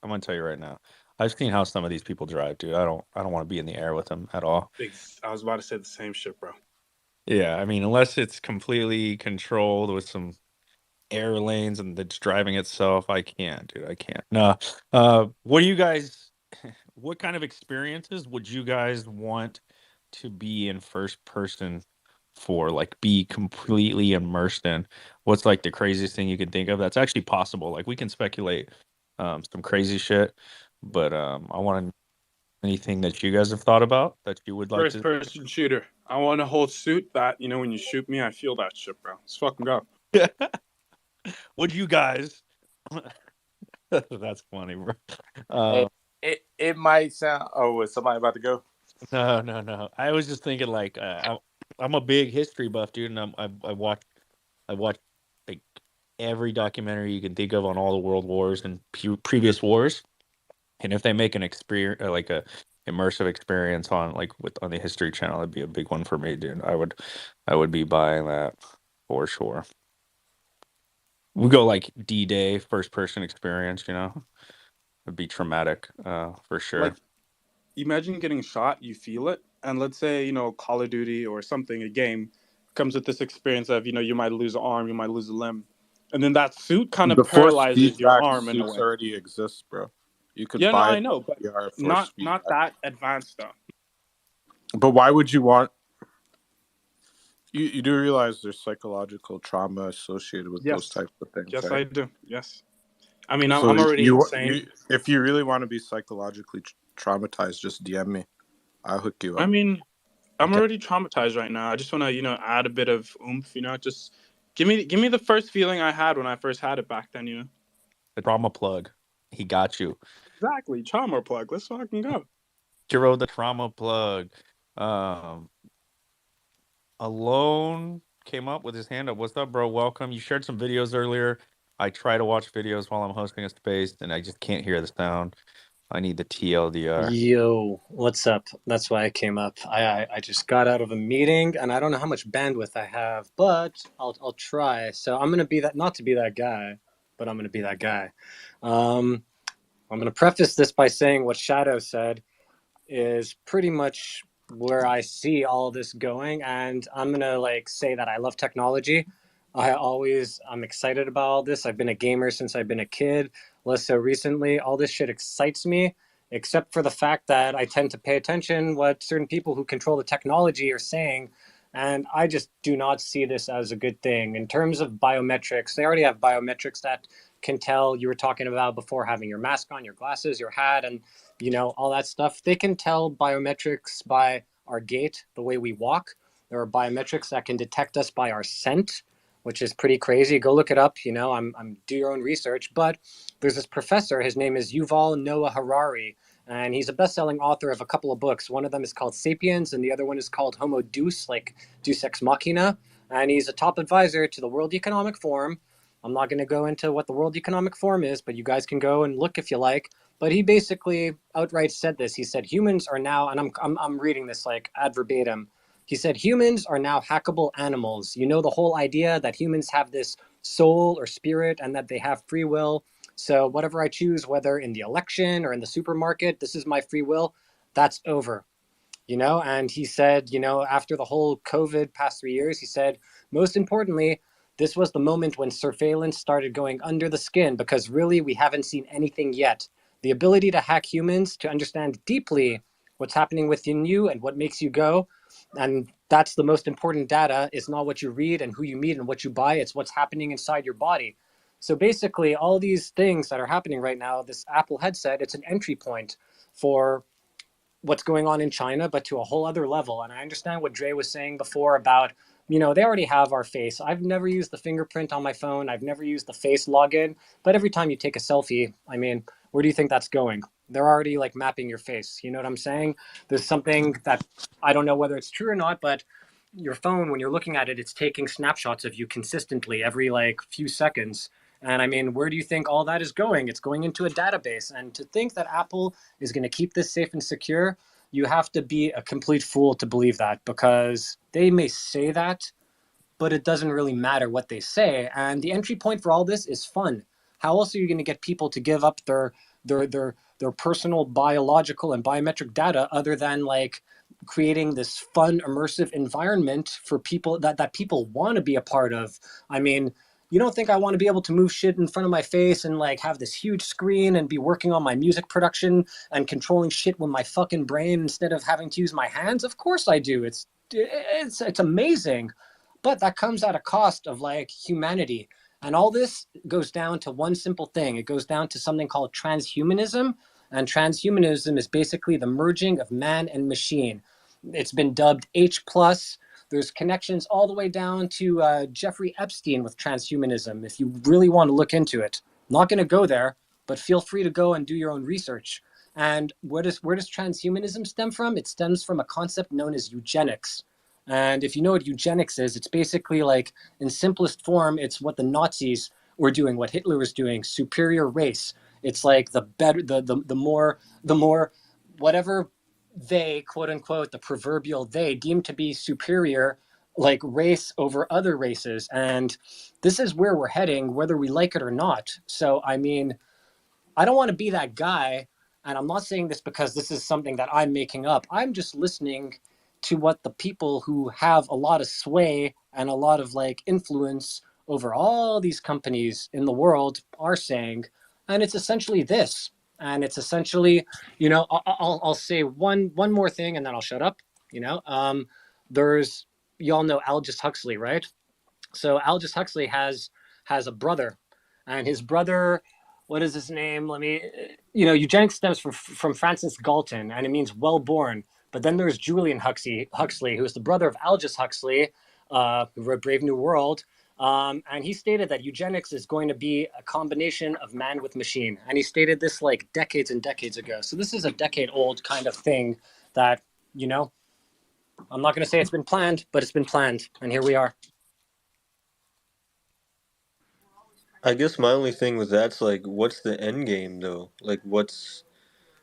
I'm gonna tell you right now. I've seen how some of these people drive, dude. I don't want to be in the air with them at all. I was about to say the same shit, bro. Yeah, I mean, unless it's completely controlled with some air lanes and it's driving itself, I can't, dude. I can't. No. What do you guys? What kind of experiences would you guys want to be in first person for? Like, be completely immersed in? What's like the craziest thing you can think of that's actually possible? Like, we can speculate some crazy shit, but I want anything that you guys have thought about that you would like to. First person shooter. I want a whole suit that, you know, when you shoot me, I feel that shit, bro. Let's fucking go. Would you guys? That's funny, bro. It might sound. Oh, was somebody about to go? No. I was just thinking, like, I'm a big history buff, dude, and I watch like every documentary you can think of on all the world wars and previous wars. And if they make an experience, like a immersive experience on the History Channel, it'd be a big one for me, dude. I would be buying that for sure. We go like D-Day, first person experience, you know. It'd be traumatic, for sure. Like, imagine getting shot, you feel it, and let's say, you know, Call of Duty or something, a game, comes with this experience of, you know, you might lose an arm, you might lose a limb, and then that suit kind of paralyzes your arm in a way. Already exists, bro. You could buy. No, I know, but not that advanced though. But why would you want? You do realize there's psychological trauma associated with those types of things. Yes, right? I do. Yes. I mean, I'm already insane. If you really want to be psychologically traumatized, just DM me. I'll hook you I up. mean, I'm Okay. already traumatized right now. I just want to, add a bit of oomph. Just give me the first feeling I had when I first had it back then. The trauma plug. He got you. Exactly, trauma plug. Let's fucking go. Jiro, the trauma plug. Um, Alone came up with his hand up. What's up, bro? Welcome. You shared some videos earlier. I try to watch videos while I'm hosting a space, and I just can't hear the sound. I need the TLDR. Yo, what's up? That's why I came up. I just got out of a meeting and I don't know how much bandwidth I have, but I'll try. So I'm gonna be that, not to be that guy, but I'm gonna be that guy. Um, I'm gonna preface this by saying what Shadow said is pretty much where I see all this going, and I'm gonna like say that I love technology. I'm excited about all this. I've been a gamer since I've been a kid, less so recently. All this shit excites me, except for the fact that I tend to pay attention what certain people who control the technology are saying, and I just do not see this as a good thing. In terms of biometrics, they already have biometrics that can tell. You were talking about before, having your mask on, your glasses, your hat, and all that stuff. They can tell biometrics by our gait, the way we walk. There are biometrics that can detect us by our scent, which is pretty crazy. Go look it up. I'm do your own research. But there's this professor. His name is Yuval Noah Harari, and he's a best-selling author of a couple of books. One of them is called *Sapiens*, and the other one is called *Homo Deus*, like Deus Ex Machina. And he's a top advisor to the World Economic Forum. I'm not going to go into what the World Economic Forum is, but you guys can go and look if you like. But he basically outright said this. He said humans are now, and I'm reading this like ad verbatim. He said humans are now hackable animals. The whole idea that humans have this soul or spirit and that they have free will. So whatever I choose, whether in the election or in the supermarket, this is my free will. That's over. And he said, after the whole COVID past 3 years, he said, most importantly, this was the moment when surveillance started going under the skin, because really we haven't seen anything yet. The ability to hack humans, to understand deeply what's happening within you and what makes you go, and that's the most important data, is not what you read and who you meet and what you buy, it's what's happening inside your body. So basically, all these things that are happening right now, this Apple headset, it's an entry point for what's going on in China, but to a whole other level. And I understand what Dre was saying before about, they already have our face. I've never used the fingerprint on my phone. I've never used the face login. But every time you take a selfie, where do you think that's going? They're already like mapping your face. You know what I'm saying? There's something that I don't know whether it's true or not, but your phone, when you're looking at it, it's taking snapshots of you consistently every like few seconds. And where do you think all that is going? It's going into a database. And to think that Apple is going to keep this safe and secure, you have to be a complete fool to believe that, because they may say that, but it doesn't really matter what they say. And the entry point for all this is fun. How else are you going to get people to give up their personal biological and biometric data other than like creating this fun, immersive environment for people that people want to be a part of? You don't think I want to be able to move shit in front of my face and like have this huge screen and be working on my music production and controlling shit with my fucking brain instead of having to use my hands? Of course I do. It's amazing. But that comes at a cost of like humanity. And all this goes down to one simple thing. It goes down to something called transhumanism. And transhumanism is basically the merging of man and machine. It's been dubbed H plus. There's connections all the way down to Jeffrey Epstein with transhumanism, if you really want to look into it. I'm not going to go there, but feel free to go and do your own research. And where does transhumanism stem from? It stems from a concept known as eugenics. And if you know what eugenics is, it's basically like, in simplest form, it's what the Nazis were doing, what Hitler was doing, superior race. It's like the better, the more, whatever they, quote unquote, the proverbial they deem to be superior, like race over other races. And this is where we're heading, whether we like it or not. So, I don't want to be that guy. And I'm not saying this because this is something that I'm making up. I'm just listening to what the people who have a lot of sway and a lot of like influence over all these companies in the world are saying. And it's essentially this. And it's essentially, I'll say one more thing and then I'll shut up. There's, y'all know Aldous Huxley, right? So Aldous Huxley has a brother, and his brother, what is his name? Eugenics stems from Francis Galton, and it means well born. But then there's Julian Huxley, who is the brother of Aldous Huxley, who wrote Brave New World. And he stated that eugenics is going to be a combination of man with machine. And he stated this like decades and decades ago. So this is a decade-old kind of thing that, you know, I'm not going to say it's been planned, but it's been planned. And here we are. I guess my only thing with that's like, what's the end game though? Like, what's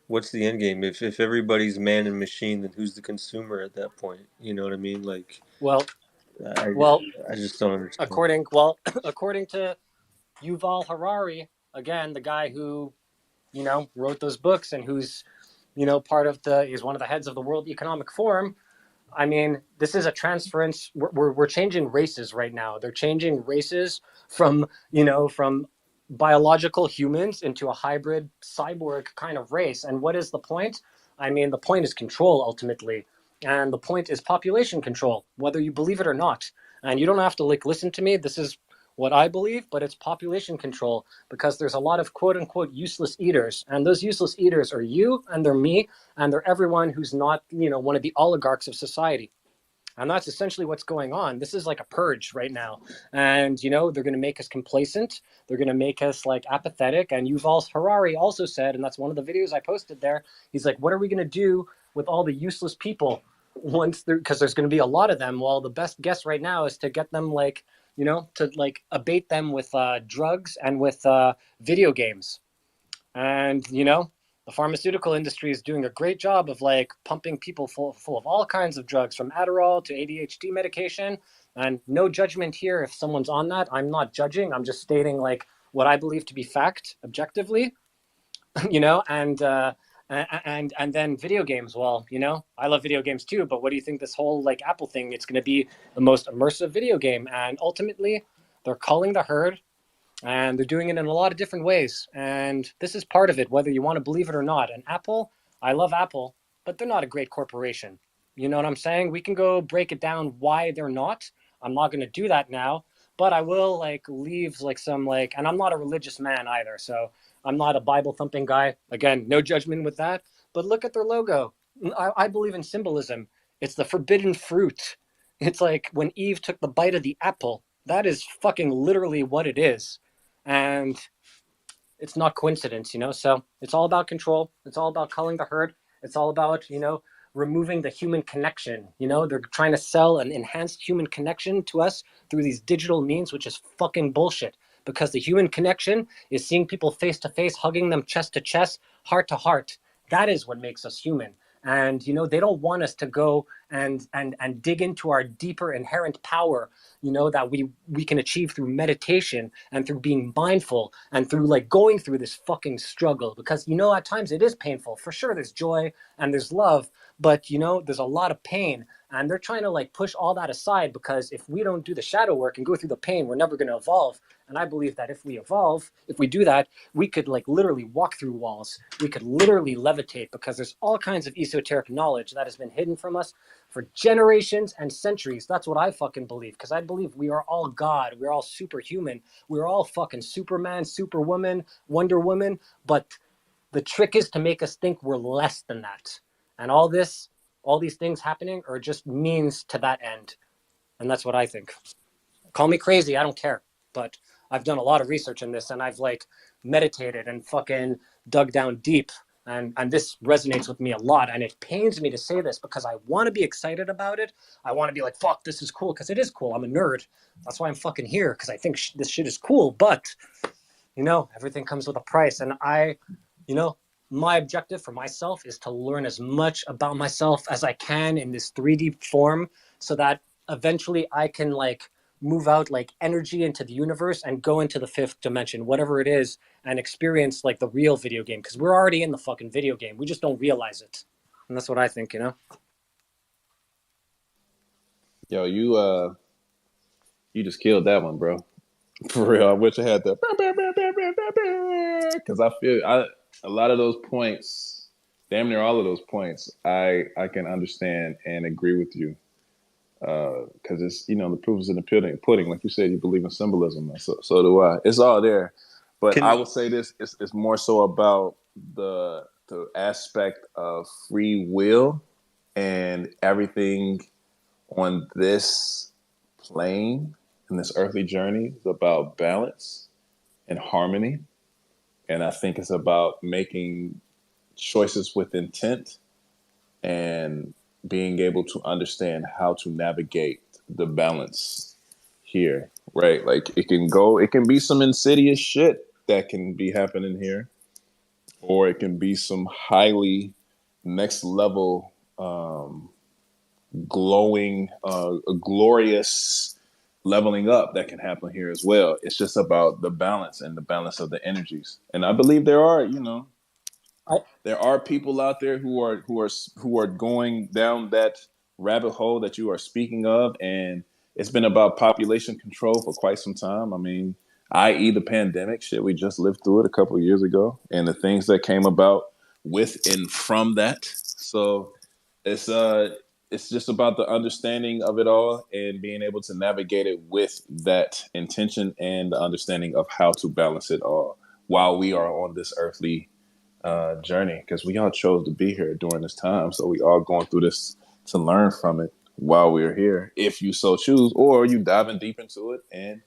the end game? If everybody's man and machine, then who's the consumer at that point? You know what I mean? Like, Well, I well, I just don't understand. according to Yuval Harari, again, the guy who, you know, wrote those books and who's, you know, is one of the heads of the World Economic Forum. I mean, this is a transference. We're changing races right now. They're changing races from, you know, from biological humans into a hybrid cyborg kind of race. And what is the point? I mean, the point is control ultimately. And the point is population control, whether you believe it or not. And you don't have to like listen to me. This is what I believe, but it's population control because there's a lot of quote unquote useless eaters. And those useless eaters are you and they're me and they're everyone who's not, you know, one of the oligarchs of society. And that's essentially what's going on. This is like a purge right now. And, you know, they're going to make us complacent. They're going to make us like apathetic. And Yuval Harari also said, and that's one of the videos I posted there, he's like, what are we going to do with all the useless people once they're, because there's going to be a lot of them. Well, the best guess right now is to get them like, you know, to like abate them with drugs and with video games. And, you know, the pharmaceutical industry is doing a great job of like pumping people full of all kinds of drugs, from Adderall to ADHD medication. And no judgment here if someone's on that. I'm not judging. I'm just stating like what I believe to be fact objectively, you know, and then video games. Well, you know, I love video games too, but what do you think this whole like Apple thing, it's going to be the most immersive video game. And ultimately they're culling the herd. And they're doing it in a lot of different ways. And this is part of it, whether you want to believe it or not. And Apple, I love Apple, but they're not a great corporation. You know what I'm saying? We can go break it down why they're not. I'm not going to do that now, but I will like leave like some like, and I'm not a religious man either. So I'm not a Bible thumping guy. Again, no judgment with that. But look at their logo. I believe in symbolism. It's the forbidden fruit. It's like when Eve took the bite of the apple. That is fucking literally what it is. And it's not coincidence, you know. So it's all about control. It's all about culling the herd. It's all about, you know, removing the human connection. You know, they're trying to sell an enhanced human connection to us through these digital means, which is fucking bullshit. Because the human connection is seeing people face to face, hugging them chest to chest, heart to heart. That is what makes us human. And you know, they don't want us to go and dig into our deeper inherent power, you know, that we can achieve through meditation and through being mindful and through like going through this fucking struggle. Because you know, at times it is painful. For sure there's joy and there's love, but you know, there's a lot of pain. And they're trying to like push all that aside, because if we don't do the shadow work and go through the pain, we're never going to evolve. And I believe that if we evolve, if we do that, we could like literally walk through walls. We could literally levitate, because there's all kinds of esoteric knowledge that has been hidden from us for generations and centuries. That's what I fucking believe, because I believe we are all God. We're all superhuman. We're all fucking Superman, Superwoman, Wonder Woman. But the trick is to make us think we're less than that. And all these things happening are just means to that end. And that's what I think. Call me crazy, I don't care. But I've done a lot of research in this, and I've like meditated and fucking dug down deep. And this resonates with me a lot. And it pains me to say this, because I want to be excited about it. I want to be like, fuck, this is cool, because it is cool. I'm a nerd. That's why I'm fucking here, because I think this shit is cool. But, you know, everything comes with a price. And you know, my objective for myself is to learn as much about myself as I can in this 3D form, so that eventually I can like move out like energy into the universe and go into the fifth dimension, whatever it is, and experience like the real video game, because we're already in the fucking video game. We just don't realize it. And that's what I think, you know? Yo, you just killed that one, bro. For real. I wish I had that. Because I feel a lot of those points, damn near all of those points, I can understand and agree with you. Because it's, you know, the proof is in the pudding. Like you said, you believe in symbolism. So do I. It's all there. But I would say this, it's more so about the aspect of free will And everything on this plane, in this earthly journey, is about balance and harmony. And I think it's about making choices with intent and being able to understand how to navigate the balance here, right? Like it can be some insidious shit that can be happening here, or it can be some highly next level, glowing, glorious leveling up that can happen here as well. It's just about the balance and the balance of the energies. And I believe there are, I, there are people out there who are going down that rabbit hole that you are speaking of, and it's been about population control for quite some time. I mean, i.e. the pandemic shit, we just lived through it a couple of years ago, and the things that came about with and from that. So it's just about the understanding of it all and being able to navigate it with that intention and the understanding of how to balance it all while we are on this earthly journey, because we all chose to be here during this time. So we all going through this to learn from it while we're here, if you so choose, or you diving deep into it and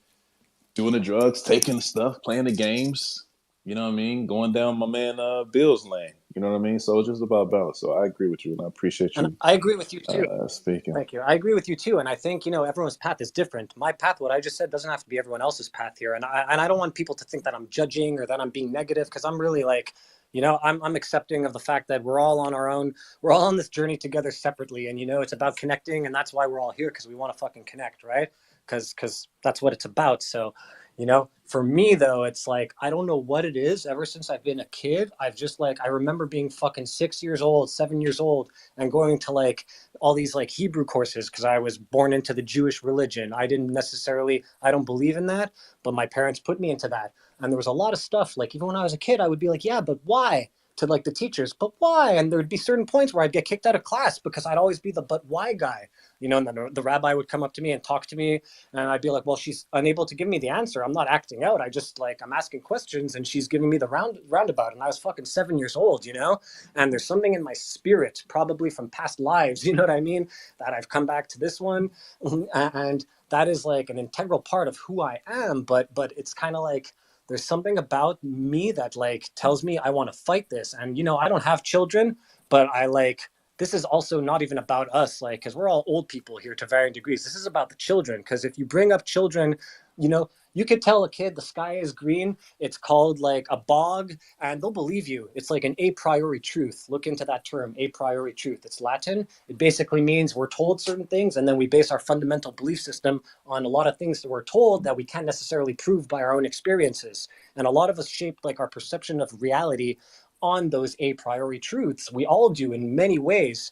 doing the drugs, taking the stuff, playing the games. You know what I mean? Going down my man Bill's lane. You know what I mean? So it's just about balance. So I agree with you, and I appreciate and you I agree with you too. speaking. Thank you. I agree with you too, and I think everyone's path is different. My path, what I just said, doesn't have to be everyone else's path here, and I don't want people to think that I'm judging or that I'm being negative, because I'm really like, I'm accepting of the fact that we're all on our own. We're all on this journey together separately, and it's about connecting, and that's why we're all here, because we want to fucking connect, right? Because that's what it's about. So, for me though, it's like I don't know what it is. Ever since I've been a kid, I've just like I remember being fucking 6 years old, 7 years old, and going to like all these like Hebrew courses because I was born into the Jewish religion. I don't believe in that, but my parents put me into that. And there was a lot of stuff, like even when I was a kid, I would be like, yeah, but why? To like the teachers, but why? And there would be certain points where I'd get kicked out of class because I'd always be the but why guy, and then the rabbi would come up to me and talk to me, and I'd be like, well, she's unable to give me the answer. I'm not acting out. I'm asking questions and she's giving me the roundabout. And I was fucking 7 years old, and there's something in my spirit, probably from past lives, you know what I mean, that I've come back to this one, and that is like an integral part of who I am. But it's kind of like there's something about me that like tells me I want to fight this. And I don't have children, but I like this is also not even about us, like, because we're all old people here to varying degrees. This is about the children, because if you bring up children, you could tell a kid the sky is green, it's called like a bog, and they'll believe you. It's like an a priori truth. Look into that term, a priori truth. It's Latin. It basically means we're told certain things, and then we base our fundamental belief system on a lot of things that we're told that we can't necessarily prove by our own experiences. And a lot of us shape like our perception of reality on those a priori truths. We all do in many ways,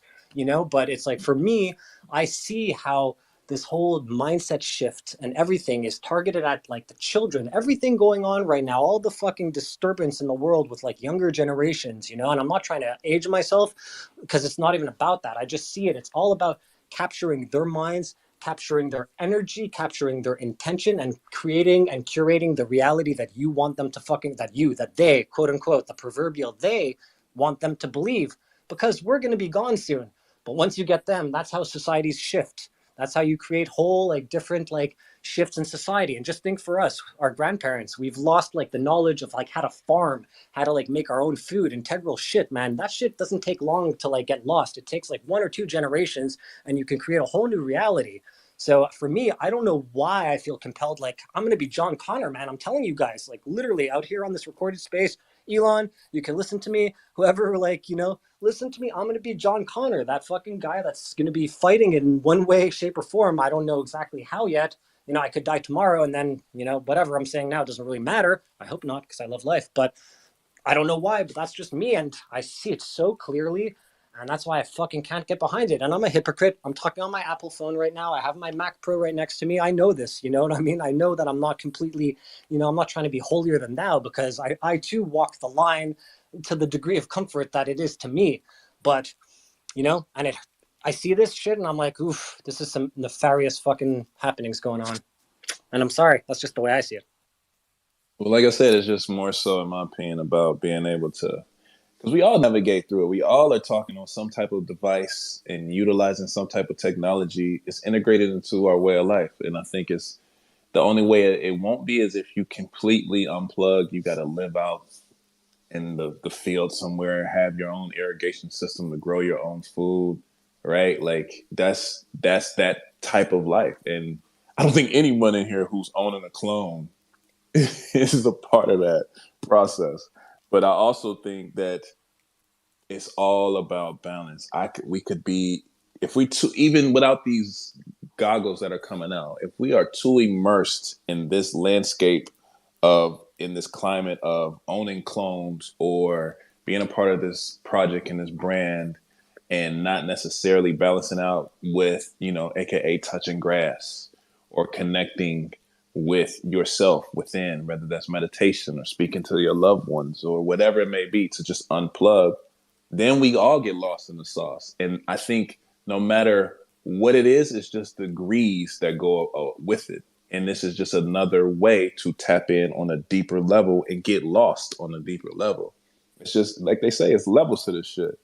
but it's like for me, I see how this whole mindset shift and everything is targeted at like the children. Everything going on right now, all the fucking disturbance in the world with like younger generations, and I'm not trying to age myself because it's not even about that. I just see it. It's all about capturing their minds, capturing their energy, capturing their intention, and creating and curating the reality that you want them to that they, quote unquote, the proverbial they want them to believe, because we're going to be gone soon. But once you get them, that's how societies shift. That's how you create whole like different like shifts in society. And just think for us, our grandparents, we've lost like the knowledge of like how to farm, how to like make our own food, integral shit, man. That shit doesn't take long to like get lost. It takes like 1 or 2 generations and you can create a whole new reality. So for me, I don't know why I feel compelled. Like I'm going to be John Connor, man. I'm telling you guys, like literally out here on this recorded space, Elon, you can listen to me, whoever, like, listen to me. I'm going to be John Connor, that fucking guy that's going to be fighting in one way, shape, or form. I don't know exactly how yet. I could die tomorrow and then, whatever I'm saying now doesn't really matter. I hope not, because I love life. But I don't know why, but that's just me. And I see it so clearly. And that's why I fucking can't get behind it. And I'm a hypocrite. I'm talking on my Apple phone right now. I have my Mac Pro right next to me. I know this, you know what I mean? I know that I'm not completely, I'm not trying to be holier than thou, because I too walk the line to the degree of comfort that it is to me. But, and I see this shit and I'm like, oof, this is some nefarious fucking happenings going on. And I'm sorry. That's just the way I see it. Well, like I said, it's just more so, in my opinion, about being able to because we all navigate through it. We all are talking on some type of device and utilizing some type of technology. It's integrated into our way of life, and I think it's the only way it won't be is if you completely unplug. You got to live out in the field somewhere, have your own irrigation system to grow your own food, right? Like that's that type of life. And I don't think anyone in here who's owning a clone is a part of that process. But I also think that it's all about balance. We could be if we even without these goggles that are coming out, if we are too immersed in this landscape of in this climate of owning clones or being a part of this project and this brand and not necessarily balancing out with, AKA touching grass or connecting with yourself within, whether that's meditation or speaking to your loved ones or whatever it may be, to just unplug, then we all get lost in the sauce. And I think no matter what it is, it's just degrees that go with it. And this is just another way to tap in on a deeper level and get lost on a deeper level. It's just like they say, it's levels to this shit.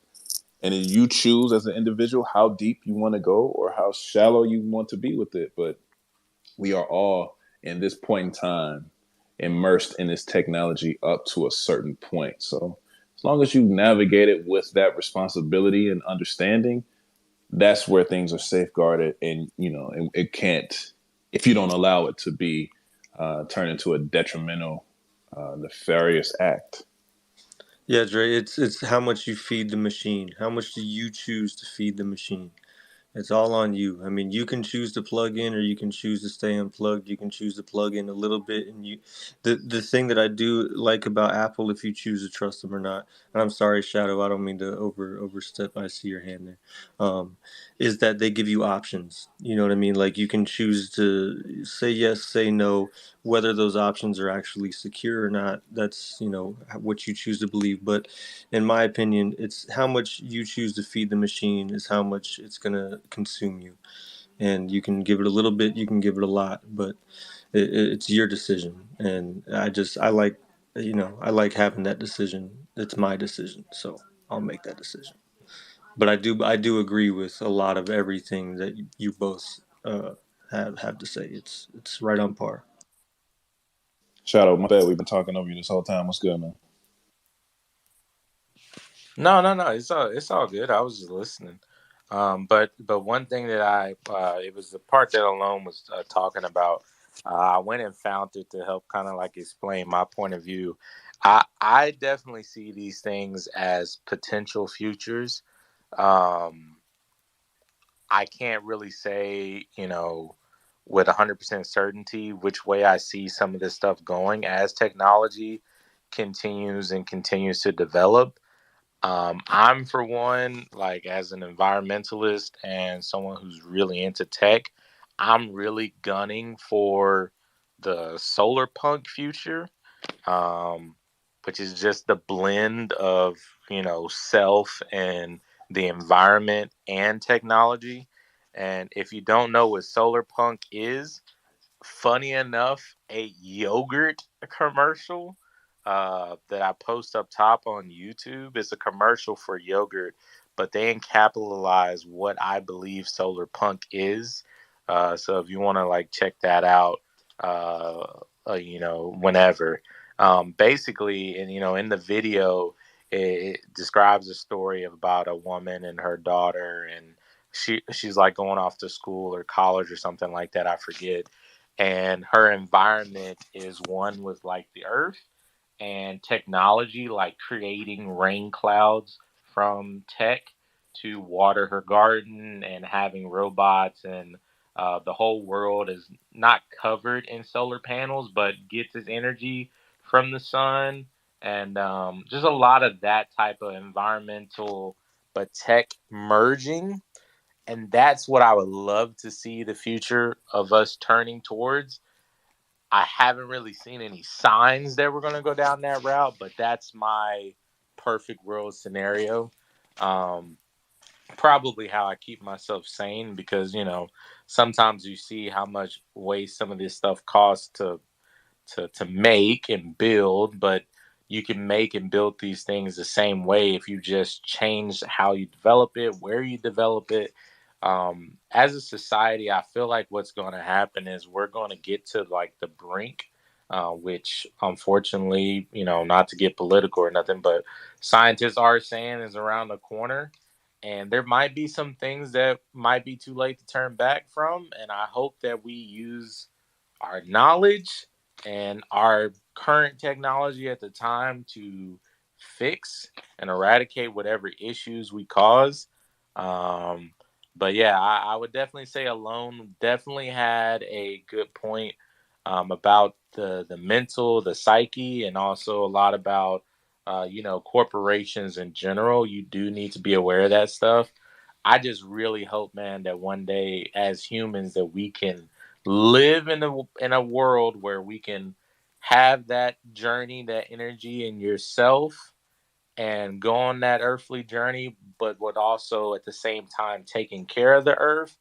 And then you choose as an individual how deep you want to go or how shallow you want to be with it. But we are all in this point in time immersed in this technology up to a certain point. So as long as you navigate it with that responsibility and understanding, that's where things are safeguarded. And, it can't, if you don't allow it to be turned into a detrimental, nefarious act. Yeah, Dre, it's how much you feed the machine. How much do you choose to feed the machine? It's all on you. I mean, you can choose to plug in or you can choose to stay unplugged. You can choose to plug in a little bit and the thing that I do like about Apple, if you choose to trust them or not, and I'm sorry, Shadow, I don't mean to overstep. I see your hand there. Is that they give you options. You know what I mean? Like you can choose to say yes, say no, whether those options are actually secure or not. That's, what you choose to believe. But in my opinion, it's how much you choose to feed the machine is how much it's gonna consume you. And you can give it a little bit, you can give it a lot, but it's your decision. And I like having that decision. It's my decision, so I'll make that decision. But I do agree with a lot of everything that you both have to say. It's right on par. Shadow, my bad. We've been talking over you this whole time. What's good, man? No, no, no. It's all good. I was just listening. But one thing that it was the part that Alone was talking about. I went and found it to help kind of like explain my point of view. I definitely see these things as potential futures. Um, I can't really say, with 100% certainty which way I see some of this stuff going as technology continues to develop. I'm for one, like as an environmentalist and someone who's really into tech, I'm really gunning for the solar punk future, um, which is just the blend of self and the environment and technology. And if you don't know what solar punk is, funny enough, a yogurt commercial that I post up top on YouTube is a commercial for yogurt, but they capitalize what I believe solar punk is. So if you want to like check that out, whenever. Basically, and in the video, it describes a story about a woman and her daughter, and she's like going off to school or college or something like that. I forget, and her environment is one with like the earth and technology, like creating rain clouds from tech to water her garden and having robots, and the whole world is not covered in solar panels but gets its energy from the sun, and just a lot of that type of environmental but tech merging. And that's what I would love to see the future of us turning towards. I haven't really seen any signs that we're going to go down that route, but that's my perfect world scenario. Um, Probably how I keep myself sane, because sometimes you see how much waste some of this stuff costs to make and build, but you can make and build these things the same way if you just change how you develop it, where you develop it. As a society, I feel like what's going to happen is we're going to get to like the brink, which unfortunately, not to get political or nothing, but scientists are saying is around the corner. And there might be some things that might be too late to turn back from. And I hope that we use our knowledge and our current technology at the time to fix and eradicate whatever issues we cause. Um, but yeah, I would definitely say Alone definitely had a good point about the mental, the psyche, and also a lot about corporations in general. You do need to be aware of that stuff. I just really hope, man, that one day as humans that we can live in a world where we can have that journey, that energy in yourself and go on that earthly journey, but with also at the same time taking care of the earth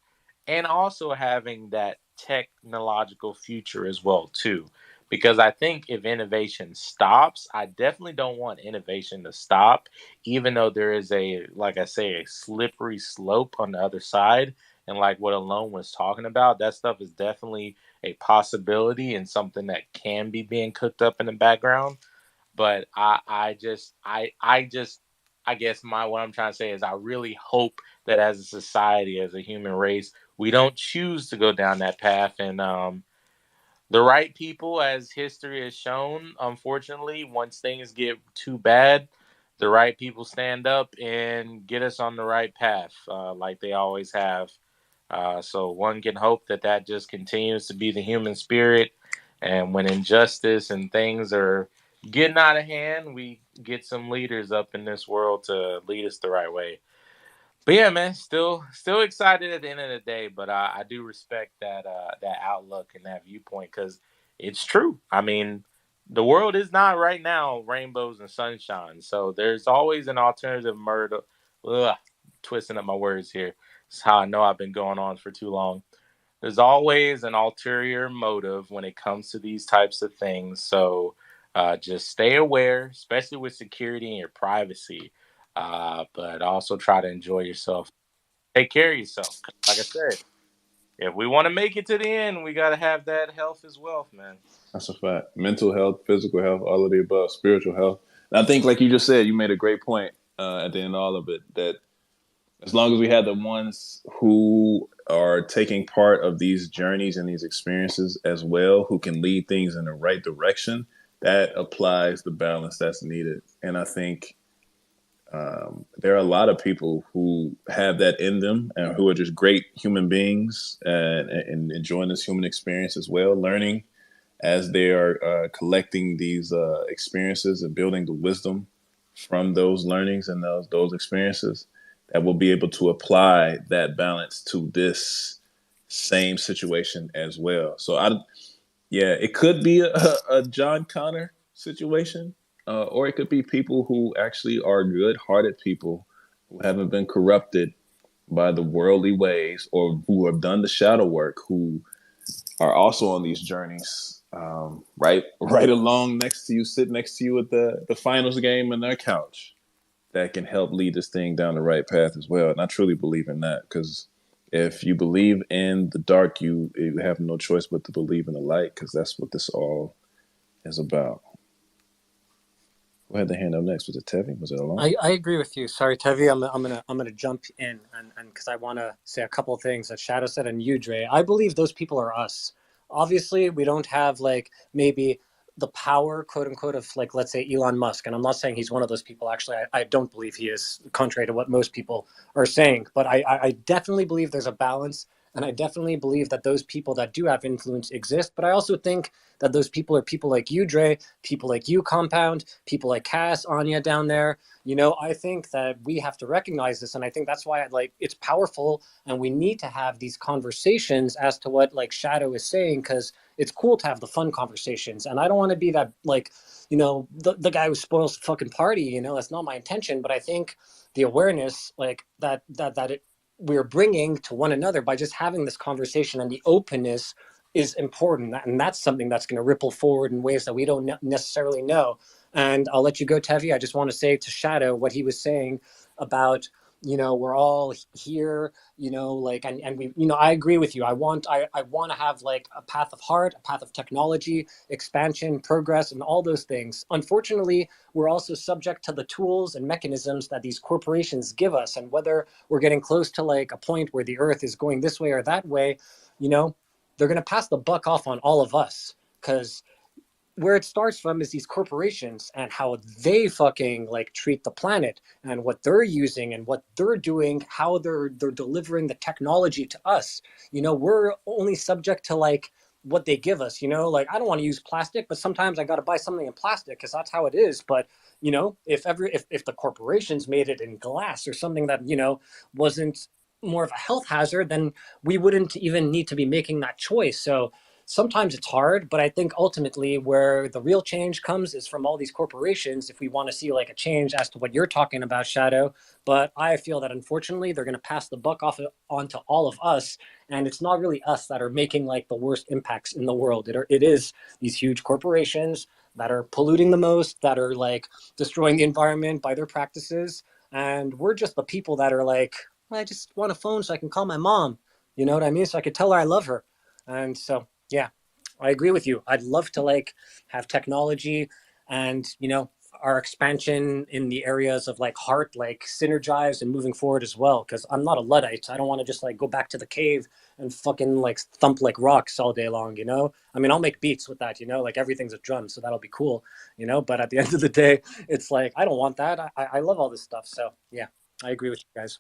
and also having that technological future as well too. Because I think if innovation stops, I definitely don't want innovation to stop, even though there is like I say, a slippery slope on the other side. And like what Alone was talking about, that stuff is definitely a possibility and something that can be being cooked up in the background. But I guess what I'm trying to say is I really hope that as a society, as a human race, we don't choose to go down that path. And the right people, as history has shown, unfortunately, once things get too bad, the right people stand up and get us on the right path, like they always have. So one can hope that that just continues to be the human spirit. And when injustice and things are getting out of hand, we get some leaders up in this world to lead us the right way. But yeah, man, still excited at the end of the day. But I do respect that outlook and that viewpoint because it's true. I mean, the world is not right now rainbows and sunshine. So there's always an alternative murder. Ugh, twisting up my words here. It's how I know I've been going on for too long. There's always an ulterior motive when it comes to these types of things. So just stay aware, especially with security and your privacy. But also try to enjoy yourself. Take care of yourself. Like I said, if we want to make it to the end, we got to have that health as wealth, man. That's a fact. Mental health, physical health, all of the above, spiritual health. And I think, like you just said, you made a great point at the end of all of it, that as long as we have the ones who are taking part of these journeys and these experiences as well, who can lead things in the right direction, that applies the balance that's needed. And I think there are a lot of people who have that in them and who are just great human beings and enjoying this human experience as well, learning as they are collecting these experiences and building the wisdom from those learnings and those experiences, that will be able to apply that balance to this same situation as well. So it could be a John Connor situation, or it could be people who actually are good-hearted people who haven't been corrupted by the worldly ways, or who have done the shadow work, who are also on these journeys, right along next to you, sit next to you at the finals game in their couch, that can help lead this thing down the right path as well. And I truly believe in that, because if you believe in the dark, you have no choice but to believe in the light, because that's what this all is about. Who had the hand up next? Was it Tevi? Was it Alone? I agree with you. Sorry, Tevi, I'm gonna jump in and because I want to say a couple of things that Shadow said and you, Dre. I believe those people are us. Obviously, we don't have like maybe the power, quote unquote, of like let's say Elon Musk, and I'm not saying he's one of those people. Actually, I don't believe he is, contrary to what most people are saying. But I definitely believe there's a balance, and I definitely believe that those people that do have influence exist. But I also think that those people are people like you, Dre, people like you, Compound, people like Cass, Anya down there. I think that we have to recognize this, and I think that's why it's powerful, and we need to have these conversations as to what like Shadow is saying, because it's cool to have the fun conversations, and I don't want to be that the guy who spoils the fucking party. That's not my intention, but I think the awareness we're bringing to one another by just having this conversation and the openness is important, and that's something that's going to ripple forward in ways that we don't necessarily know. And I'll let you go, Tevi. I just want to say to Shadow what he was saying about, we're all here, like, and we, I agree with you. I want to have like a path of heart, a path of technology, expansion, progress, and all those things. Unfortunately, we're also subject to the tools and mechanisms that these corporations give us. And whether we're getting close to like a point where the earth is going this way or that way, they're going to pass the buck off on all of us, because where it starts from is these corporations and how they fucking like treat the planet and what they're using and what they're doing, how they're delivering the technology to us. We're only subject to like what they give us. Like, I don't want to use plastic, but sometimes I got to buy something in plastic because that's how it is. But if the corporations made it in glass or something that wasn't more of a health hazard, then we wouldn't even need to be making that choice. So sometimes it's hard, but I think ultimately where the real change comes is from all these corporations, if we want to see like a change as to what you're talking about, Shadow. But I feel that unfortunately they're going to pass the buck off onto all of us, and it's not really us that are making like the worst impacts in the world. It is these huge corporations that are polluting the most, that are like destroying the environment by their practices, and we're just the people that are like, I just want a phone so I can call my mom, you know what I mean, so I could tell her I love her. And so yeah, I agree with you. I'd love to like have technology and, our expansion in the areas of like heart, like synergize and moving forward as well. Cause I'm not a Luddite. I don't want to just like go back to the cave and fucking like thump like rocks all day long, I mean, I'll make beats with that, like everything's a drum. So that'll be cool, but at the end of the day, it's like, I don't want that. I love all this stuff. So yeah, I agree with you guys.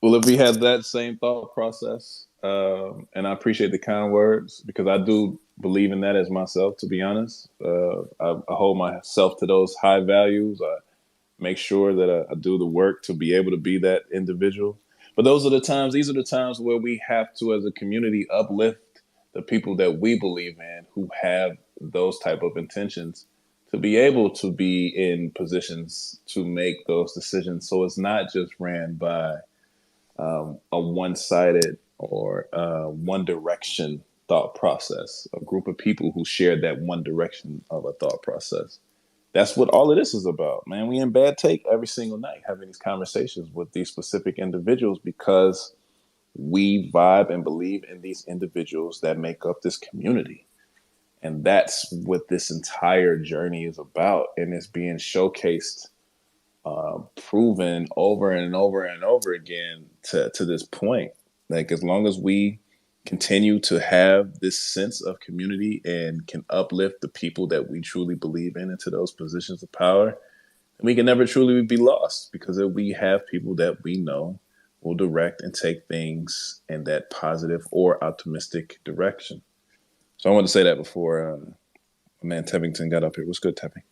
Well, if we had that same thought process, and I appreciate the kind words because I do believe in that as myself, to be honest. I hold myself to those high values. I make sure that I do the work to be able to be that individual. But these are the times where we have to, as a community, uplift the people that we believe in who have those type of intentions to be able to be in positions to make those decisions. So it's not just ran by a one-sided or one direction thought process, a group of people who share that one direction of a thought process. That's what all of this is about, man. We in bad take every single night having these conversations with these specific individuals because we vibe and believe in these individuals that make up this community. And that's what this entire journey is about. And it's being showcased, proven over and over and over again to this point. Like, as long as we continue to have this sense of community and can uplift the people that we truly believe in into those positions of power, we can never truly be lost because we have people that we know will direct and take things in that positive or optimistic direction. So I want to say that before my man Tevington got up here. What's good, Tevin?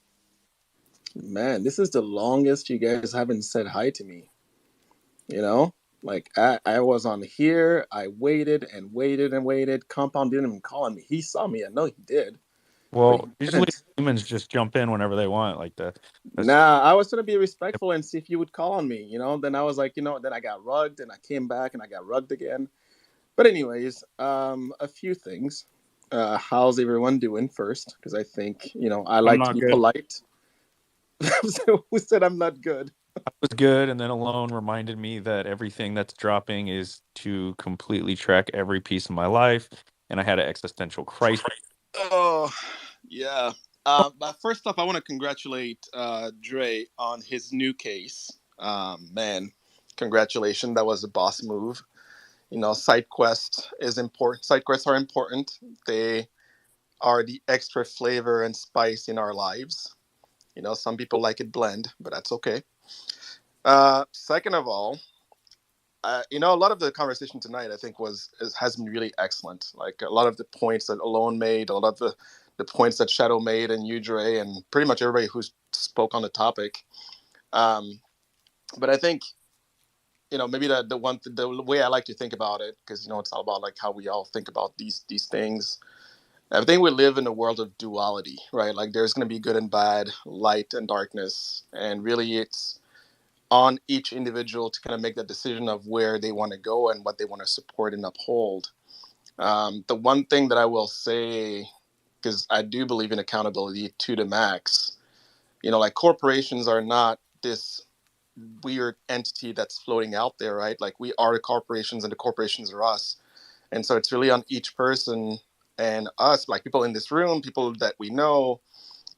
Man, this is the longest you guys haven't said hi to me. Like I was on here, I waited and waited and waited. Compound didn't even call on me. He saw me, I know he did, but Well, he usually didn't. humans just jump in whenever they want, like that. That's Nah, I was gonna be respectful and see if you would call on me. Then I was like, then I got rugged and I came back and I got rugged again. But anyways, a few things. How's everyone doing first? Because I think I I'm like to not be good. polite. So who said I'm not good? was good, and then Alone reminded me that everything that's dropping is to completely track every piece of my life, and I had an existential crisis. Oh, yeah. But first off, I want to congratulate Dre on his new case. Man, congratulations. That was a boss move. Side quest is important. Side quests are important. They are the extra flavor and spice in our lives. Some people like it blend, but that's okay. Second of all, a lot of the conversation tonight, I think, has been really excellent. Like a lot of the points that Alone made, a lot of the points that Shadow made, and you, Dre, and pretty much everybody who spoke on the topic. But I think, maybe the way I like to think about it, because it's all about like how we all think about these things. I think we live in a world of duality, right? Like there's going to be good and bad, light and darkness, and really it's on each individual to kind of make that decision of where they want to go and what they want to support and uphold. The one thing that I will say, because I do believe in accountability to the max, like corporations are not this weird entity that's floating out there, right? Like we are the corporations and the corporations are us. And so it's really on each person and us, like people in this room, people that we know,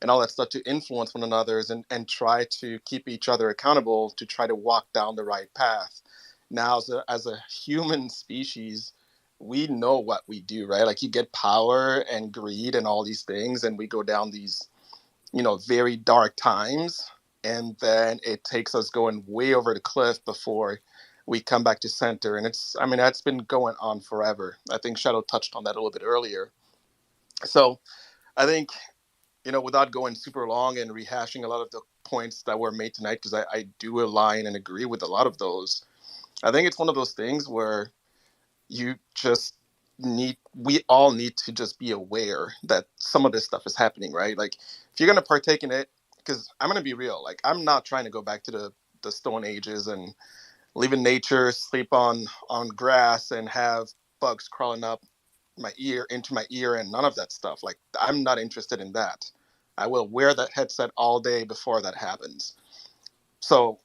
and all that stuff to influence one another and try to keep each other accountable to try to walk down the right path. Now, as a human species, we know what we do, right? Like you get power and greed and all these things, and we go down these, very dark times. And then it takes us going way over the cliff before we come back to center. And that's been going on forever. I think Shadow touched on that a little bit earlier. So I think, without going super long and rehashing a lot of the points that were made tonight, because I do align and agree with a lot of those. I think it's one of those things where we all need to just be aware that some of this stuff is happening, right? Like if you're going to partake in it, because I'm going to be real, like I'm not trying to go back to the Stone Ages and live in nature, sleep on grass and have bugs crawling up into my ear and none of that stuff. Like I'm not interested in that. I will wear that headset all day before that happens. So,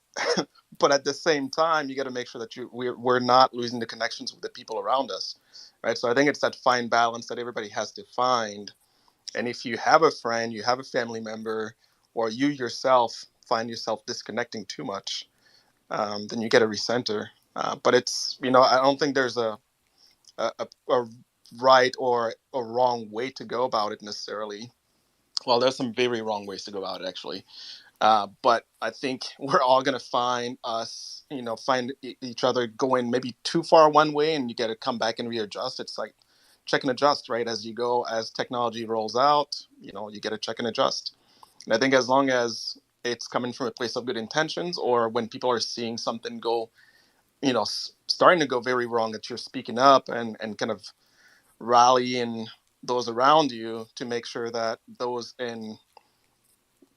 but at the same time, you got to make sure that we're not losing the connections with the people around us, right? So I think it's that fine balance that everybody has to find. And if you have a friend, you have a family member, or you yourself find yourself disconnecting too much, then you got to recenter. But it's, I don't think there's a right or a wrong way to go about it necessarily. Well, there's some very wrong ways to go about it, actually. But I think we're all going to find each other going maybe too far one way, and you got to come back and readjust. It's like check and adjust, right? As you go, as technology rolls out, you get to check and adjust. And I think as long as it's coming from a place of good intentions, or when people are seeing something go, starting to go very wrong, that you're speaking up and kind of rallying those around you to make sure that those in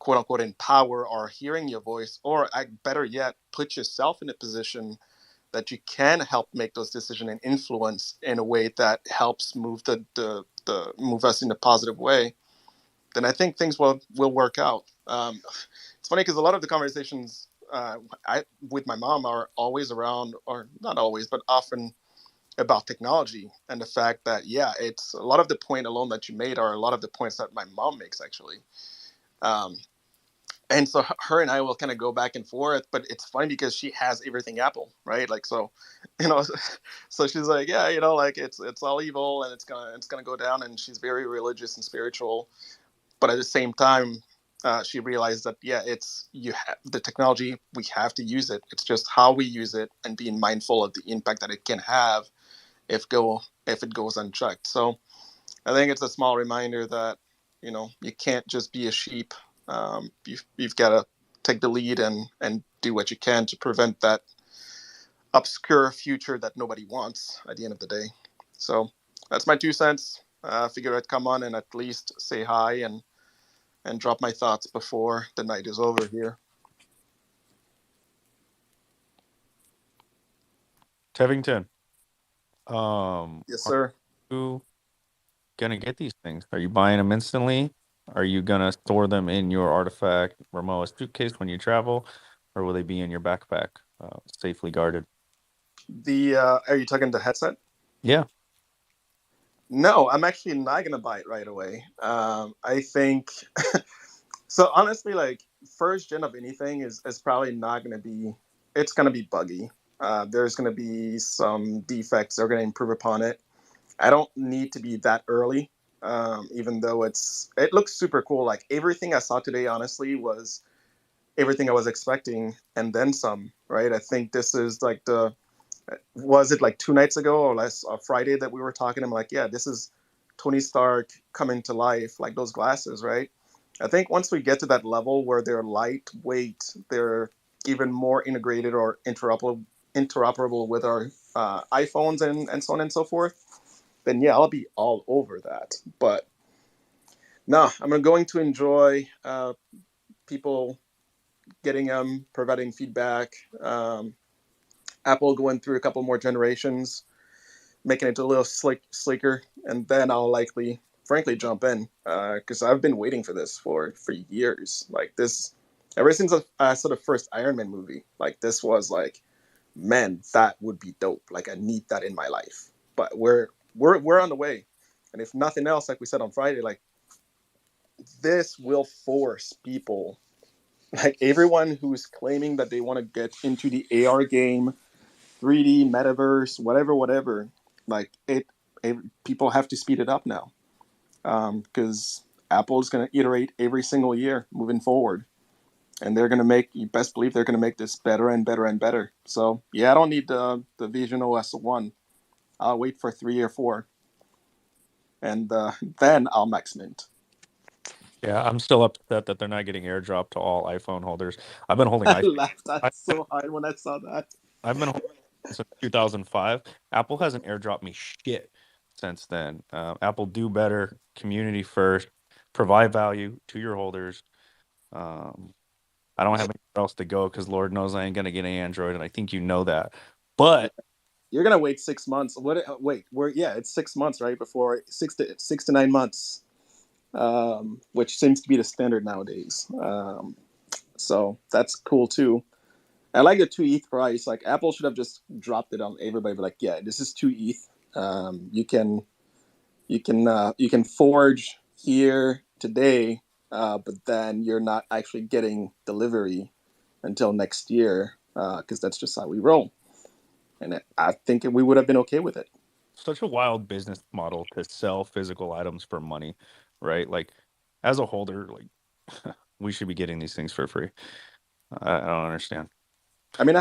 quote unquote in power are hearing your voice, or better yet, put yourself in a position that you can help make those decisions and influence in a way that helps move move us in a positive way. Then I think things will work out. It's funny because a lot of the conversations with my mom are always around, or not always, but often about technology and the fact that it's a lot of the point alone that you made are a lot of the points that my mom makes actually. And so her and I will kind of go back and forth, but it's funny because she has everything Apple, right? Like, so, so she's like, yeah, like it's all evil and it's gonna go down. And she's very religious and spiritual, but at the same time, she realized that the technology, we have to use it. It's just how we use it and being mindful of the impact that it can have if it goes unchecked. So I think it's a small reminder that you can't just be a sheep. You've got to take the lead and do what you can to prevent that obscure future that nobody wants at the end of the day. So that's my 2 cents. I figured I'd come on and at least say hi and drop my thoughts before the night is over here. Tevington, Yes, are sir. you gonna get these things? Are you buying them instantly? Are you gonna store them in your artifact Rimowa suitcase when you travel, or will they be in your backpack, safely guarded? Are you talking the headset? Yeah. No, I'm actually not gonna buy it right away. I think so. Honestly, like first gen of anything is probably not gonna be. It's gonna be buggy. There's gonna be some defects. They're gonna improve upon it. I don't need to be that early, even though it looks super cool. Like everything I saw today, honestly, was everything I was expecting and then some. Right? I think this is like was it like 2 nights ago or less, Friday that we were talking? I'm like, yeah, this is Tony Stark coming to life, like those glasses, right? I think once we get to that level where they're lightweight, they're even more integrated or interoperable with our iPhones and so on and so forth, then yeah, I'll be all over that. But no, I'm going to enjoy people getting them, providing feedback, Apple going through a couple more generations, making it a little sleeker, and then I'll likely frankly jump in because I've been waiting for this for years. Like this, ever since I saw the first Iron Man movie. Like this was like, man, that would be dope. Like I need that in my life. But we're on the way, and if nothing else, like we said on Friday, like this will force people, like everyone who's claiming that they want to get into the AR game, 3D metaverse, whatever. Like people have to speed it up now because Apple's going to iterate every single year moving forward, and they're going to make. You best believe they're going to make this better and better and better. So yeah, I don't need the Vision OS 1. I'll wait for 3 or 4, and then I'll max mint. Yeah, I'm still upset that they're not getting airdrop to all iPhone holders. I've been holding I iPhone. laughed at so hard when I saw that. I've been holding since 2005. Apple hasn't airdropped me shit since then. Apple, do better, community first, provide value to your holders. Um, I don't have anywhere else to go because Lord knows I ain't gonna get an Android, and I think you know that. But You're gonna wait 6 months. What? Wait, it's 6 months, right? Before 6 to 9 months, which seems to be the standard nowadays. So that's cool too. I like the 2 ETH price. Like Apple should have just dropped it on everybody. But like, yeah, this is 2 ETH. You can forge here today, but then you're not actually getting delivery until next year because that's just how we roll. And I think we would have been okay with it. such a wild business model to sell physical items for money, right? Like, as a holder, like we should be getting these things for free. I don't understand. I mean,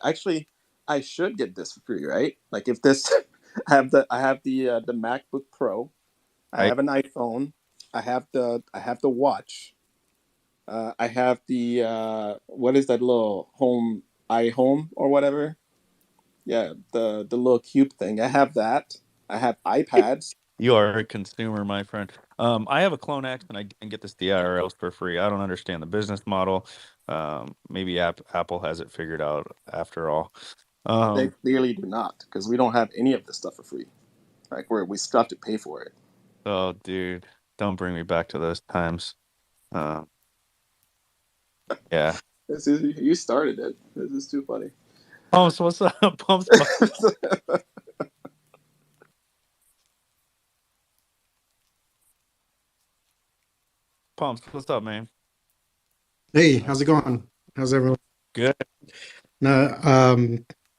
actually, I should get this for free, right? Like if this, I have the MacBook Pro, I I have an iPhone, I have the watch, I have the what is that little iHome or whatever? Yeah, the little cube thing. I have that. I have iPads. You are a consumer, my friend. I have a CloneX, and I can get this the IRLs for free. I don't understand the business model. Maybe Apple has it figured out after all. They Um, clearly do not because we don't have any of this stuff for free. Like we still have to pay for it. oh, dude, don't bring me back to those times. Uh, yeah. You started it. This is too funny. Pumps, what's up? Pumps, what's up, man? Hey, how's it going? How's everyone? Good. No,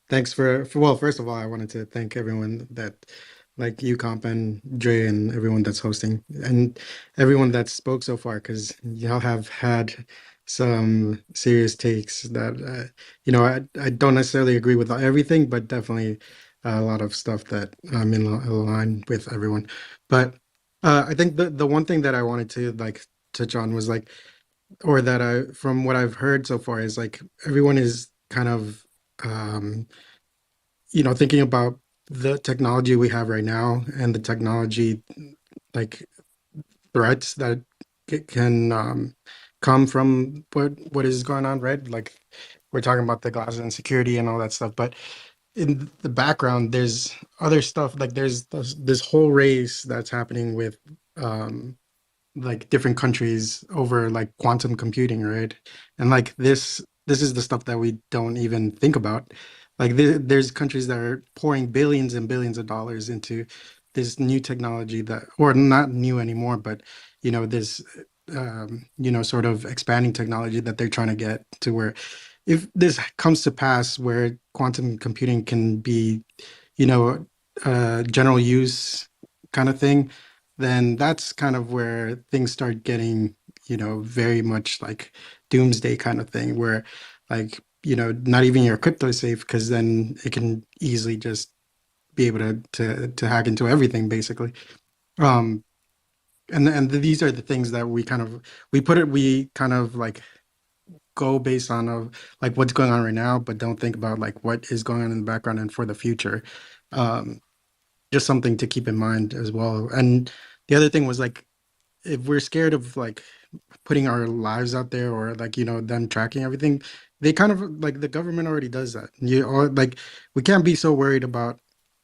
thanks well, first of all, I wanted to thank everyone that, like you, Comp, and Dre, and everyone that's hosting, and everyone that spoke so far, because y'all have had some serious takes that, I don't necessarily agree with everything, but definitely a lot of stuff that I'm in line with everyone. But I think the one thing that I wanted to like touch on was like, or that from what I've heard so far is like everyone is kind of um thinking about the technology we have right now and the technology like threats that can come from what is going on, right? Like we're talking about the glasses and security and all that stuff, but in the background there's other stuff, like there's this whole race that's happening with um like different countries over like quantum computing, right? And like this is the stuff that we don't even think about. Like there's countries that are pouring billions and billions of dollars into this new technology that, or not new anymore, but this sort of expanding technology that they're trying to get to where if this comes to pass where quantum computing can be you know general use kind of thing, then that's kind of where things start getting, very much like doomsday kind of thing, where like, not even your crypto is safe because then it can easily just be able to hack into everything basically. Um, and these are the things that we kind of like go based on of like what's going on right now, but don't think about like what is going on in the background and for the future. Um, just something to keep in mind as well. And the other thing was like, if we're scared of like putting our lives out there or like them tracking everything, they kind of like the government already does that. You or like we can't be so worried about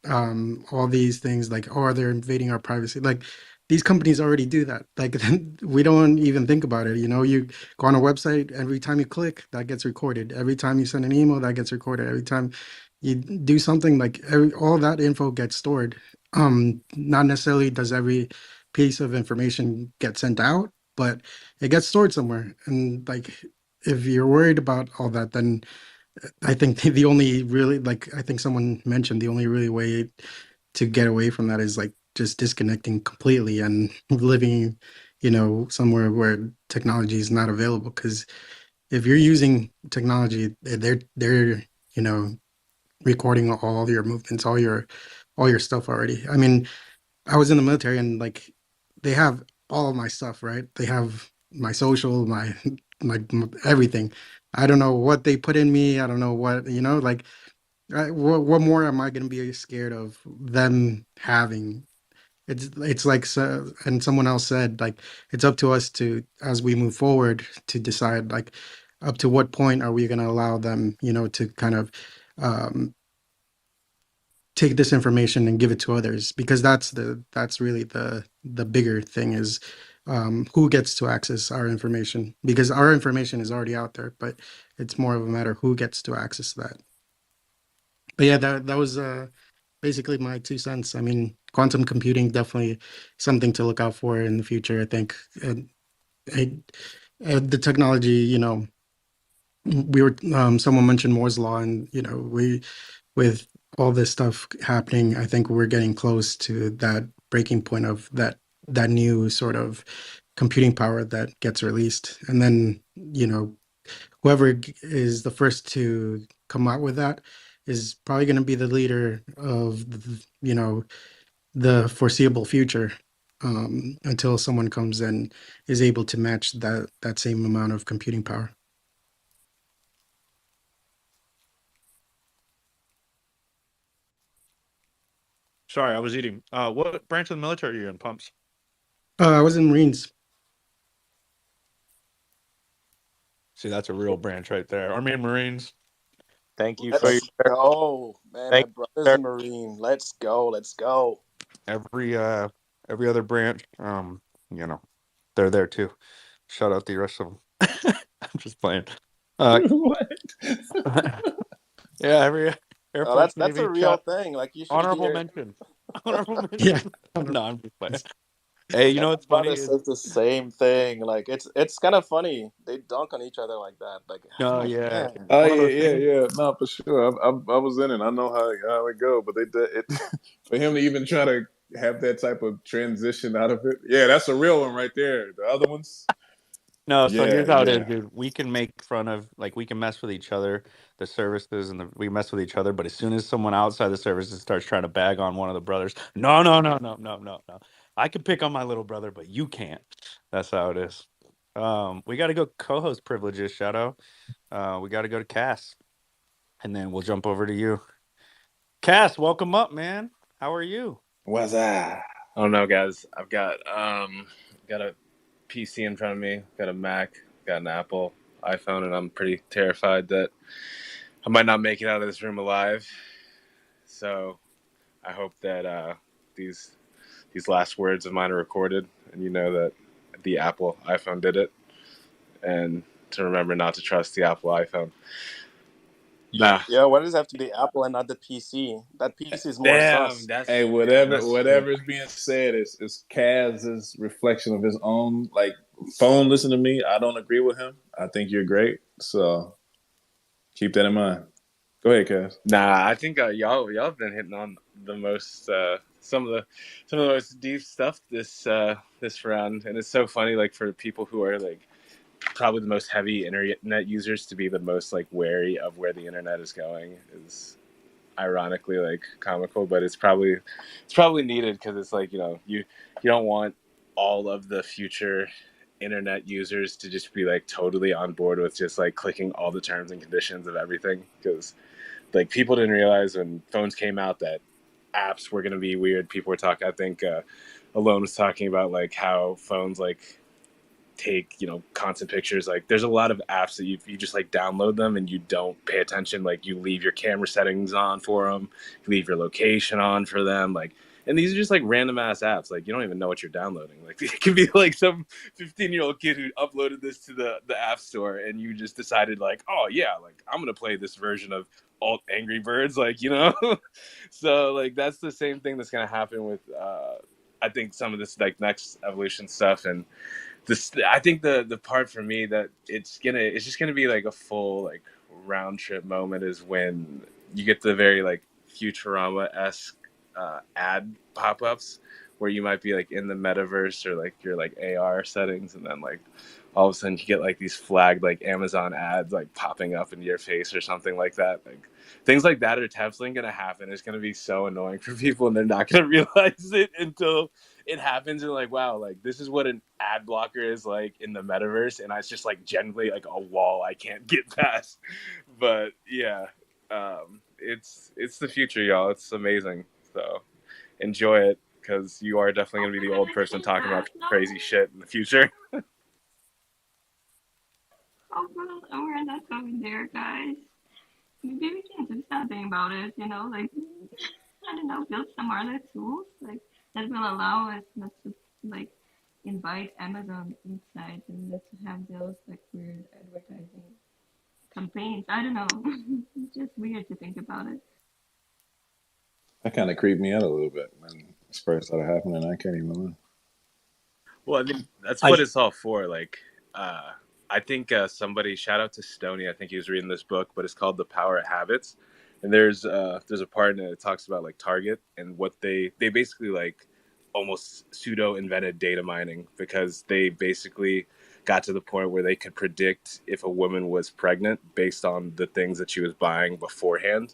all these things like, oh, they're invading our privacy. Like these companies already do that. Like we don't even think about it. You know, you go on a website, every time you click, that gets recorded. Every time you send an email, that gets recorded. Every time you do something, like all that info gets stored. Not necessarily does every piece of information get sent out, but it gets stored somewhere. And like, if you're worried about all that, then I think the only really, like, I think someone mentioned the only really way to get away from that is like just disconnecting completely and living, you know, somewhere where technology is not available. Because if you're using technology, they're you know, recording all your movements, all your stuff already. I mean, I was in the military and like they have all of my stuff, right? They have my social, my everything. I don't know what they put in me. I don't know what, you know, like what more am I going to be scared of them having? It's like so, and someone else said like it's up to us to, as we move forward, to decide like up to what point are we going to allow them, you know, to kind of um, take this information and give it to others, because that's really the bigger thing is who gets to access our information, because our information is already out there, but it's more of a matter of who gets to access that. But yeah, that was basically my 2 cents. I mean, quantum computing definitely something to look out for in the future, I think. I, the technology, you know, we were someone mentioned Moore's law, and you know, we with all this stuff happening, I think we're getting close to that breaking point of that new sort of computing power that gets released. And then, you know, whoever is the first to come out with that is probably going to be the leader of, you know, the foreseeable future, until someone comes and is able to match that same amount of computing power. Sorry, I was eating. What branch of the military are you in, Pumps? I was in Marines. See, that's a real branch right there. Army and Marines. Thank you for your Let's go, man. My thank brother's you, a Marine. Let's go. Let's go. Every other branch, you know, they're there too. Shout out the rest of them. I'm just playing. What? Yeah, every Air Oh, Force, that's a Navy, real Chuck. thing. Like you should Honorable hear. mention. Honorable Yeah. mention. No, I'm just playing. Hey, you Yeah, know my what's funny brother is says the same thing. Like it's kind of funny. They dunk on each other like that. Like I'm no, like, yeah, man. Oh one of yeah, those yeah, things. yeah. No, for sure. I was in it. I know how it go. But they did it for him to even try to have that type of transition out of it. Yeah, that's a real one right there. The other ones, No, so yeah, here's how it is, yeah. dude. We can make fun of, like, we can mess with each other, the services, and we mess with each other. But as soon as someone outside the services starts trying to bag on one of the brothers, no, no, no, no, no, no, no. I can pick on my little brother, but you can't. That's how it is. We got to go co-host privileges. Shout out. We got to go to Cass, and then we'll jump over to you. Cass, welcome up, man. How are you? What's that? I don't know, guys. I've got a PC in front of me, got a Mac, got an Apple iPhone, and I'm pretty terrified that I might not make it out of this room alive. So I hope that these last words of mine are recorded, and you know that the Apple iPhone did it, and to remember not to trust the Apple iPhone. Nah, Yeah, why does it have to be the Apple and not the PC? That PC is more damn, sus. Hey, that's true. whatever is being said is Kaz's reflection of his own. Like, phone, listen to me. I don't agree with him. I think you're great. So keep that in mind. Go ahead, Kaz. Nah, I think y'all have been hitting on the most some of the most deep stuff this round, and it's so funny, like, for people who are like probably the most heavy internet users to be the most like wary of where the internet is going is ironically like comical, but it's probably needed, because it's like, you don't want all of the future internet users to just be like totally on board with just like clicking all the terms and conditions of everything, because like people didn't realize when phones came out that apps were going to be weird. People were talking, I think Alone was talking about like how phones like take, you know, constant pictures. Like there's a lot of apps that you just like download them and you don't pay attention. Like you leave your camera settings on for them, you leave your location on for them. Like, and these are just like random ass apps. Like you don't even know what you're downloading. Like it could be like some 15-year-old kid who uploaded this to the app store and you just decided like, oh yeah, like I'm gonna play this version of alt Angry Birds, like, you know. So like that's the same thing that's gonna happen with I think some of this like next evolution stuff. And this, I think the part for me that it's just gonna be like a full like round trip moment is when you get the very like Futurama-esque ad pop-ups where you might be like in the metaverse or like your like AR settings, and then like all of a sudden you get like these flagged like Amazon ads like popping up in your face or something like that. Like things like that are definitely gonna happen. It's gonna be so annoying for people, and they're not gonna realize it until it happens. And like, wow, like this is what an ad blocker is like in the metaverse, and it's just like generally like a wall I can't get past. But yeah, it's the future, y'all. It's amazing. So enjoy it, because you are definitely gonna be the old person talking about crazy shit in the future. Oh, well, we're not going there, guys. Maybe we can do something about it, you know, like, I don't know, build some other tools, like, that will allow us not to, like, invite Amazon inside and not to have those, like, weird advertising campaigns. I don't know. It's just weird to think about it. That kind of creeped me out a little bit when this first started happening. I can't even lie. Well, I mean, that's I what it's all for. Like, I think somebody, shout out to Stony, I think he was reading this book, but it's called The Power of Habits. And there's a part in it that talks about like Target and what they basically like almost pseudo invented data mining, because they basically got to the point where they could predict if a woman was pregnant based on the things that she was buying beforehand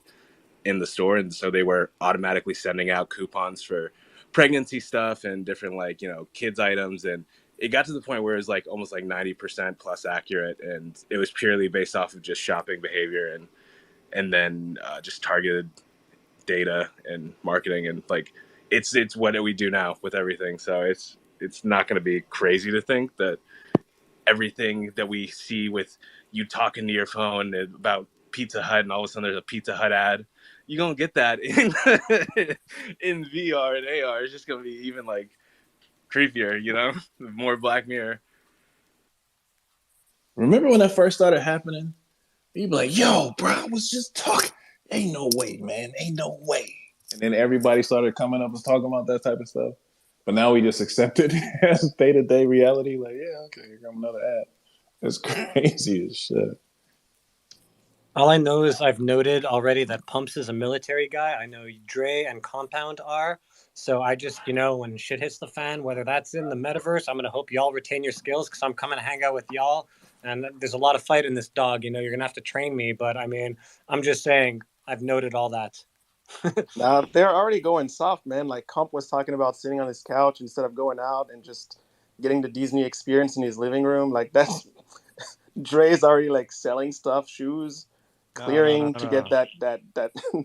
in the store. And so they were automatically sending out coupons for pregnancy stuff and different like, you know, kids items. And it got to the point where it was like almost like 90% plus accurate, and it was purely based off of just shopping behavior and then just targeted data and marketing. And like it's what we do now with everything. So it's not going to be crazy to think that everything that we see with you talking to your phone about Pizza Hut, and all of a sudden there's a Pizza Hut ad. You're gonna get that in in VR and AR. It's just gonna be even like creepier, you know, more Black Mirror. Remember when that first started happening? You'd be like, yo, bro, I was just talking. Ain't no way, man. Ain't no way. And then everybody started coming up and talking about that type of stuff. But now we just accept it as day-to-day reality. Like, yeah, okay, here comes another ad. It's crazy as shit. All I know is I've noted already that Pumps is a military guy. I know Dre and Compound are. So I just, you know, when shit hits the fan, whether that's in the metaverse, I'm going to hope y'all retain your skills, because I'm coming to hang out with y'all. And there's a lot of fight in this dog. You know, you're going to have to train me. But I mean, I'm just saying, I've noted all that. Now they're already going soft, man. Like Comp was talking about sitting on his couch instead of going out and just getting the Disney experience in his living room. Like that's Dre's already like selling stuff, shoes, clearing to get No.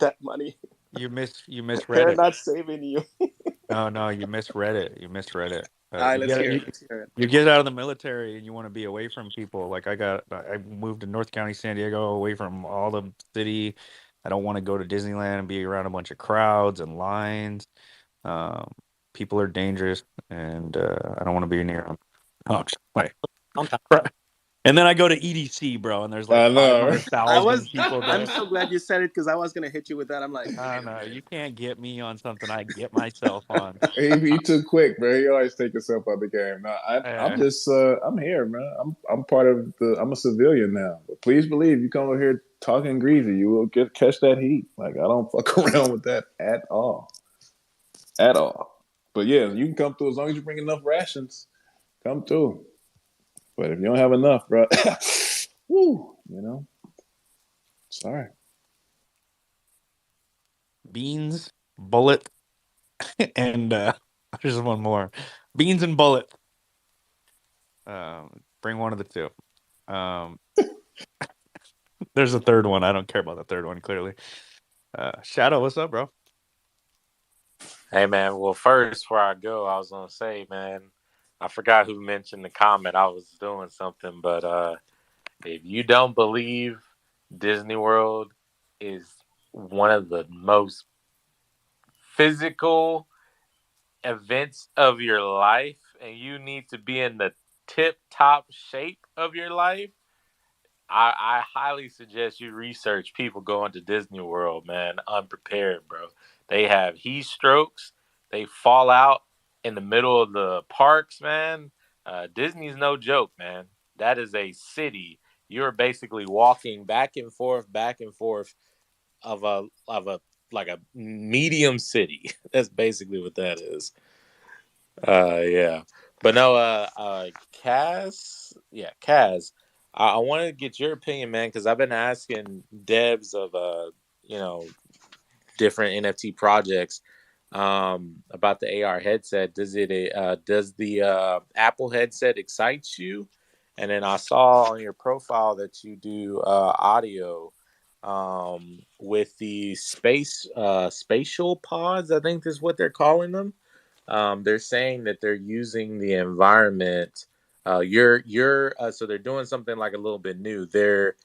that money. You misread They're it. not saving you. No, you misread it. You misread it. All right, You let's get hear it. you, Let's hear it. you get out of the military and you want to be away from people. Like I moved to North County, San Diego, away from all the city. I don't want to go to Disneyland and be around a bunch of crowds and lines. Um, People are dangerous, and I don't want to be near them. Oh, wait. Compound. And then I go to EDC, bro, and there's like I know. $500,000 people I'm there. so glad you said it because I was gonna hit you with that. I'm like, wait a No, minute. you can't get me on something I get myself on. He too quick, man. He always take himself out the game. No, I'm Uh, just I'm here, man. I'm part of I'm a civilian now. But please believe, you come over here talking greasy, you will catch that heat. Like I don't fuck around with that at all, at all. But yeah, you can come through as long as you bring enough rations. Come through. But if you don't have enough, bro, woo, you know, sorry. Beans, bullet, and there's one more. Beans and bullet. Bring one of the two. Um, there's a third one. I don't care about the third one, clearly. Shadow, what's up, bro? Hey man, well first before I go, I was gonna say, man, I forgot who mentioned the comment. I was doing something, but if you don't believe Disney World is one of the most physical events of your life and you need to be in the tip top shape of your life, I highly suggest you research people going to Disney World, man, unprepared, bro. They have heat strokes. They fall out in the middle of the parks, man. Disney's no joke, man. That is a city. You're basically walking back and forth of a like a medium city. That's basically what that is. Yeah. But no, Kaz, I wanted to get your opinion, man, because I've been asking devs of, you know, different NFT projects, about the AR headset. Does the Apple headset excite you? And then I saw on your profile that you do audio, with the spatial pods, I think is what they're calling them. They're saying that they're using the environment. So they're doing something like a little bit new. They're,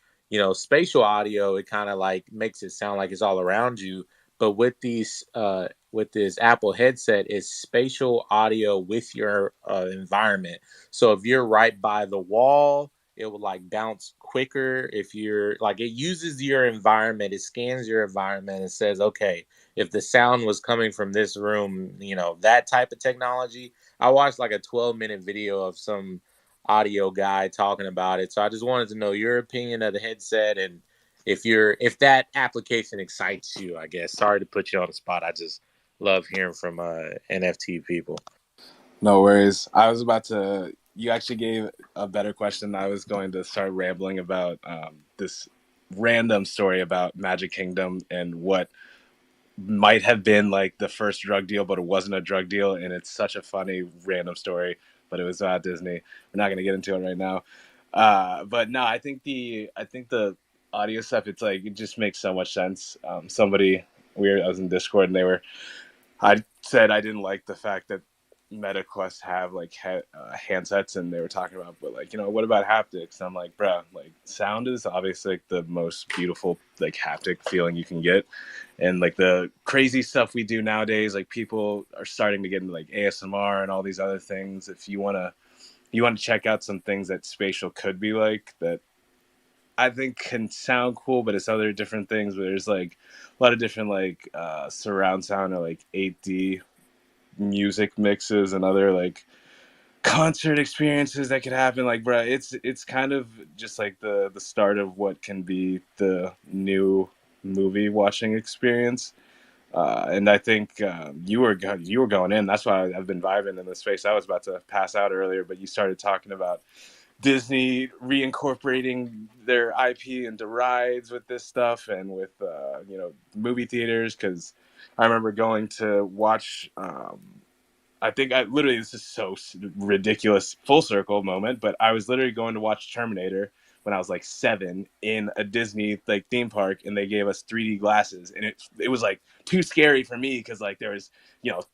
spatial audio. It kind of like makes it sound like it's all around you. But with this Apple headset, it's spatial audio with your environment. So if you're right by the wall, it will like bounce quicker. If you're like, it uses your environment, it scans your environment and says, okay, if the sound was coming from this room, that type of technology. I watched like a 12-minute video of some audio guy talking about it. So I just wanted to know your opinion of the headset and if that application excites you, I guess. Sorry to put you on the spot. I just love hearing from NFT people. No worries. I was about to. You actually gave a better question. I was going to start rambling about this random story about Magic Kingdom and what might have been like the first drug deal, but it wasn't a drug deal, and it's such a funny random story. But it was Disney. We're not going to get into it right now. But no, I think the audio stuff. It's like it just makes so much sense. I was in Discord and I said I didn't like the fact that MetaQuest have like handsets, and they were talking about, but like, what about haptics? And I'm like, bro, like sound is obviously like the most beautiful like haptic feeling you can get, and like the crazy stuff we do nowadays, like people are starting to get into like ASMR and all these other things. If you want to check out some things that spatial could be like that, I think can sound cool, but it's other different things. But there's like a lot of different like surround sound or like 8D music mixes and other like concert experiences that could happen. Like, bro, it's kind of just like the start of what can be the new movie watching experience. And I think you were going in. That's why I've been vibing in this space. I was about to pass out earlier, but you started talking about Disney reincorporating their IP into rides with this stuff and with movie theaters. Because I remember going to watch. I think I literally, this is so ridiculous, full circle moment, but I was literally going to watch Terminator when I was like 7 in a Disney like theme park, and they gave us 3D glasses, and it was like too scary for me because like there was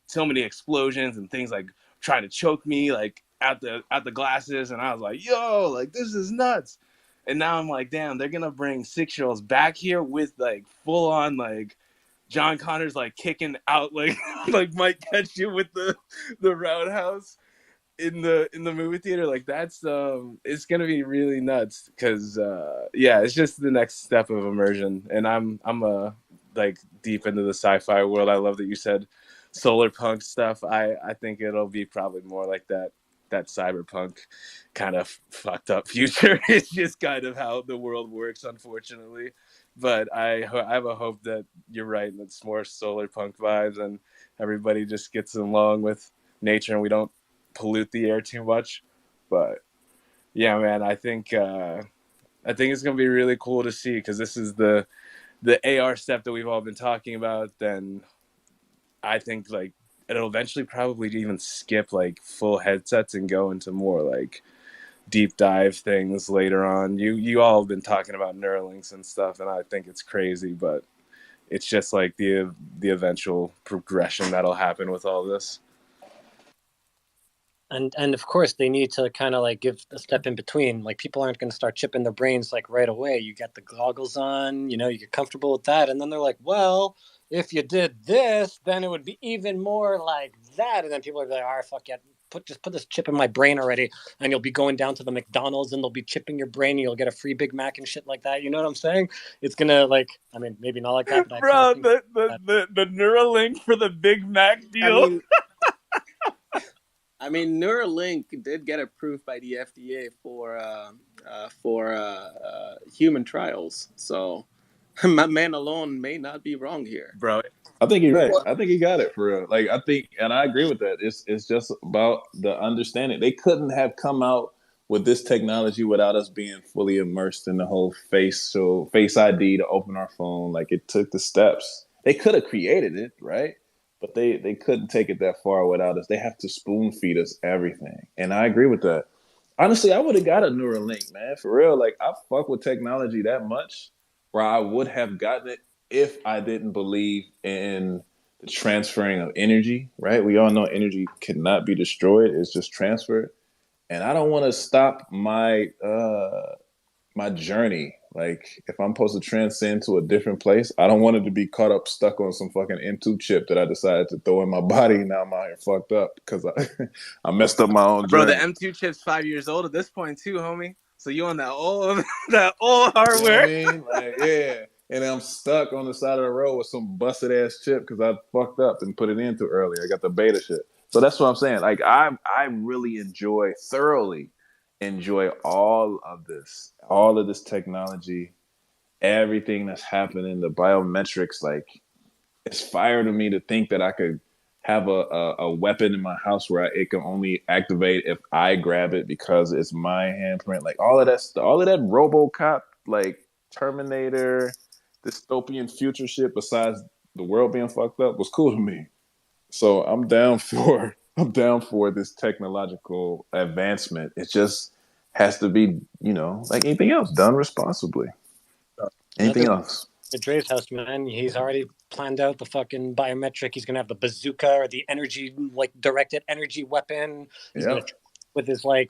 so many explosions and things like trying to choke me like at the glasses, and I was like, yo, like this is nuts. And now I'm like, damn, they're gonna bring 6-year-olds back here with like full on like John Connor's like kicking out like like might catch you with the roundhouse in the movie theater. Like that's it's gonna be really nuts because yeah, it's just the next step of immersion. And I'm like deep into the sci-fi world. I love that you said solar punk stuff. I think it'll be probably more like that cyberpunk kind of fucked up future. It's just kind of how the world works, unfortunately. But I have a hope that you're right, and it's more solar punk vibes, and everybody just gets along with nature, and we don't pollute the air too much. But yeah, man, I think it's gonna be really cool to see because this is the AR step that we've all been talking about. Then I think like it'll eventually probably even skip like full headsets and go into more like deep dive things later on. You all have been talking about Neuralinks and stuff, and I think it's crazy, but it's just like the eventual progression that'll happen with all this. And of course they need to kind of like give a step in between. Like people aren't going to start chipping their brains like right away. You get the goggles on, you get comfortable with that, and then they're like, well, if you did this, then it would be even more like that. And then people are like, all right, fuck yeah, just put this chip in my brain already, and you'll be going down to the McDonald's and they'll be chipping your brain and you'll get a free Big Mac and shit like that. You know what I'm saying? It's gonna maybe not like that, but I kind Bro, of think the Neuralink for the Big Mac deal. I mean, Neuralink did get approved by the FDA for human trials. So, my man alone may not be wrong here, bro. I think you're right. I think he got it for real. Like I think, and I agree with that. It's just about the understanding. They couldn't have come out with this technology without us being fully immersed in the whole face ID to open our phone. Like it took the steps. They could have created it, right? But they couldn't take it that far without us. They have to spoon feed us everything. And I agree with that. Honestly, I would have got a Neuralink, man. For real. Like I fuck with technology that much where I would have gotten it if I didn't believe in the transferring of energy, right? We all know energy cannot be destroyed. It's just transferred. And I don't want to stop my journey. Like if I'm supposed to transcend to a different place, I don't want it to be caught up stuck on some fucking M2 chip that I decided to throw in my body. Now I'm out here fucked up because I messed up my own bro. journey. The M2 chip's 5 years old at this point too, homie. So you on that old hardware? You know what I mean? Like, yeah. And I'm stuck on the side of the road with some busted ass chip because I fucked up and put it in too early. I got the beta shit. So that's what I'm saying. Like I really thoroughly enjoy all of this technology, everything that's happening, the biometrics. Like it's fire to me to think that I could have a weapon in my house where it can only activate if I grab it because it's my handprint. Like all of that RoboCop, like Terminator, dystopian future shit. Besides the world being fucked up, was cool to me. So I'm down for this technological advancement. It just has to be, like anything else, done responsibly. Anything else? at Dre's house, man. He's already planned out the fucking biometric. He's gonna have the bazooka or the energy, like directed energy weapon. He's gonna with his I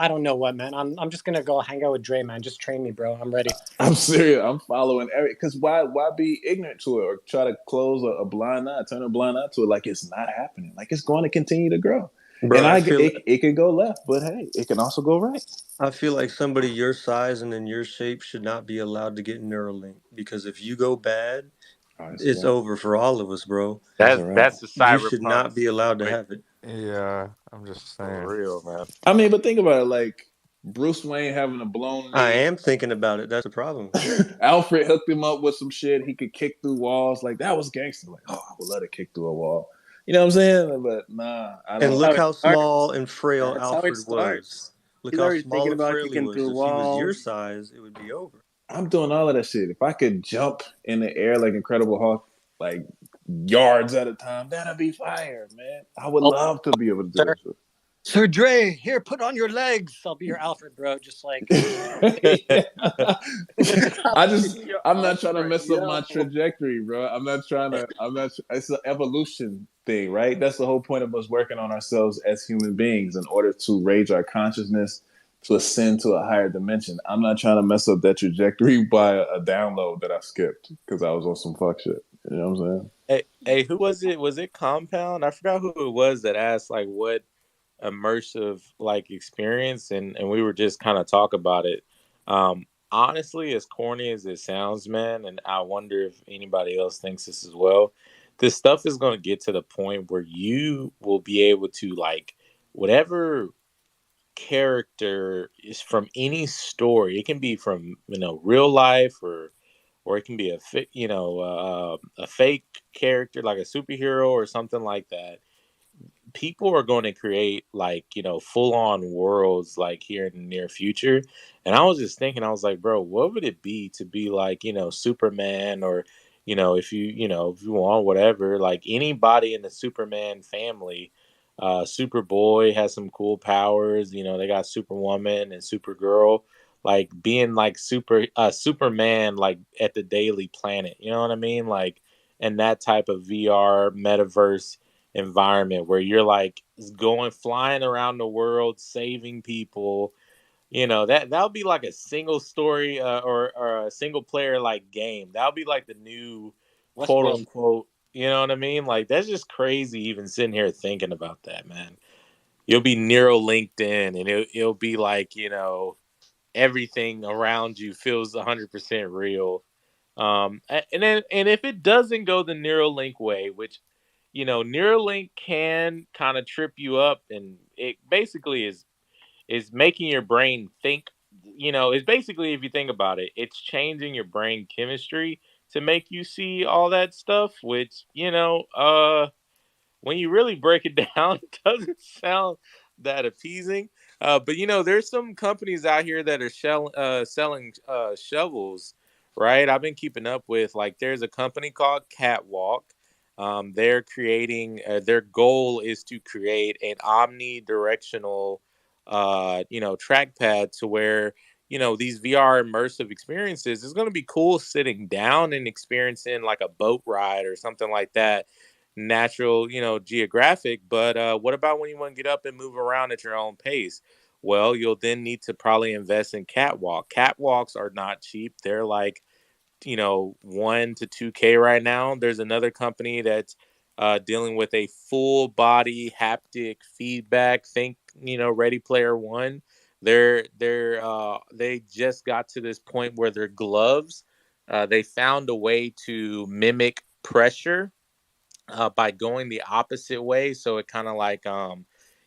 don't know what, man. I'm just gonna go hang out with Dre, man. Just train me, bro. I'm ready. I'm serious. I'm following because why be ignorant to it or try to close a blind eye, turn a blind eye to it like it's not happening, like it's going to continue to grow. Bro, and it can go left, but hey, it can also go right. I feel like somebody your size and in your shape should not be allowed to get Neuralink because if you go bad, it's over for all of us, bro. That's the cyberpunk. You should not be allowed to have it. Yeah, I'm just saying. For real, man. I mean, but think about it, like Bruce Wayne having a blown knee. I am thinking about it. That's the problem. Alfred hooked him up with some shit. He could kick through walls. Like that was gangster. Like, I would let it kick through a wall. You know what I'm saying? But nah, I don't. And look how small and frail Alfred was. Look how small and frail he was. If he was your size, it would be over. I'm doing all of that shit. If I could jump in the air like Incredible Hulk, like yards at a time, that'd be fire, man. I would love to be able to do that shit. Sir Dre, here, put on your legs. I'll be your Alfred, bro. Just like I'm not trying to mess up my trajectory, bro. It's an evolution thing, right? That's the whole point of us working on ourselves as human beings in order to raise our consciousness to ascend to a higher dimension. I'm not trying to mess up that trajectory by a download that I skipped because I was on some fuck shit. You know what I'm saying? Hey, who was it? Was it Compound? I forgot who it was that asked like what immersive like experience, and we were just kind of talk about it. Honestly, as corny as it sounds, man, and I wonder if anybody else thinks this as well, this stuff is going to get to the point where you will be able to like whatever character is from any story. It can be from real life or it can be a fake character like a superhero or something like that. People are going to create full-on worlds like here in the near future. And I was just thinking, I was like, bro, what would it be to be like, Superman or, if you want whatever, like anybody in the Superman family, Superboy has some cool powers, they got Superwoman and Supergirl, like being like Superman, like at the Daily Planet, you know what I mean? Like, and that type of VR metaverse. environment where you're like flying around the world, saving people. That'll be like a single story or a single player like game. That'll be like the new quote Westworld. unquote. You know what I mean? Like that's just crazy. Even sitting here thinking about that, man. You'll be Neuro linked in, and it'll be like everything around you feels 100% real. And if it doesn't go the Neuralink way, which Neuralink can kind of trip you up, and it basically is making your brain think. It's basically, if you think about it, it's changing your brain chemistry to make you see all that stuff, which when you really break it down, it doesn't sound that appeasing. But there's some companies out here that are selling shovels, right? I've been keeping up with, like, there's a company called Catwalk. They're creating. Their goal is to create an omnidirectional, trackpad to where these VR immersive experiences is going to be cool sitting down and experiencing like a boat ride or something like that, natural, geographic. But what about when you want to get up and move around at your own pace? Well, you'll then need to probably invest in catwalk. Catwalks are not cheap. They're like 1 to 2K right now. There's another company that's dealing with a full body haptic feedback. Think Ready Player One. They just got to this point where their gloves, they found a way to mimic pressure by going the opposite way. So it kind of like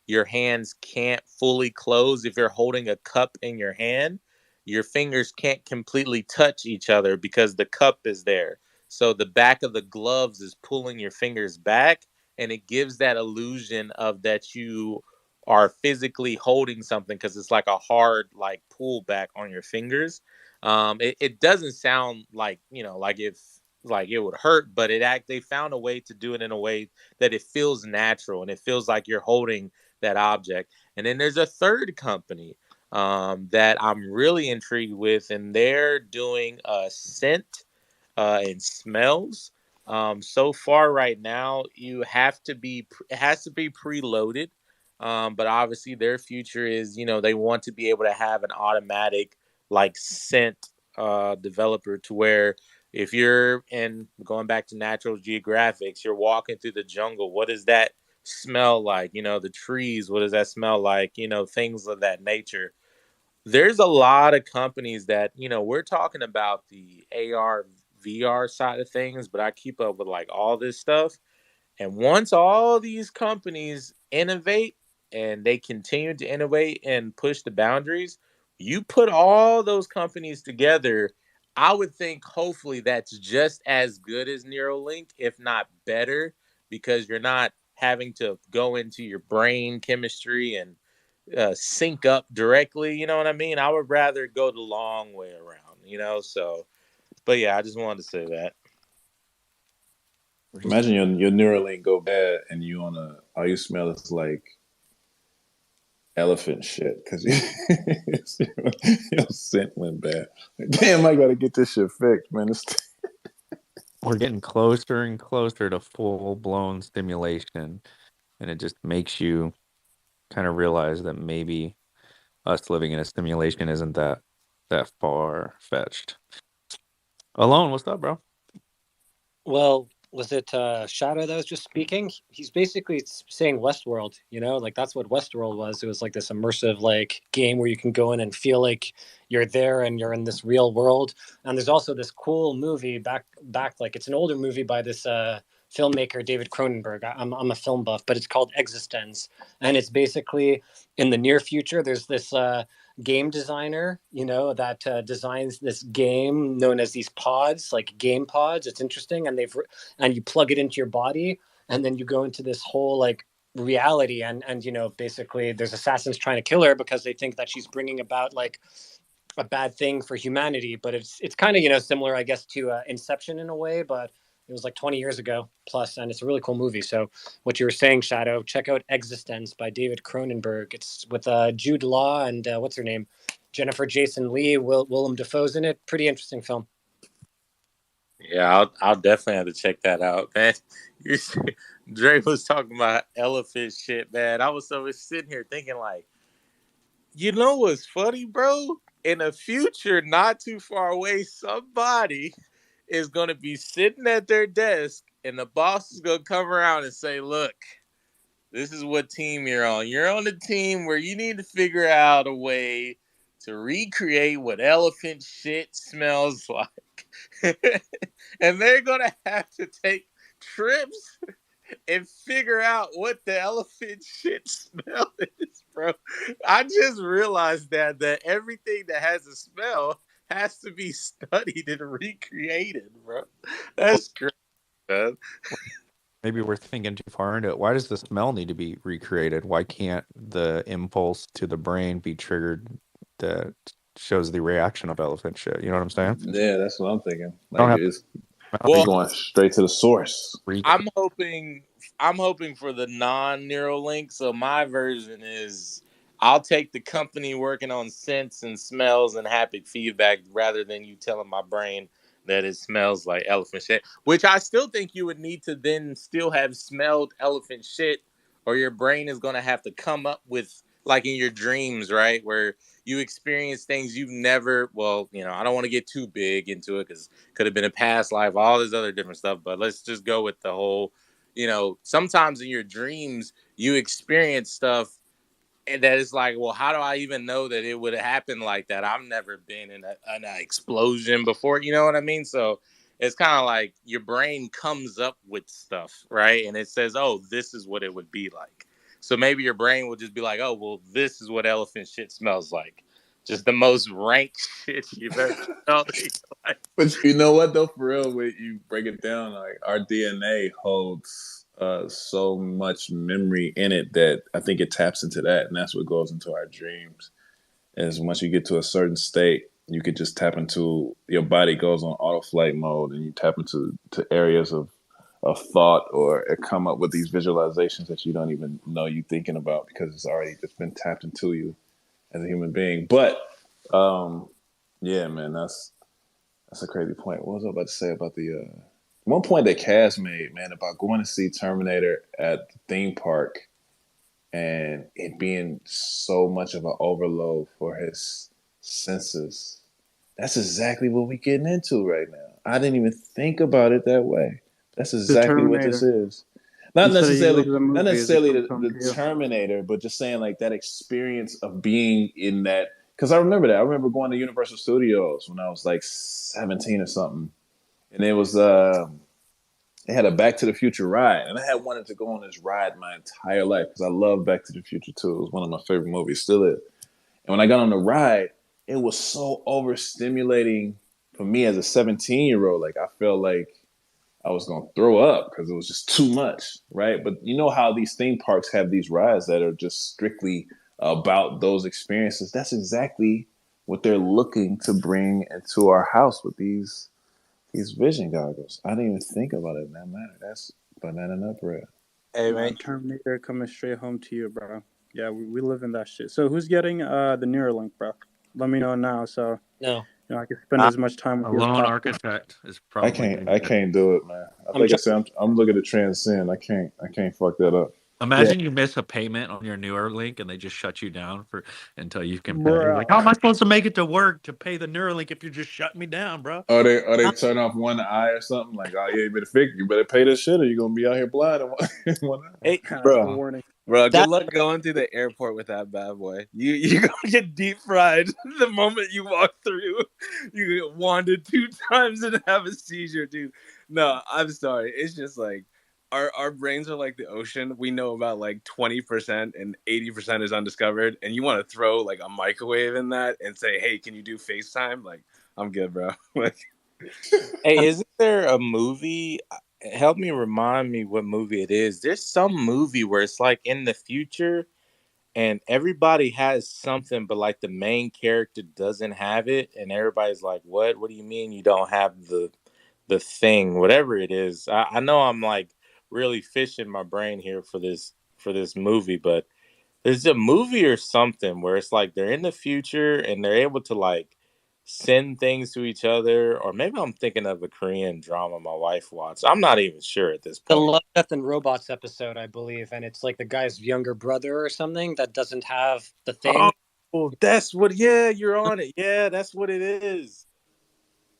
your hands can't fully close. If you're holding a cup in your hand, your fingers can't completely touch each other because the cup is there. So the back of the gloves is pulling your fingers back, and it gives that illusion of that you are physically holding something because it's like a hard like pull back on your fingers. It doesn't sound like like if like it would hurt, but they found a way to do it in a way that it feels natural and it feels like you're holding that object. And then there's a third company that I'm really intrigued with, and they're doing scent and smells. So far right now, it has to be preloaded. But obviously their future is, they want to be able to have an automatic like scent developer to where if you're going back to Natural Geographics, you're walking through the jungle, what does that smell like? The trees, what does that smell like? Things of that nature. There's a lot of companies that, we're talking about the AR, VR side of things, but I keep up with like all this stuff. And once all these companies innovate and they continue to innovate and push the boundaries, you put all those companies together, I would think hopefully that's just as good as Neuralink, if not better, because you're not having to go into your brain chemistry and sync up directly. You know what I mean? I would rather go the long way around. So, but yeah, I just wanted to say that. Imagine your Neuralink go bad and you on all you smell is like elephant shit because your scent went bad. Like, damn, I gotta get this shit fixed, man. We're getting closer and closer to full blown stimulation, and it just makes you kind of realize that maybe us living in a simulation isn't that far fetched. Alone, what's up, bro? Well, was it Shadow that was just speaking? He's basically saying Westworld, like that's what Westworld was. It was like this immersive like game where you can go in and feel like you're there and you're in this real world. And there's also this cool movie back like it's an older movie by this filmmaker David Cronenberg. I'm a film buff, but it's called Existence, and it's basically in the near future. There's this game designer, that designs this game known as these pods, like game pods. It's interesting, and and you plug it into your body, and then you go into this whole like reality, and basically there's assassins trying to kill her because they think that she's bringing about like a bad thing for humanity. But it's kind of similar, I guess, to Inception in a way, but it was like 20 years ago plus, and it's a really cool movie. So what you were saying, Shadow, check out Existence by David Cronenberg. It's with Jude Law and what's her name? Jennifer Jason Leigh, Willem Dafoe's in it. Pretty interesting film. Yeah, I'll definitely have to check that out, man. Dre was talking about elephant shit, man. I was sitting here thinking, like, you know what's funny, bro? In the future, not too far away, somebody is going to be sitting at their desk and the boss is going to come around and say, look, this is what team you're on. You're on the team where you need to figure out a way to recreate what elephant shit smells like. And they're going to have to take trips and figure out what the elephant shit smell is, bro. I just realized that everything that has a smell has to be studied and recreated, bro. That's great, man. Maybe we're thinking too far into it. Why does the smell need to be recreated? Why can't the impulse to the brain be triggered that shows the reaction of elephant shit? You know what I'm saying? Yeah, that's what I'm thinking. Don't Like, have it's to you're Well, going straight to the source. I'm hoping for the non-neural link. So my version is I'll take the company working on scents and smells and haptic feedback rather than you telling my brain that it smells like elephant shit, which I still think you would need to then still have smelled elephant shit, or your brain is going to have to come up with, like in your dreams, right? Where you experience things you've never, well, I don't want to get too big into it because could have been a past life, all this other different stuff. But let's just go with the whole, sometimes in your dreams, you experience stuff and that is like, well, how do I even know that it would happen like that? I've never been in an explosion before. You know what I mean? So it's kind of like your brain comes up with stuff, right? And it says, oh, this is what it would be like. So maybe your brain will just be like, oh, well, this is what elephant shit smells like. Just the most rank shit you've ever smelled in your life. But you know what though, for real, when you break it down, like our DNA holds so much memory in it that I think it taps into that, and that's what goes into our dreams. Is once you get to a certain state, you could just tap into your body goes on auto flight mode, and you tap into areas of thought, or it come up with these visualizations that you don't even know you thinking about because it's already just been tapped into you as a human being. But yeah, man, that's a crazy point. What was I about to say about the one point that Cass made, man, about going to see Terminator at the theme park and it being so much of an overload for his senses. That's exactly what we're getting into right now. I didn't even think about it that way. That's The exactly what this Terminator. is. Not Instead of you go necessarily, to the not movie, is it necessarily comes home the to you? Terminator, but just saying like that experience of being in that. Because I remember that. I remember going to Universal Studios when I was like 17 or something, and it was they had a Back to the Future ride, and I had wanted to go on this ride my entire life because I love Back to the Future too. It was one of my favorite movies, still is. And when I got on the ride, it was so overstimulating for me as a 17-year-old. Like I felt like I was gonna throw up because it was just too much, right? But you know how these theme parks have these rides that are just strictly about those experiences. That's exactly what they're looking to bring into our house with these vision goggles. I didn't even think about it in that manner. That's banana nut bread. Hey, Nah, man. Terminator coming straight home to you, bro. Yeah, we live in that shit. So who's getting the Neuralink, bro? Let me know now so No, I can spend as much time with A you as lone possible. architect is I probably can't. going to I get it. can't do it, man. I'm Like I trying. said, I'm looking to transcend. I can't. I can't fuck that up. Yeah, Imagine you miss a payment on your Neuralink and they just shut you down for until you can pay. You're like, Bro. how am I supposed to make it to work to pay the Neuralink if you're just shutting me down, bro? Are they turn off one eye or something? Like, oh yeah, you better fix. You better pay this shit, or you're gonna be out here blind in one eye. Hey, That's the bro. warning. Bro, good that luck going through the airport with that bad boy. You're gonna get deep fried the moment you walk through. You get wanded 2 times and have a seizure, dude. No, I'm sorry. It's just like our brains are like the ocean. We know about like 20% and 80% is undiscovered. And you want to throw like a microwave in that and say, hey, can you do FaceTime? Like, I'm good, bro. Like, Hey, isn't there a movie? Help me remind me what movie it is. There's some movie where it's like in the future and everybody has something, but like the main character doesn't have it, and everybody's like, "What? What do you mean you don't have the thing? Whatever it is." I know I'm like really fishing my brain here for this movie, but there's a movie or something where it's like they're in the future and they're able to like send things to each other, or maybe I'm thinking of a Korean drama my wife watched. I'm not even sure at this The point. Love, Death, and Robots episode, I believe, and it's like the guy's younger brother or something that doesn't have the thing. Oh, that's what. Yeah, you're on it. Yeah, that's what it is.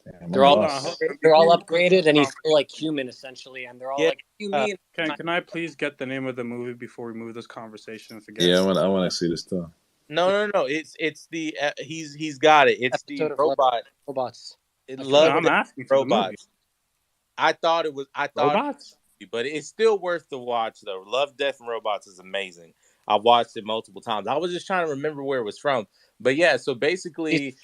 Damn, They're I'm all lost. they're all Before we upgraded, and he's still like human essentially, and they're all Yeah. like, "What do you mean?" can I please get the name of the movie before we move this conversation and forget? Yeah, I want to see this stuff. No. It's the he's got it. It's the Episode of Love, robot. Robots. It No, Love I'm Death asking for the movie. Robots. I thought it was. Robots. But it's still worth the watch though. Love, Death, and Robots is amazing. I've watched it multiple times. I was just trying to remember where it was from. But yeah, so basically,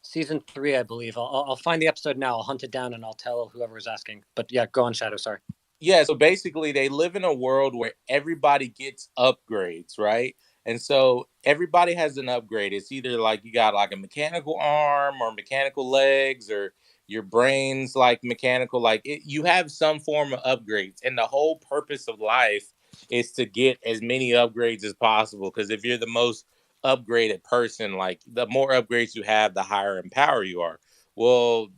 Season three, I believe. I'll find the episode now. I'll hunt it down and I'll tell whoever is asking. But yeah, go on, Shadow. Sorry. yeah, so basically they live in a world where everybody gets upgrades, right? And so everybody has an upgrade. It's either like you got like a mechanical arm or mechanical legs, or your brain's like mechanical, you have some form of upgrades. And the whole purpose of life is to get as many upgrades as possible, because if you're the most upgraded person, like the more upgrades you have, the higher in power you are. Well,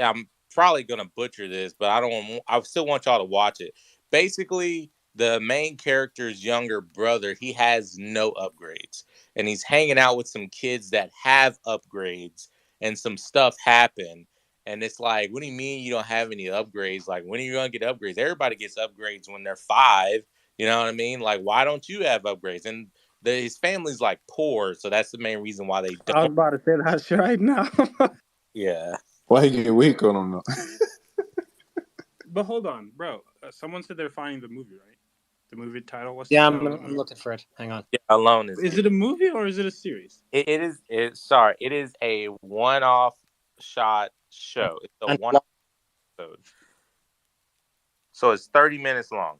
I'm probably gonna butcher this, but I still want y'all to watch it. Basically, the main character's younger brother, he has no upgrades, and he's hanging out with some kids that have upgrades, and some stuff happened. And it's like, what do you mean you don't have any upgrades? Like, when are you gonna get upgrades? Everybody gets upgrades when they're 5. You know what I mean? Like, why don't you have upgrades? And his family's like poor, so that's the main reason why they I was don't. about to say that shit right now. Yeah. Why he get weak on him? But hold on, bro. Someone said they're finding the movie, right? The movie title. What's Yeah, the title of the I'm movie? looking for it. Hang on. Yeah, Alone is. Is it a movie or is it a series? It is. Sorry, it is a one-off shot show. It's a And one episode, so it's 30 minutes long.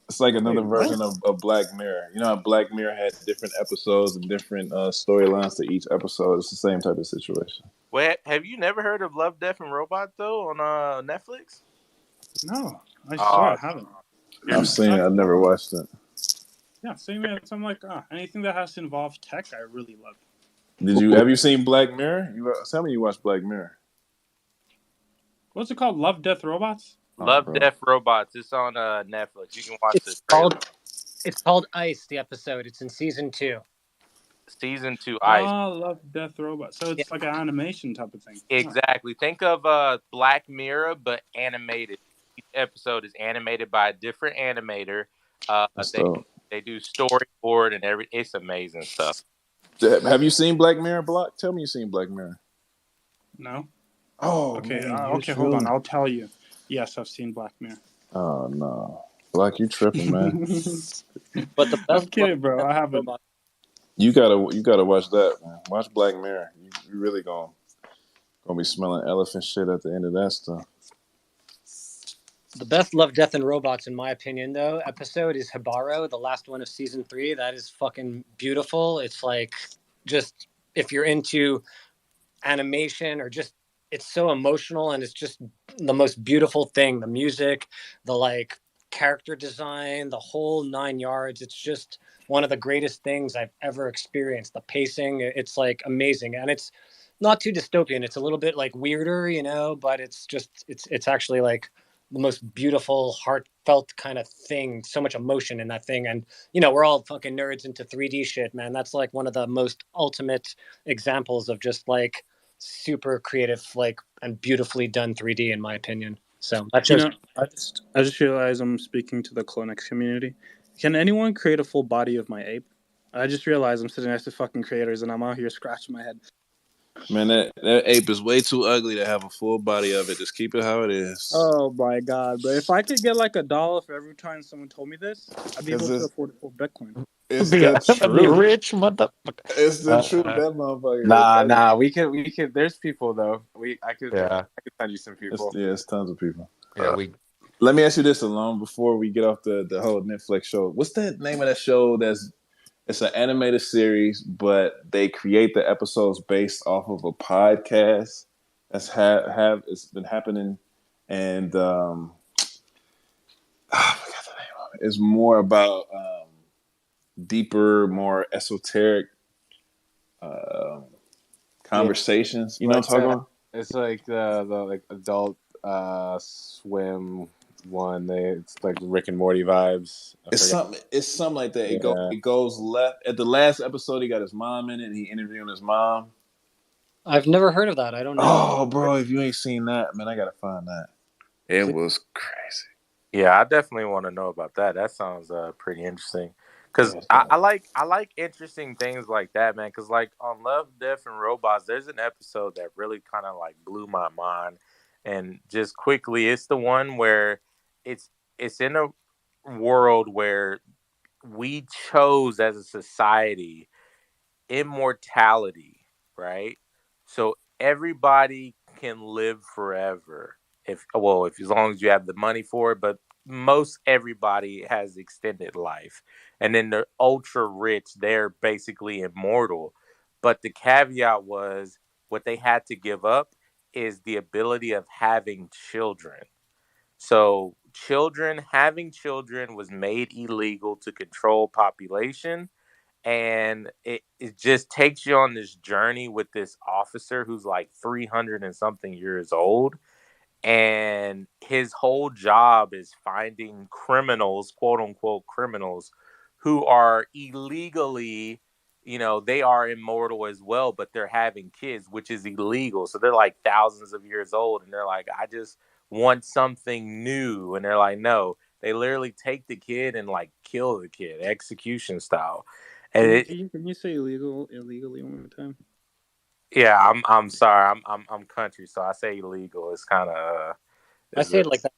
It's like another Wait, version what? of Black Mirror. You know how Black Mirror had different episodes and different storylines to each episode? It's the same type of situation. Wait, have you never heard of Love, Death, and Robots though on Netflix? No, I swear I Uh, haven't. I've seen it. I've never watched it. Yeah, same as I'm like, anything that has to involve tech, I really love. Have you seen Black Mirror? Tell me you watched Black Mirror. What's it called? Love, Death, Robots? Love, Death, Robots. It's on Netflix. You can watch the it's trailer. called Ice. The episode. It's in season 2. Season 2, Ice. Love, Death, Robots. So it's like an animation type of thing. Exactly. Think of Black Mirror, but animated. Each episode is animated by a different animator. They do storyboard and it's amazing stuff. Have you seen Black Mirror, Block? Tell me you've seen Black Mirror. No. Oh, okay. man, Okay, hold on. I'll tell you. Yes, I've seen Black Mirror. Oh no, Block, you tripping, man. But the best I'm kidding, bro. I haven't. You gotta watch that, man. Watch Black Mirror. You really gonna be smelling elephant shit at the end of that stuff. The best Love, Death, and Robots, in my opinion, though, episode is Hibaro, the last one of season 3. That is fucking beautiful. It's like, just, if you're into animation or just, it's so emotional, and it's just the most beautiful thing. The music, the like character design, the whole 9 yards. It's just one of the greatest things I've ever experienced. The pacing, it's like amazing. And it's not too dystopian. It's a little bit like weirder, but it's actually like the most beautiful, heartfelt kind of thing. So much emotion in that thing. And, we're all fucking nerds into 3D shit, man. That's like one of the most ultimate examples of just like super creative, like, and beautifully done 3D, in my opinion. So that's just, I just realized I'm speaking to the CloneX community. Can anyone create a full body of my ape? I just realized I'm sitting next to fucking creators and I'm out here scratching my head. Man, that ape is way too ugly to have a full body of it. Just keep it how it is. Oh my god, bro. If I could get like $1 for every time someone told me this, I'd be able to afford a full Bitcoin. It's the truth. Rich motherfucker. It's the truth. That motherfucker. Nah. We could. There's people though. I could send you some people. It's tons of people. Yeah, Let me ask you this, Alone, before we get off the whole Netflix show. What's the name of that show? It's an animated series, but they create the episodes based off of a podcast that's it's been happening, and I forgot the name of it. It's more about deeper, more esoteric Conversations. You know what Like I'm talking about? it's like the like adult swim one. It's like Rick and Morty vibes. I It's forgot. something. It's something like that. Yeah. It goes left at the last episode. He got his mom in it. And he interviewing his mom. I've never heard of that. I don't know. Oh, bro, if you ain't seen that, man, I gotta find that. It Please. was crazy. Yeah, I definitely want to know about that. That sounds pretty interesting. Cause Yes, I like interesting things like that, man. Cause like on Love, Death, and Robots, there's an episode that really kind of like blew my mind. And just quickly, it's the one where it's it's in a world where we chose as a society immortality, right? So everybody can live forever if as long as you have the money for it, but most everybody has extended life. And then the ultra rich, they're basically immortal. But the caveat was what they had to give up is the ability of having children. So having children was made illegal to control population, and it just takes you on this journey with this officer who's like 300 and something years old, and his whole job is finding criminals, quote unquote criminals, who are illegally, they are immortal as well, but they're having kids, which is illegal. So they're like thousands of years old, and they're like, I just want something new. And they're like, no, they literally take the kid and like kill the kid, execution style. And Can you say illegally one more time? yeah, I'm sorry, I'm country, so I say illegal. It's kind of I say it like that.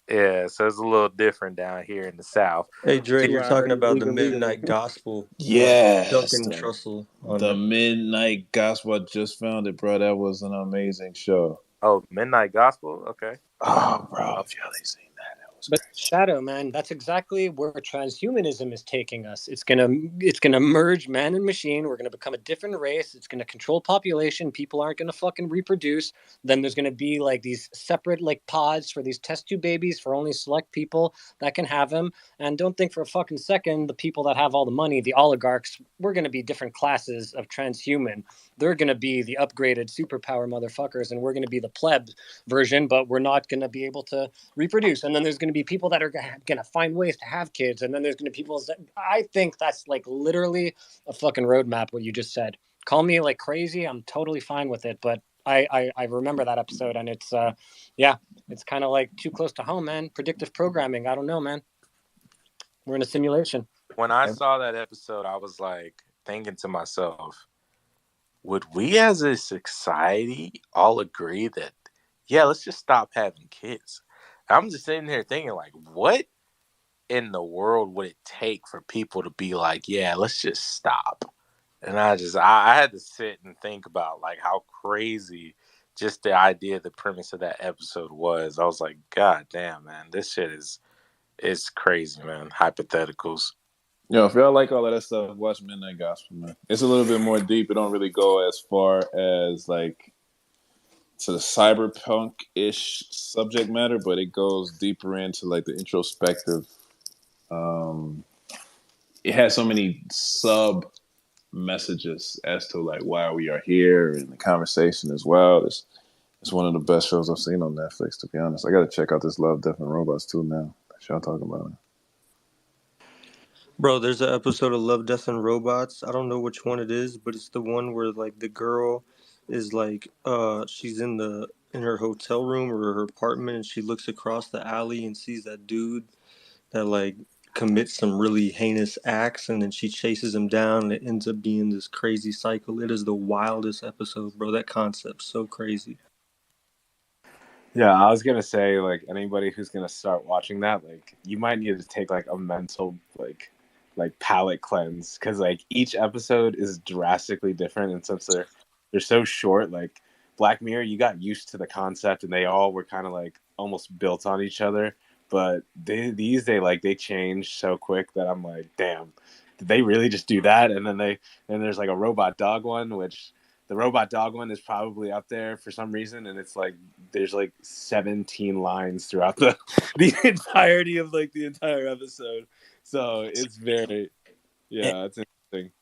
yeah, so it's a little different down here in the South. Hey Dre, you're 2 talking hours about the legally. Midnight Gospel, yes, Duncan Trussell on the that. Midnight Gospel. I just found it, bro. That was an amazing show. Oh, Midnight Gospel. Okay. Oh, bro, if y'all ain't seen that was But crazy. Shadow, man, that's exactly where transhumanism is taking us. It's gonna merge man and machine. We're gonna become a different race. It's gonna control population. People aren't gonna fucking reproduce. Then there's gonna be like these separate like pods for these test tube babies for only select people that can have them. And don't think for a fucking second the people that have all the money, the oligarchs, we're gonna be different classes of transhuman. They're gonna be the upgraded superpower motherfuckers, and we're gonna be the pleb version, but we're not gonna be able to reproduce. And then there's going to be people that are going to find ways to have kids. And then there's going to be people that I think that's like literally a fucking roadmap, what you just said. Call me like crazy. I'm totally fine with it. But I remember that episode, and it's, it's kind of like too close to home, man. Predictive programming. I don't know, man. We're in a simulation. When I saw that episode, I was like thinking to myself, would we as a society all agree that, yeah, let's just stop having kids? I'm just sitting here thinking, like, what in the world would it take for people to be like, yeah, let's just stop? And I had to sit and think about like how crazy just the idea, the premise of that episode was. I was like, God damn, man, this shit is crazy, man. Hypotheticals. If y'all like all of that stuff, watch Midnight Gospel, man. It's a little bit more deep. It don't really go as far as like to the cyberpunk-ish subject matter, but it goes deeper into like the introspective. It has so many sub messages as to like why we are here and the conversation as well. It's one of the best shows I've seen on Netflix, to be honest. I got to check out this Love, Death, and Robots too now. That y'all talking about it. Bro, there's an episode of Love, Death, and Robots. I don't know which one it is, but it's the one where like the girl is like she's in her hotel room or her apartment, and she looks across the alley and sees that dude that like commits some really heinous acts, and then she chases him down, and it ends up being this crazy cycle. It is the wildest episode, bro. That concept's so crazy. Yeah, I was gonna say, like, anybody who's gonna start watching that, like, you might need to take like a mental like palate cleanse, because like each episode is drastically different, and since they're so short, like Black Mirror, you got used to the concept, and they all were kind of like almost built on each other. But they change so quick that I'm like, damn, did they really just do that? And then there's like a robot dog one, which the robot dog one is probably up there for some reason, and it's like there's like 17 lines throughout the entirety of like the entire episode. So it's very, yeah, it's interesting.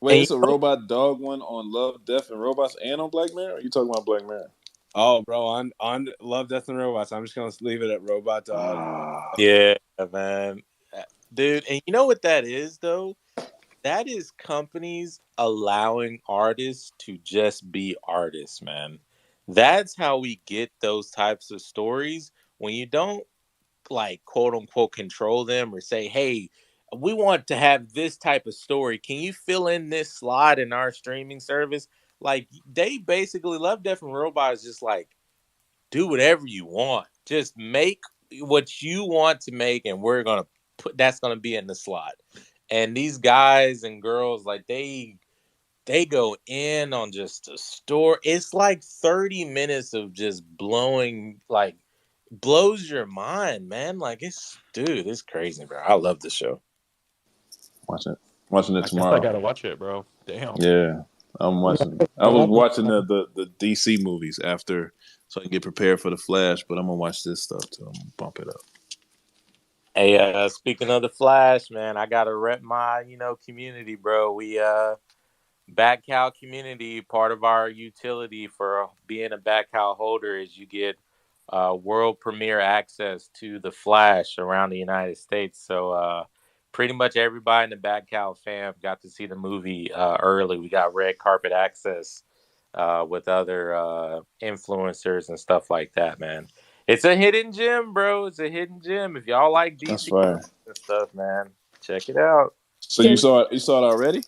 Wait, And you it's a know, robot dog one on Love, Death, and Robots and on Black Mirror? Or you talking about Black Mirror? oh, bro, on Love, Death, and Robots, I'm just gonna leave it at Robot Dog. Ah, yeah, man, dude. And you know what that is though? That is companies allowing artists to just be artists, man. That's how we get those types of stories when you don't like quote unquote control them or say, hey, we want to have this type of story. Can you fill in this slot in our streaming service? Like they basically Love Death and Robot is just like do whatever you want. Just make what you want to make, and we're gonna put that's gonna be in the slot. And these guys and girls, like they go in on just a story. It's like 30 minutes of just blowing, like blows your mind, man. Like it's crazy, bro. I love the show. watching it I guess I tomorrow. gotta watch it, bro. Damn. Yeah, I'm watching. I was watching the DC movies after, so I can get prepared for the Flash. But I'm gonna watch this stuff too. I'm gonna bump it up. Hey, speaking of the Flash, man, I gotta rep my community, bro. We Bat cow community, part of our utility for being a bat cow holder is you get world premiere access to the Flash around the United States. So pretty much everybody in the bat cow fam got to see the movie early. We got red carpet access with other influencers and stuff like that, man. It's a hidden gem, bro. It's a hidden gem. If y'all like That's DC fire. and stuff, man, check it out. So you saw it? You saw it already?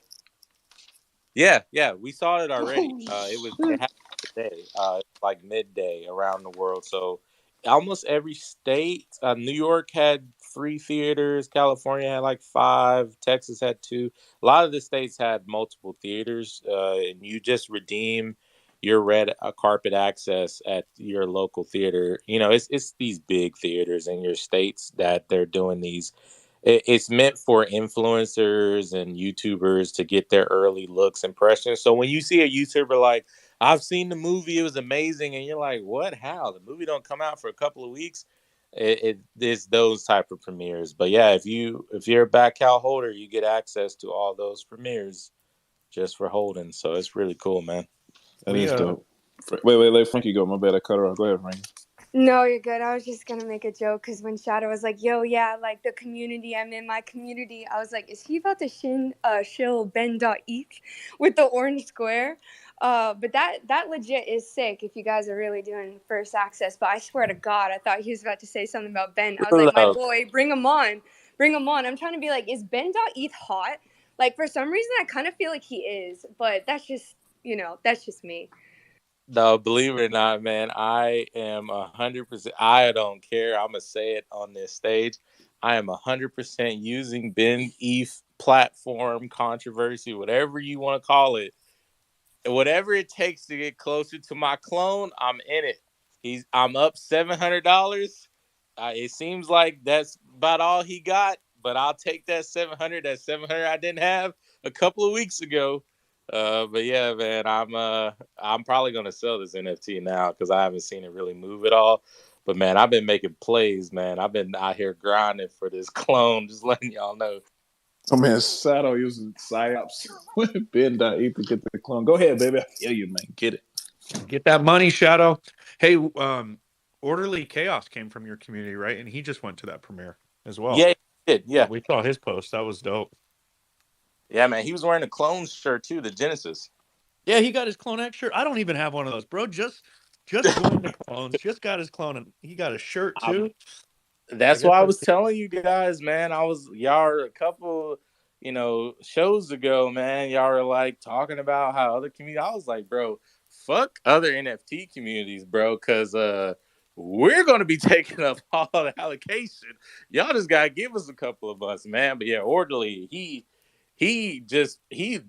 Yeah, we saw it already. Oh It shit! happened today, like midday around the world. So almost every state. New York had 3 theaters. California had like 5. Texas had 2. A lot of the states had multiple theaters, and you just redeem your red carpet access at your local theater. It's these big theaters in your states that they're doing these it's meant for influencers and YouTubers to get their early looks impressions. So when you see a YouTuber like, I've seen the movie, it was amazing, and you're like, what? How? The movie don't come out for a couple of weeks. It's those type of premieres. But yeah, if you're a back cow holder, you get access to all those premieres just for holding. So it's really cool, man. That We is dope. Wait, let Frankie go. My bad, I cut her off. Go ahead, Frankie. No, you're good. I was just gonna make a joke because when Shadow was like, "Yo, yeah, like the community, I'm in my community," I was like, "Is he about to shill Ben.eth with the orange square?" But that legit is sick if you guys are really doing first access. But I swear to God, I thought he was about to say something about Ben. I was like, "My No, boy, bring him on, bring him on." I'm trying to be like, is Ben.eth hot? Like for some reason, I kind of feel like he is, but that's just that's just me. no, believe it or not, man, I am 100%. I don't care. I'm gonna say it on this stage. I am 100% using Ben Eth platform controversy, whatever you want to call it, whatever it takes to get closer to my clone. I'm in it. I'm up $700. It seems like that's about all he got, but I'll take that 700. That 700 I didn't have a couple of weeks ago. But yeah, man, I'm probably gonna sell this NFT now because I haven't seen it really move at all. But man, I've been making plays, man. I've been out here grinding for this clone. Just letting y'all know. Oh man, Sato using psyops with Ben.eth to get the clone. Go ahead, baby. I feel you, man. Get it. get that money, Shadow. Hey, Orderly Chaos came from your community, right? And he just went to that premiere as well. Yeah, he did. Yeah, We saw his post. That was dope. yeah, man. He was wearing a clone shirt too, the Genesis. Yeah, he got his CloneX shirt. I don't even have one of those, bro. Just joined the clones. Just got his clone, and he got a shirt too. I That's guess why I that's was telling you guys, man. Y'all are a couple, shows ago, man. Y'all are like talking about how other community. I was like, bro, fuck other NFT communities, bro, because we're gonna be taking up all the allocation. Y'all just gotta give us a couple of months, man. But yeah, Orderly, he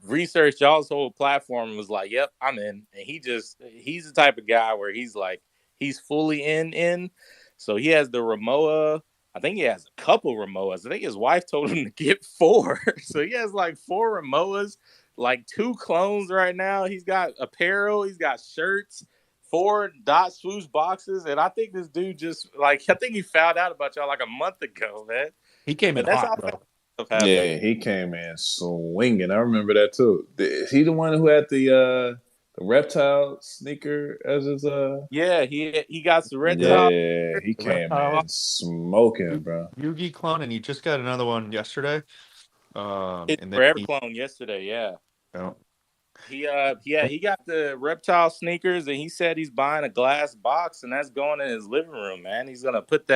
researched y'all's whole platform and was like, yep, I'm in. And he's the type of guy where he's like, he's fully in. So he has the Ramoa. I think he has a couple Ramoas. I think his wife told him to get 4. So he has like 4 Ramoas, like 2 clones right now. He's got apparel, he's got shirts, 4 dot swoosh boxes. And I think this dude I think he found out about y'all like a month ago, man. he came in But that's hot, how bro. stuff happened. Yeah, he came in swinging. I remember that too. Is he the one who had the reptile sneaker as his Yeah, he got the reptile. Yeah, he The came reptile in smoking, bro. Yugi clone, and he just got another one yesterday. His And then forever he, clone yesterday. Yeah. oh, He got the reptile sneakers, and he said he's buying a glass box, and that's going in his living room, man. He's gonna put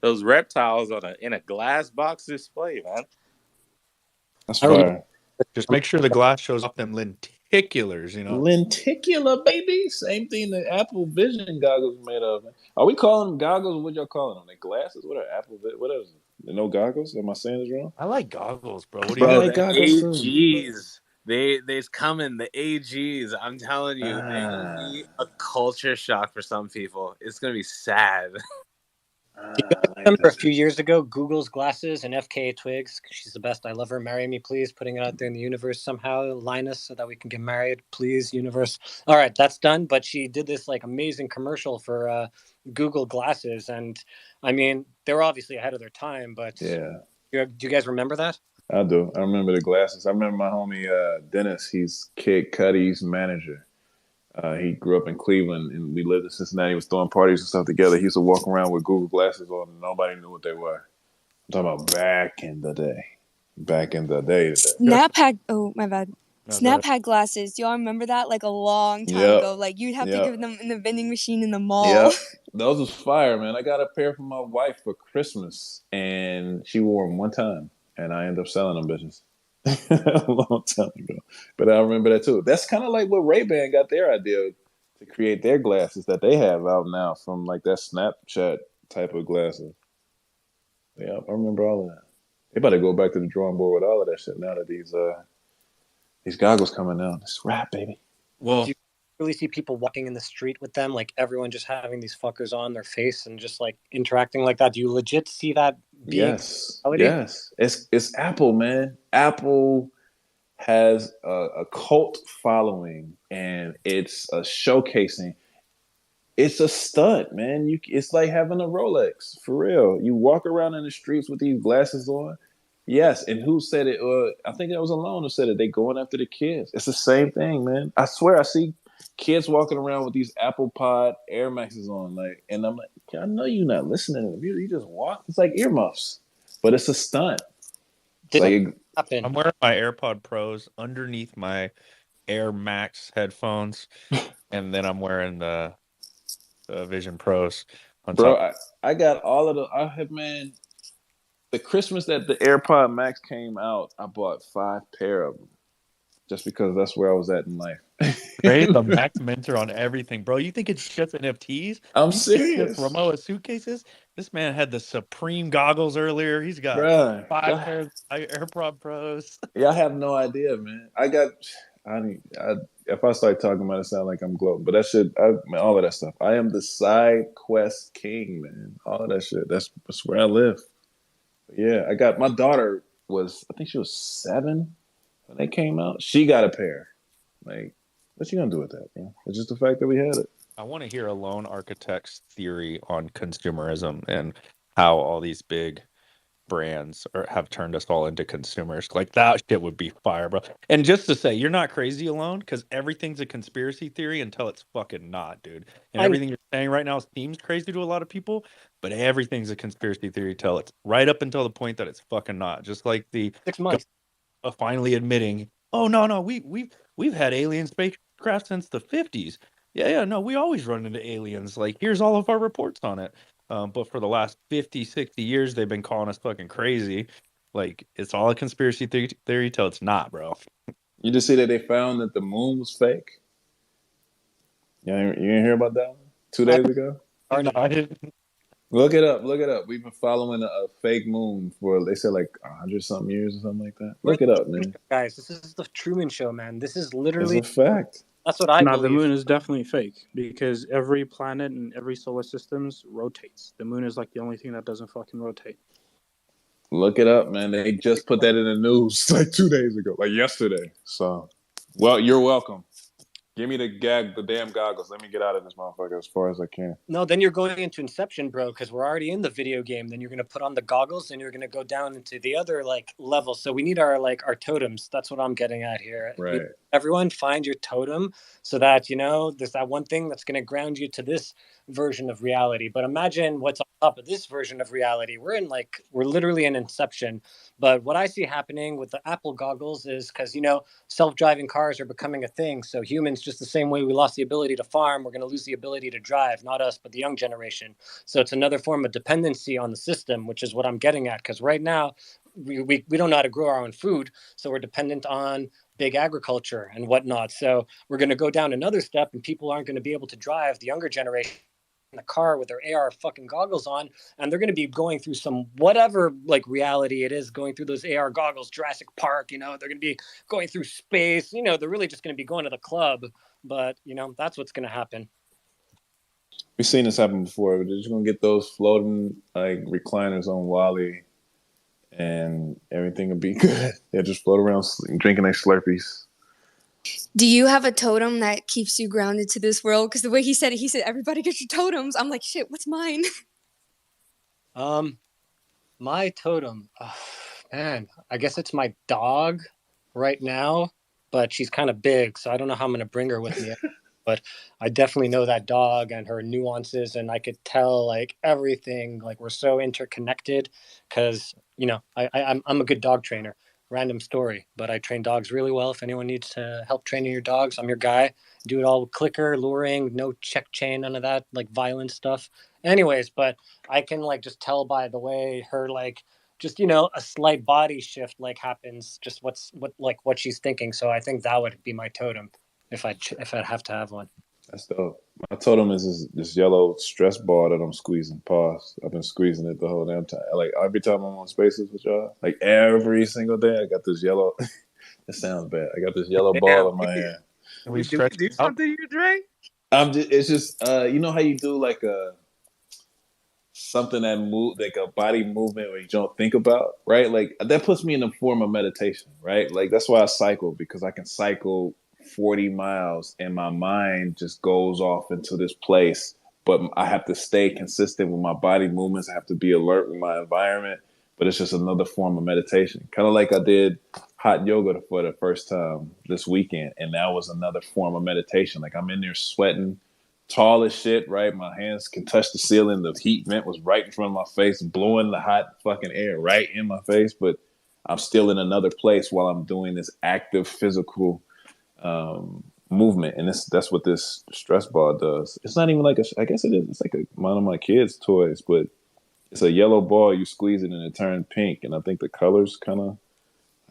those reptiles in a glass box display, man. That's I remember. fire. just make sure the glass shows off them lenticulars, you know. Lenticular, baby. Same thing the Apple Vision goggles made of. Are we calling them goggles? What y'all calling them? They glasses? What are Apple? What is it? No goggles? Am I saying this wrong? I like goggles, bro. What do you I got? Bro, like the goggles too. AGs. They's coming. The AGs. I'm telling you, they're gonna Ah, be a culture shock for some people. It's gonna be sad. Do you guys I like remember a that. few years ago, Google's glasses and FKA Twigs? She's the best. I love her. Marry me, please. Putting it out there in the universe somehow. Line us so that we can get married, please, universe. All right, that's done. But she did this like amazing commercial for Google glasses, and I mean, they were obviously ahead of their time. But Yeah, do you guys remember that? I do. I remember the glasses. I remember my homie Dennis. He's Kid Cudi's manager. He grew up in Cleveland, and we lived in Cincinnati. He was throwing parties and stuff together. He used to walk around with Google glasses on, and nobody knew what they were. I'm talking about back in the day. Back in the day. Snap had oh my bad. No, go Snap ahead. had glasses. Do y'all remember that? Like a long time Yep. ago. Like you'd have to Yep. give them in the vending machine in the mall. Yep. Those was fire, man. I got a pair for my wife for Christmas, and she wore them one time, and I ended up selling them bitches a long time ago. But I remember that too. That's kind of like what Ray-Ban got their idea to create their glasses that they have out now from like that Snapchat type of glasses. Yeah, I remember all of that. They better go back to the drawing board with all of that shit now that these goggles coming out. It's rap, baby. Well, Do you really see people walking in the street with them, like everyone just having these fuckers on their face and just like interacting like that? Do you legit see that being Yes, reality? yes. It's Apple, man. Apple has a cult following, and it's a showcasing. It's a stunt, man. It's like having a Rolex for real. You walk around in the streets with these glasses on. Yes, and who said it? I think it was Alone who said it. They going after the kids. It's the same thing, man. I swear, I see kids walking around with these Apple Pod Air Maxes on, like, and I'm like, I know you're not listening to the music. You just walk. It's like earmuffs, but it's a stunt. It's Did like it happen? I'm wearing my AirPod Pros underneath my Air Max headphones, and then I'm wearing the Vision Pros on bro, top. I got all of the. I have, man. The Christmas that the AirPod Max came out, I bought 5 pair of them just because that's where I was at in life. Ray, the Max Minter on everything, bro. You think it's just NFTs? I'm You think it's just serious, Ramoa suitcases? This man had the Supreme goggles earlier. He's got bro. 5 pairs of AirPod Pros. Y'all have no idea, man. If I start talking about it, sound like I'm gloating, but that shit, man, all of that stuff. I am the side quest king, man. All of that shit. That's where I live. But yeah, I got my daughter I think she was 7 when they came out. She got a pair. Like, what you gonna do with that, bro? It's just the fact that we had it. I want to hear a lone architect's theory on consumerism and how all these big brands have turned us all into consumers. Like that shit would be fire, bro. And just to say, you're not crazy alone because everything's a conspiracy theory until it's fucking not, dude. And everything you're saying right now seems crazy to a lot of people, but everything's a conspiracy theory till it's right up until the point that it's fucking not. Just like the 6 months. finally admitting, oh no, we've had alien spacecraft since the 50s. Yeah, no, we always run into aliens. Like, here's all of our reports on it. But for the last 50, 60 years, they've been calling us fucking crazy. Like, it's all a conspiracy theory till it's not, bro. You just see that they found that the moon was fake. You didn't hear about that one 2 days ago? No, I didn't. Look it up. We've been following a fake moon for, they said, like 100-something years or something like that. Look it up, man. Guys, this is the Truman Show, man. This is It's literally a fact. that's what I No, the believe. moon is definitely fake because every planet in every solar system rotates. The moon is like the only thing that doesn't fucking rotate. Look it up, man. They just put that in the news like 2 days ago, like yesterday. So, well, you're welcome. Give me the damn goggles. Let me get out of this motherfucker as far as I can. No, then you're going into Inception, bro, because we're already in the video game. Then you're gonna put on the goggles, and you're gonna go down into the other like level. So we need our totems. That's what I'm getting at here. Right. Everyone find your totem so that there's that one thing that's gonna ground you to this version of reality. But imagine what's on top of this version of reality. We're literally in Inception. But what I see happening with the Apple goggles is because self-driving cars are becoming a thing. So humans, just the same way we lost the ability to farm, we're going to lose the ability to drive, not us, but the young generation. So it's another form of dependency on the system, which is what I'm getting at. Because right now, we don't know how to grow our own food. So we're dependent on big agriculture and whatnot. So we're going to go down another step, and people aren't going to be able to drive, the younger generation, in the car with their AR fucking goggles on, and they're going to be going through some whatever reality it is, going through those AR goggles, Jurassic Park, they're going to be going through space, they're really just going to be going to the club, but that's what's going to happen. We've seen this happen before. We're just going to get those floating recliners on Wally and everything will be good. They'll just float around drinking their Slurpees. Do you have a totem that keeps you grounded to this world? Because the way he said everybody get your totems. I'm like, shit, what's mine? My totem, man, I guess it's my dog right now, but she's kind of big, so I don't know how I'm going to bring her with me. But I definitely know that dog and her nuances, and I could tell everything. We're so interconnected because I'm a good dog trainer. Random story, but I train dogs really well. If anyone needs to help training your dogs, I'm your guy. Do it all with clicker, luring, no check chain, none of that violent stuff. Anyways, but I can just tell by the way her just a slight body shift happens, just what she's thinking. So I think that would be my totem if I'd have to have one. That's dope. My totem is this yellow stress ball that I'm squeezing. Pause. I've been squeezing it the whole damn time. Every time I'm on Spaces with y'all, every single day, I got this yellow. It sounds bad. I got this yellow ball in my hand. Did we do something, you Dre? It's just you know how you do something that move a body movement where you don't think about, right? That puts me in a form of meditation, right? That's why I cycle, because I can cycle 40 miles and my mind just goes off into this place, but I have to stay consistent with my body movements. I have to be alert with my environment, but it's just another form of meditation. Kind of like I did hot yoga for the first time this weekend, and that was another form of meditation. I'm in there sweating, tall as shit, right? My hands can touch the ceiling. The heat vent was right in front of my face, blowing the hot fucking air right in my face, but I'm still in another place while I'm doing this active physical movement, and that's what this stress ball does. It's not even I guess it is. It's one of my kids' toys, but it's a yellow ball. You squeeze it and it turns pink, and I think the colors I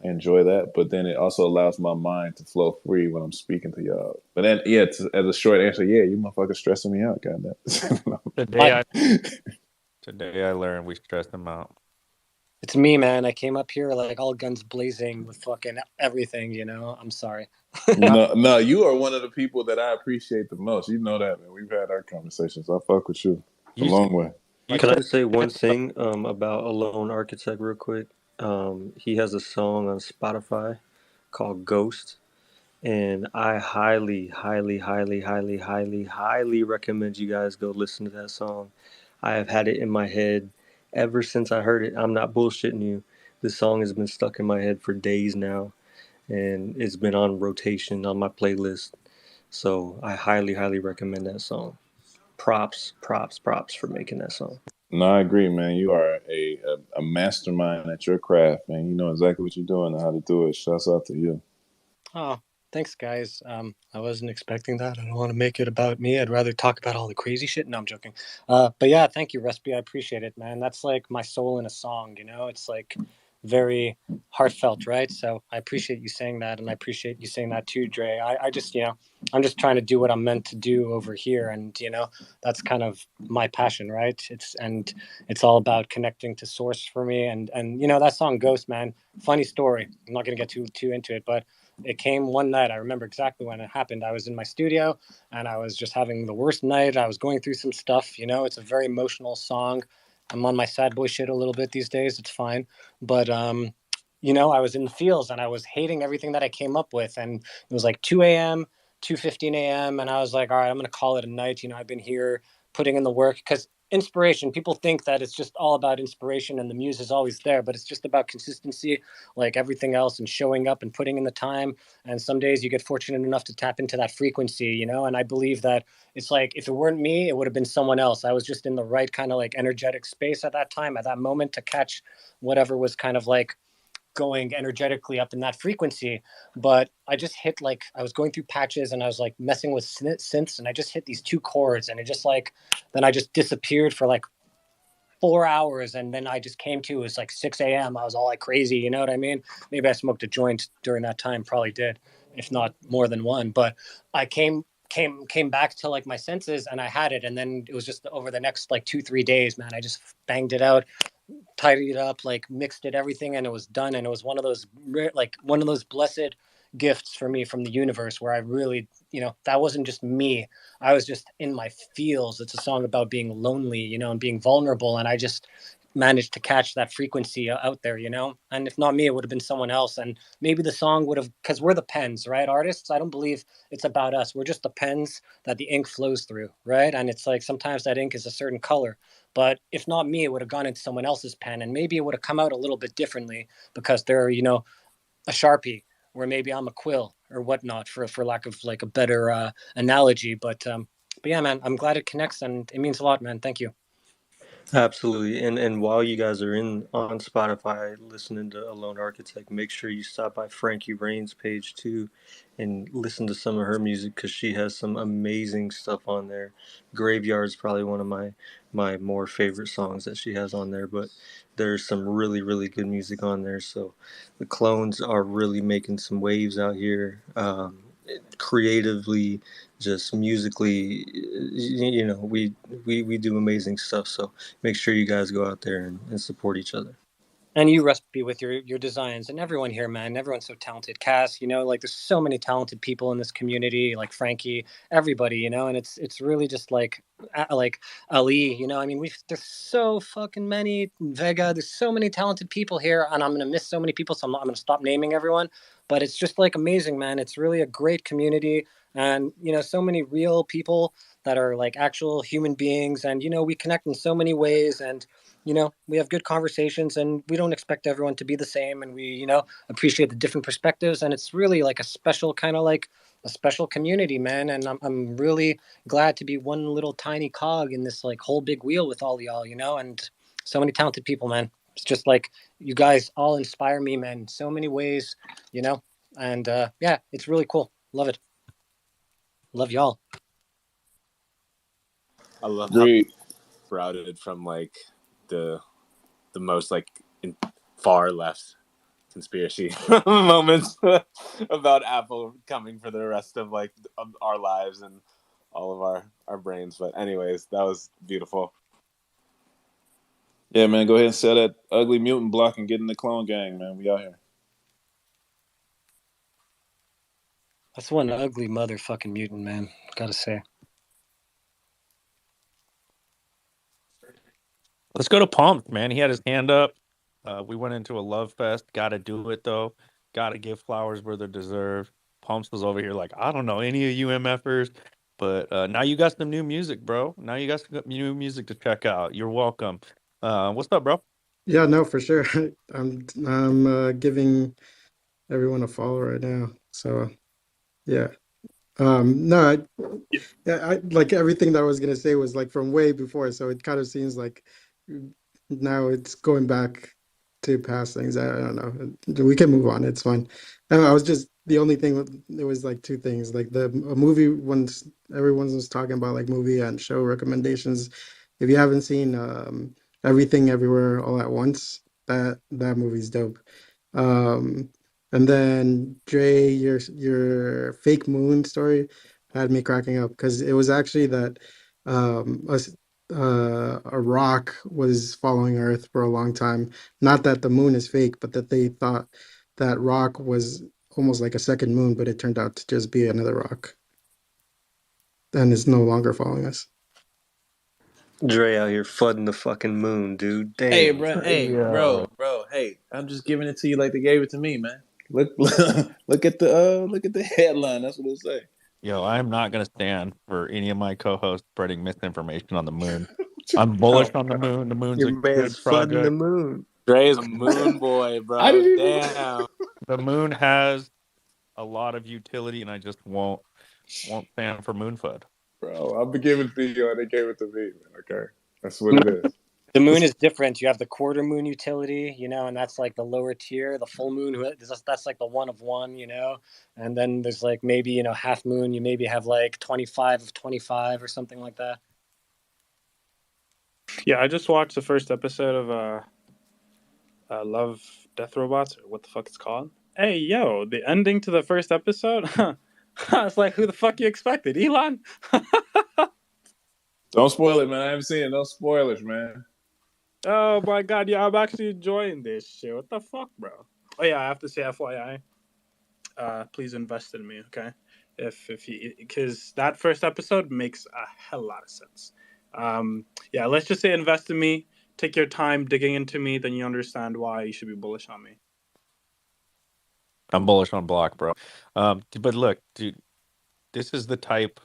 enjoy that. But then it also allows my mind to flow free when I'm speaking to y'all. But then, as a short answer, you motherfuckers stressing me out, goddamn. Today I learned we stressed them out. It's me, man. I came up here all guns blazing with fucking everything, I'm sorry. No, you are one of the people that I appreciate the most. You know that, man. We've had our conversations. I fuck with you a long way. Can I say one thing about Alone Architect real quick? He has a song on Spotify called Ghost, and I highly, highly, highly, highly, highly, highly recommend you guys go listen to that song. I have had it in my head ever since I heard it. I'm not bullshitting you. This song has been stuck in my head for days now, and it's been on rotation on my playlist. So I highly, highly recommend that song. Props for making that song. No, I agree, man. You are a mastermind at your craft, man. You know exactly what you're doing and how to do it. Shouts out to you. Oh, thanks, guys. I wasn't expecting that. I don't want to make it about me. I'd rather talk about all the crazy shit. No, I'm joking. But yeah, thank you, Recipe. I appreciate it, man. That's my soul in a song, It's very heartfelt, right? So I appreciate you saying that, and I appreciate you saying that too, Dre. I just, I'm just trying to do what I'm meant to do over here, and that's kind of my passion, right? It's all about connecting to source for me, and that song Ghost, man. Funny story. I'm not gonna get too into it, but it came one night. I remember exactly when it happened. I was in my studio and I was just having the worst night. I was going through some stuff. It's a very emotional song. I'm on my sad boy shit a little bit these days. It's fine. But, I was in the fields and I was hating everything that I came up with. And it was 2 a.m. 2:15 a.m. and I was like, all right, I'm gonna call it a night. You know, I've been here putting in the work because inspiration. People think that it's just all about inspiration and the muse is always there, but it's just about consistency, like everything else, and showing up and putting in the time. And some days you get fortunate enough to tap into that frequency, you know. And I believe that it's like if it weren't me, it would have been someone else. I was just in the right kind of like energetic space at that time, at that moment, to catch whatever was kind of like going energetically up in that frequency. But I just hit, like, I was going through patches and I was like messing with synths, and I just hit these two chords, and it just like, then I just disappeared for like 4 hours, and then I just came to, it was like 6 a.m. I was all like crazy, you know what I mean? Maybe I smoked a joint during that time, probably did, if not more than one. But I came back to like my senses, and I had it. And then it was just over the next like 2-3 days, man, I just banged it out, tidied it up, like mixed it, everything, and it was done. And it was one of those like one of those blessed gifts for me from the universe, where I really, you know, that wasn't just me. I was just in my feels. It's a song about being lonely, you know, and being vulnerable, and I just managed to catch that frequency out there, you know. And if not me, it would have been someone else. And maybe the song would have, because we're the pens, right? Artists, I don't believe it's about us. We're just the pens that the ink flows through, right? And it's like sometimes that ink is a certain color, but if not me, it would have gone into someone else's pen, and maybe it would have come out a little bit differently because they're, you know, a Sharpie, where maybe I'm a quill or whatnot, for lack of like a better analogy. But yeah, man, I'm glad it connects, and it means a lot, man. Thank you. Absolutely. And while you guys are in on Spotify listening to Alone Architect, make sure you stop by Frankie Rain's page too and listen to some of her music, because she has some amazing stuff on there. Graveyard's probably one of my more favorite songs that she has on there, but there's some really, really good music on there. So the clones are really making some waves out here, creatively, just musically. You know, we do amazing stuff. So make sure you guys go out there and support each other. And you, Recipe, with your designs, and everyone here, man, everyone's so talented. Cass, you know, like there's so many talented people in this community, like Frankie, everybody, you know. And it's really just like Ali, you know. I mean, there's so fucking many. Vega, there's so many talented people here, and I'm gonna miss so many people, so I'm gonna stop naming everyone. But it's just like amazing, man. It's really a great community, and you know, so many real people that are like actual human beings, and you know, we connect in so many ways. And you know, we have good conversations, and we don't expect everyone to be the same, and we, you know, appreciate the different perspectives. And it's really like a special kind of like a special community, man. And I'm really glad to be one little tiny cog in this like whole big wheel with all of y'all, you know. And so many talented people, man. It's just like you guys all inspire me, man, in so many ways, you know. And yeah, it's really cool. Love it. Love y'all. I love how Agreed. sprouted from like the most like far left conspiracy moments about Apple coming for the rest of like of our lives and all of our brains. But anyways, that was beautiful. Yeah, man, go ahead and sell that ugly mutant block and get in the clone gang, man. We out here. That's one ugly motherfucking mutant, man. Gotta say. Let's go to Pump, man. He had his hand up. We went into a love fest. Got to do it though. Got to give flowers where they're deserved. Pumps was over here like, I don't know any of you MFers, but now you got some new music, bro. Now you got some new music to check out. You're welcome. What's up, bro? Yeah, no, for sure. I'm giving everyone a follow right now. So yeah. No, yeah, I like everything that I was gonna say was like from way before, so it kind of seems like now it's going back to past things. I don't know. We can move on. It's fine. I was just the only thing. There was like two things. Like a movie. Once everyone was talking about like movie and show recommendations. If you haven't seen Everything Everywhere All at Once, that movie's dope. Um, and then Dre, your fake moon story had me cracking up because it was actually that um, a, a rock was following Earth for a long time. Not that the moon is fake, but that they thought that rock was almost like a second moon, but it turned out to just be another rock and is no longer following us. Dre out here flooding the fucking moon, dude. Hey, Damn. bro. Hey, Yeah. bro. Hey, I'm just giving it to you like they gave it to me, man. Look at the headline. That's what it say. Yo, I'm not gonna stand for any of my co-hosts spreading misinformation on the moon. I'm bullish on the moon. The moon's Your a man's good flooding the project. moon. Dre is a moon boy, I bro. didn't even. Damn. The moon has a lot of utility, and I just won't stand for moon FUD. Bro, I'll be giving it to you, and they gave it to me, man. Okay, that's what it is. The moon is different. You have the quarter moon utility, you know, and that's like the lower tier. The full moon, that's like the one of one, you know. And then there's like maybe, you know, half moon. You maybe have like 25 of 25 or something like that. Yeah, I just watched the first episode of Love, Death Robots, or what the fuck it's called. Hey, yo, the ending to the first episode? It's like, who the fuck you expected? Elon? Don't spoil it, man. I haven't seen it. No spoilers, man. Oh my god, yeah, I'm actually enjoying this shit. What the fuck, bro? Oh yeah, I have to say FYI. Please invest in me, okay? If you, because that first episode makes a hell lot of sense. Yeah, let's just say invest in me. Take your time digging into me, then you understand why you should be bullish on me. I'm bullish on Block, bro. But look, dude, this is the type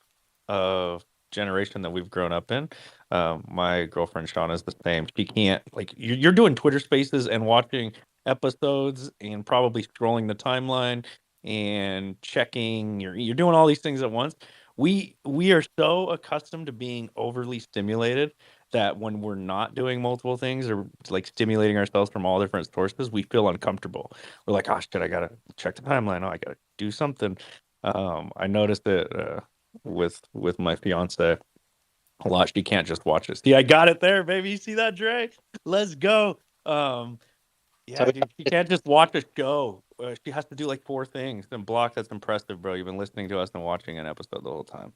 of generation that we've grown up in. My girlfriend Shauna is the same. She can't, like, you're doing Twitter Spaces and watching episodes and probably scrolling the timeline and checking. You're doing all these things at once. We are so accustomed to being overly stimulated that when we're not doing multiple things or like stimulating ourselves from all different sources, we feel uncomfortable. We're like, oh shit, I gotta check the timeline. Oh, I gotta do something. I noticed that with my fiance a lot. She can't just watch it. See, I got it there, baby. You see that, Dre? Let's go. So Yeah, dude, she can't just watch a show. She has to do like 4 things. And Block, that's impressive, bro. You've been listening to us and watching an episode the whole time.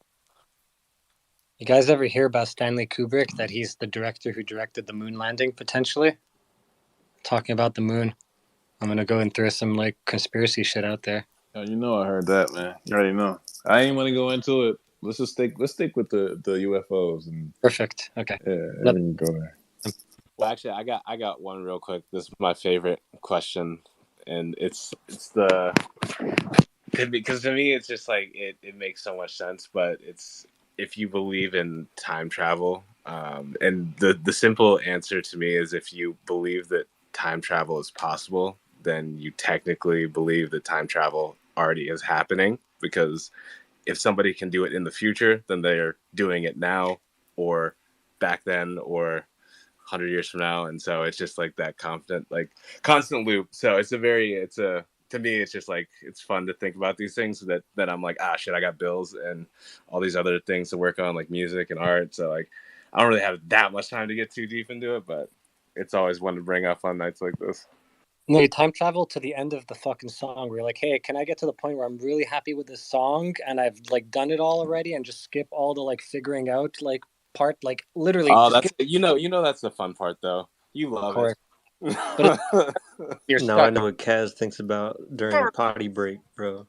you guys ever hear about Stanley Kubrick, that he's the director who directed the moon landing, potentially? Talking about the moon. I'm going to go and throw some like conspiracy shit out there. Oh, you know I heard that, man. You already know. I ain't want to go into it. Let's stick with the UFOs and Perfect. Okay. yeah, Let- we can go there. Well, actually, I got one real quick. This is my favorite question, and it's the because to me it's just like it makes so much sense. But it's if you believe in time travel, and the simple answer to me is if you believe that time travel is possible, then you technically believe that time travel already is happening, because if somebody can do it in the future, then they're doing it now or back then or 100 years from now. And so it's just like that confident, like constant loop. So it's a to me it's just like it's fun to think about these things that I'm like, ah shit, I got bills and all these other things to work on, like music and art. So like I don't really have that much time to get too deep into it, but it's always one to bring up on nights like this. No, you time travel to the end of the fucking song where you're like, hey, can I get to the point where I'm really happy with this song and I've like done it all already and just skip all the like figuring out like part, like literally Oh, just that's skip, you know that's the fun part though. You of love it. course. But you're Now I stuck. know what Kaz thinks about during a potty break, bro.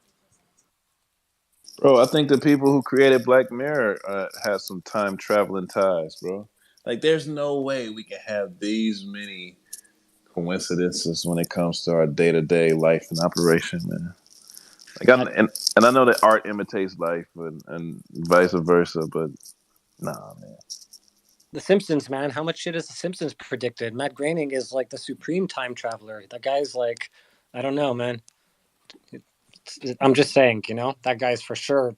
Bro, I think the people who created Black Mirror have some time traveling ties, bro. Like, there's no way we can have these many coincidences when it comes to our day to day life and operation, man. Like, and I know that art imitates life and vice versa, but nah, man. The Simpsons, man. How much shit has The Simpsons predicted? Matt Groening is like the supreme time traveler. That guy's like, I don't know, man. I'm just saying, you know, that guy's for sure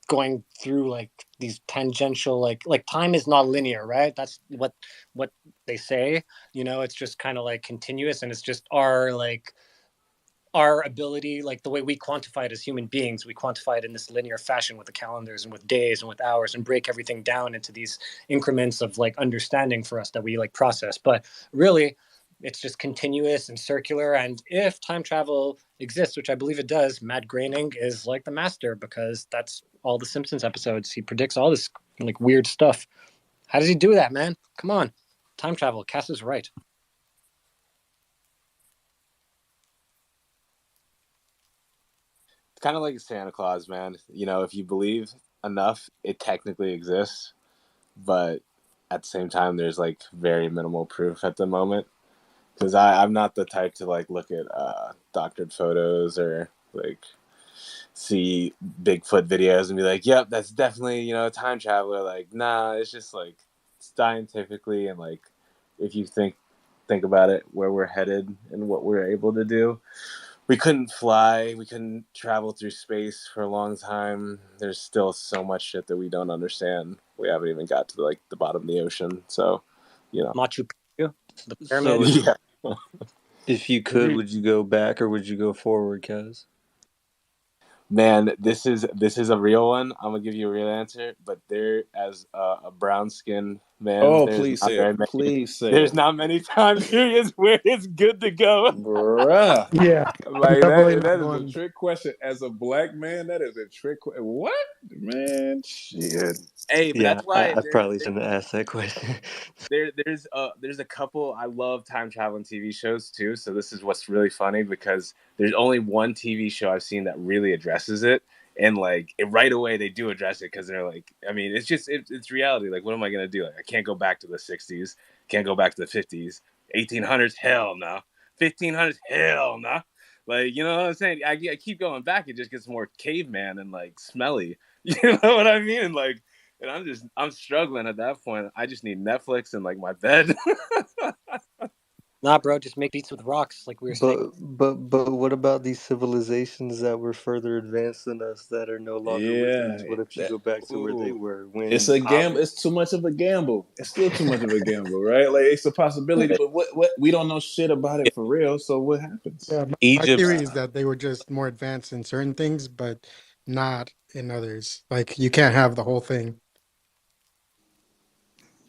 going through like these tangential, like time is not linear, right? That's what they say. You know, it's just kind of like continuous, and it's just our ability, like the way we quantify it as human beings, we quantify it in this linear fashion with the calendars and with days and with hours and break everything down into these increments of like understanding for us that we like process. But really, it's just continuous and circular. And if time travel exists, which I believe it does, Matt Groening is like the master, because that's all the Simpsons episodes. He predicts all this like weird stuff. How does he do that, man? Come on. Time travel. Cass is right. It's kind of like Santa Claus, man. You know, if you believe enough, it technically exists, but at the same time, there's like very minimal proof at the moment. Because I'm not the type to like look at doctored photos or like see Bigfoot videos and be like, "Yep, that's definitely a time traveler." Like, nah, it's just like scientifically and like if you think about it, where we're headed and what we're able to do. We couldn't fly. We couldn't travel through space for a long time. There's still so much shit that we don't understand. We haven't even got to like the bottom of the ocean. So, Machu Picchu, the So pyramids. if you could, would you go back or would you go forward, Kaz? Man, this is a real one. I'm gonna give you a real answer, but there, as a brown skinned man, Oh, there's please not say very it. many. Please say There's it. not many time periods where it's good to go. Bruh. Yeah, I'm Like definitely that not is a going. trick question. As a black man, that is a trick question. What? Man, shit. Hey, but Yeah, that's why I probably shouldn't ask that question. there's a couple. I love time traveling TV shows too. So this is what's really funny because there's only one TV show I've seen that really addresses it, and like right away they do address it because they're like, I mean, it's just it's reality. Like, what am I gonna do? Like, I can't go back to the '60s, can't go back to the '50s, 1800s, hell no, 1500s, hell no. Like, you know what I'm saying? I keep going back, it just gets more caveman and like smelly. You know what I mean? And like. And I'm struggling at that point. I just need Netflix and like my bed. Nah, bro, just make beats with rocks, like we were saying. But what about these civilizations that were further advanced than us that are no longer with Yeah. us? What if you That, go back to where they ooh. were? It's When a gamble. It's too much of a gamble. It's still too much of a gamble, right? Like it's a possibility, but what we don't know shit about it for real. So what happens? Yeah, my Egypt. theory is that they were just more advanced in certain things, but not in others. Like you can't have the whole thing.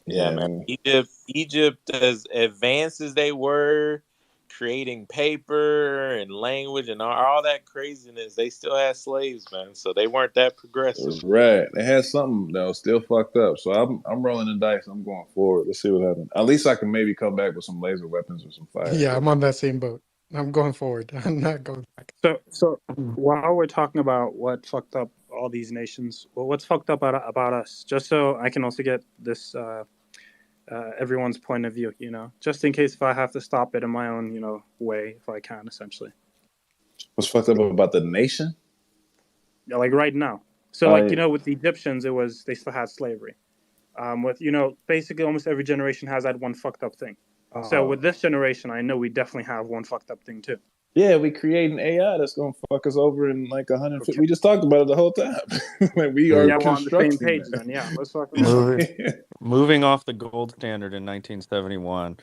Yeah, Yeah, man. man. Egypt, as advanced as they were, creating paper and language and all that craziness, they still had slaves, man. So they weren't that progressive. Right. They had something that was still fucked up. So I'm rolling the dice. I'm going forward. Let's see what happens. At least I can maybe come back with some laser weapons or some fire Yeah, shit. I'm on that same boat. I'm going forward. I'm not going back. So while we're talking about what fucked up all these nations, well, what's fucked up about us? Just so I can also get this everyone's point of view, just in case if I have to stop it in my own, way, if I can, essentially. What's fucked up about the nation? Yeah, like right now. So, with the Egyptians, they still had slavery. With basically almost every generation has that one fucked up thing. So with this generation, I know we definitely have one fucked up thing too. Yeah, we create an AI that's gonna fuck us over in like 150. Okay. We just talked about it the whole time. Like we are Yeah, we're on the same constructing page that. then. Yeah, let's fuck. Moving off the gold standard in 1971.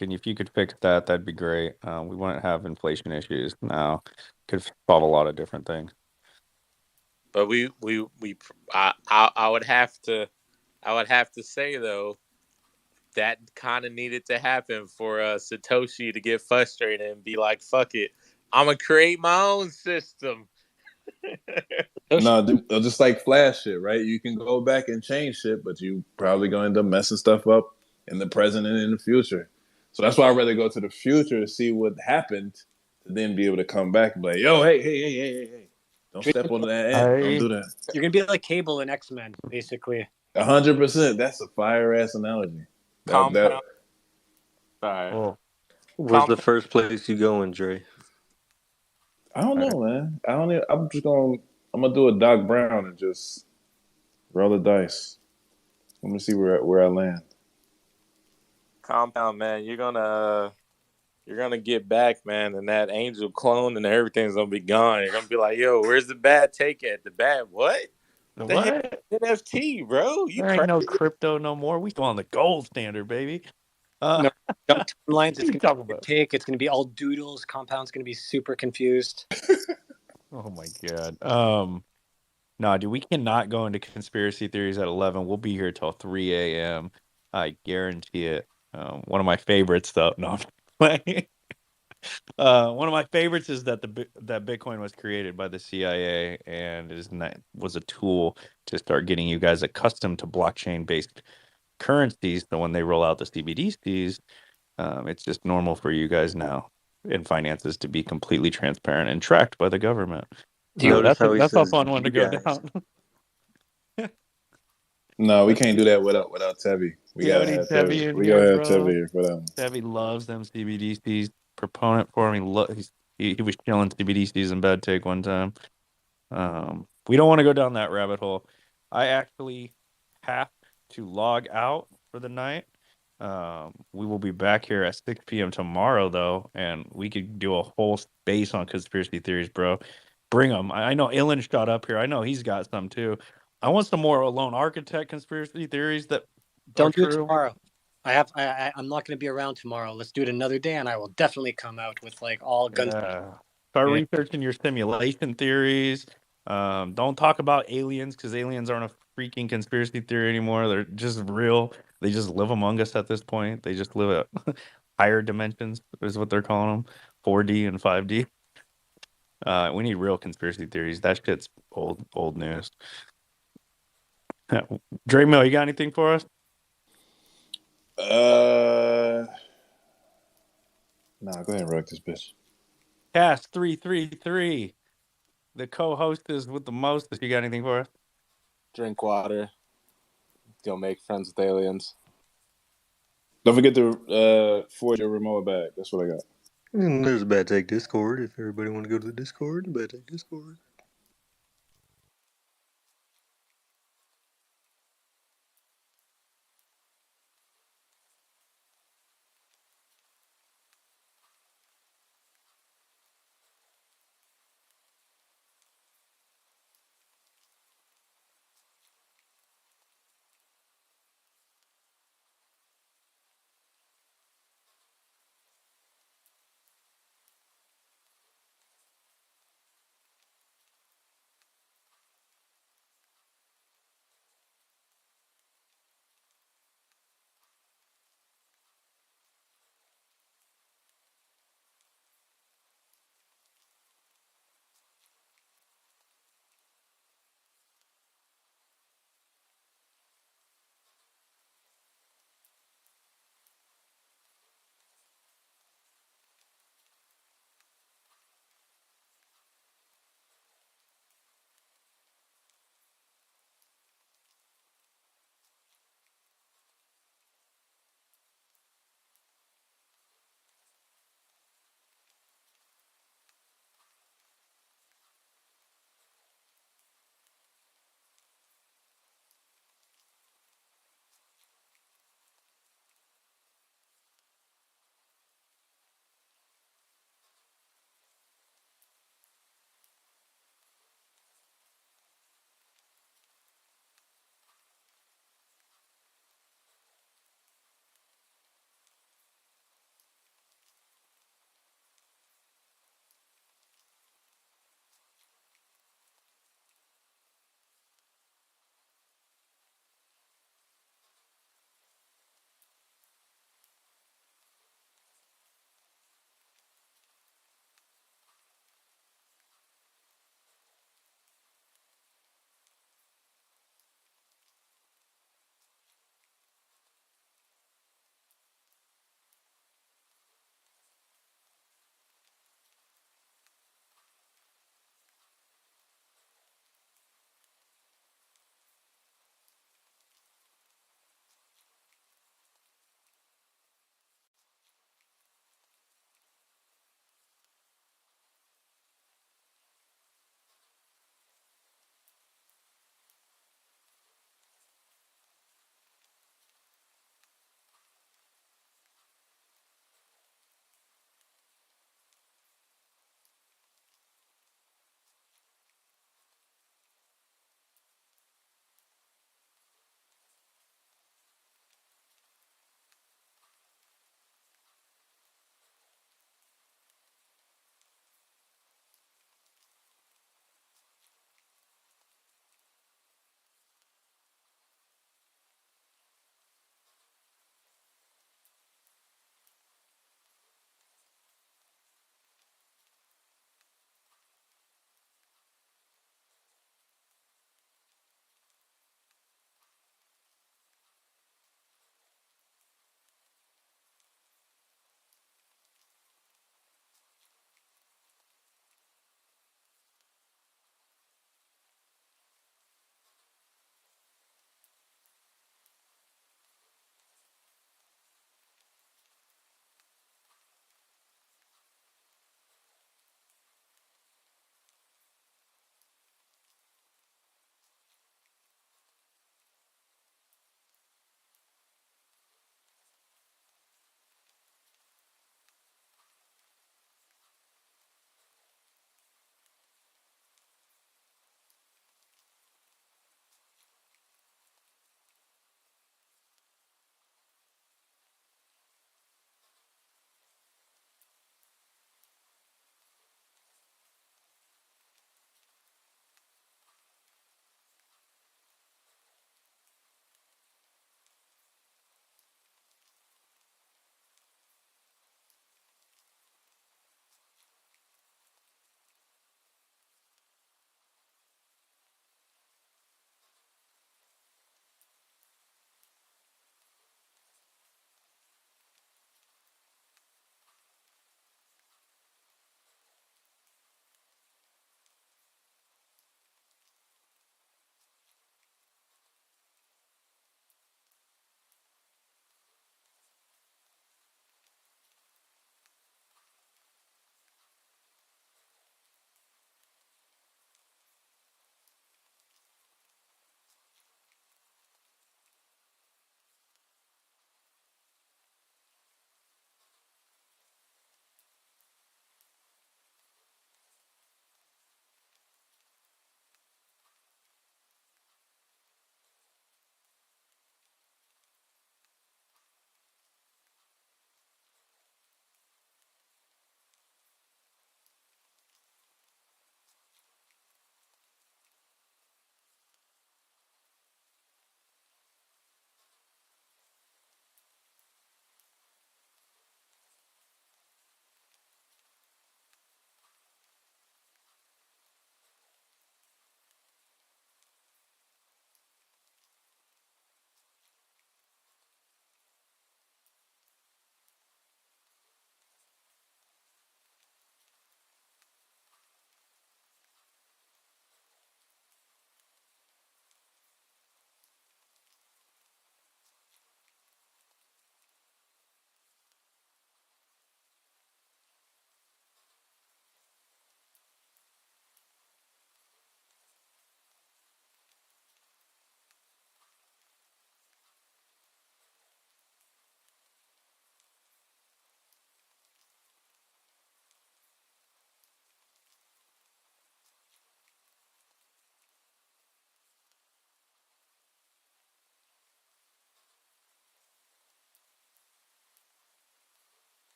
If you could fix that, that'd be great. We wouldn't have inflation issues now. Could solve a lot of different things. But I would have to say though that kind of needed to happen for Satoshi to get frustrated and be like, "Fuck it, I'm gonna create my own system." No, just like Flash shit, right? You can go back and change shit, but you probably gonna end up messing stuff up in the present and in the future. So that's why I'd rather go to the future to see what happened, to then be able to come back and be like, yo, hey. Don't step on that ant. Don't do that. You're gonna be like Cable in X-Men, basically. 100%. That's a fire ass analogy. That Compound. Sorry. Oh. Where's the first place you going, Dre? I don't know, man. I'm gonna do a Doc Brown and just roll the dice. Let me see where I land. Compound, man. You're gonna get back, man, and that angel clone and everything's gonna be gone. You're gonna be like, yo, where's the bad take at? The bad what? The hell NFT, bro? You There ain't no crazy? crypto no more. We still on the gold standard, baby. No, timelines. What It's are you gonna talking be about? take. It's gonna be all doodles. Compound's gonna be super confused. Oh my god. No, dude, we cannot go into conspiracy theories at 11. We'll be here till 3 a.m. I guarantee it. One of my favorites, though. No, I'm playing. One of my favorites is that that Bitcoin was created by the CIA and was a tool to start getting you guys accustomed to blockchain-based currencies. So when they roll out the CBDCs, it's just normal for you guys now in finances to be completely transparent and tracked by the government. Notice how he That's a says fun one to you go guys. down. No, we can't do that without Tevi. We Yeah, gotta we need have Tevi Tevi. in We here, gotta have bro. Tevi here for that one. Tevi loves them CBDCs. Proponent for him. He was killing CBDCs in bad take one time. We don't want to go down that rabbit hole. I actually have to log out for the night. We will be back here at 6 p.m. tomorrow, though, and we could do a whole space on conspiracy theories, bro. Bring them. I know Ilan shot up here. I know he's got some too. I want some more Alone Architect conspiracy theories that are Don't do it true. tomorrow. I'm not going to be around tomorrow. Let's do it another day, and I will definitely come out with like all guns. Start researching your simulation theories. Don't talk about aliens because aliens aren't a freaking conspiracy theory anymore. They're just real. They just live among us at this point. They just live at higher dimensions, is what they're calling them, 4D and 5D. We need real conspiracy theories. That shit's old news. Dre Mill, you got anything for us? Nah, go ahead and rock this bitch. Cast 333. The co-host is with the most. If you got anything for us? Drink water. Don't make friends with aliens. Don't forget to forge your remote back. That's what I got. And there's a Bad Take Discord. If everybody want to go to the Discord, Bad Take Discord.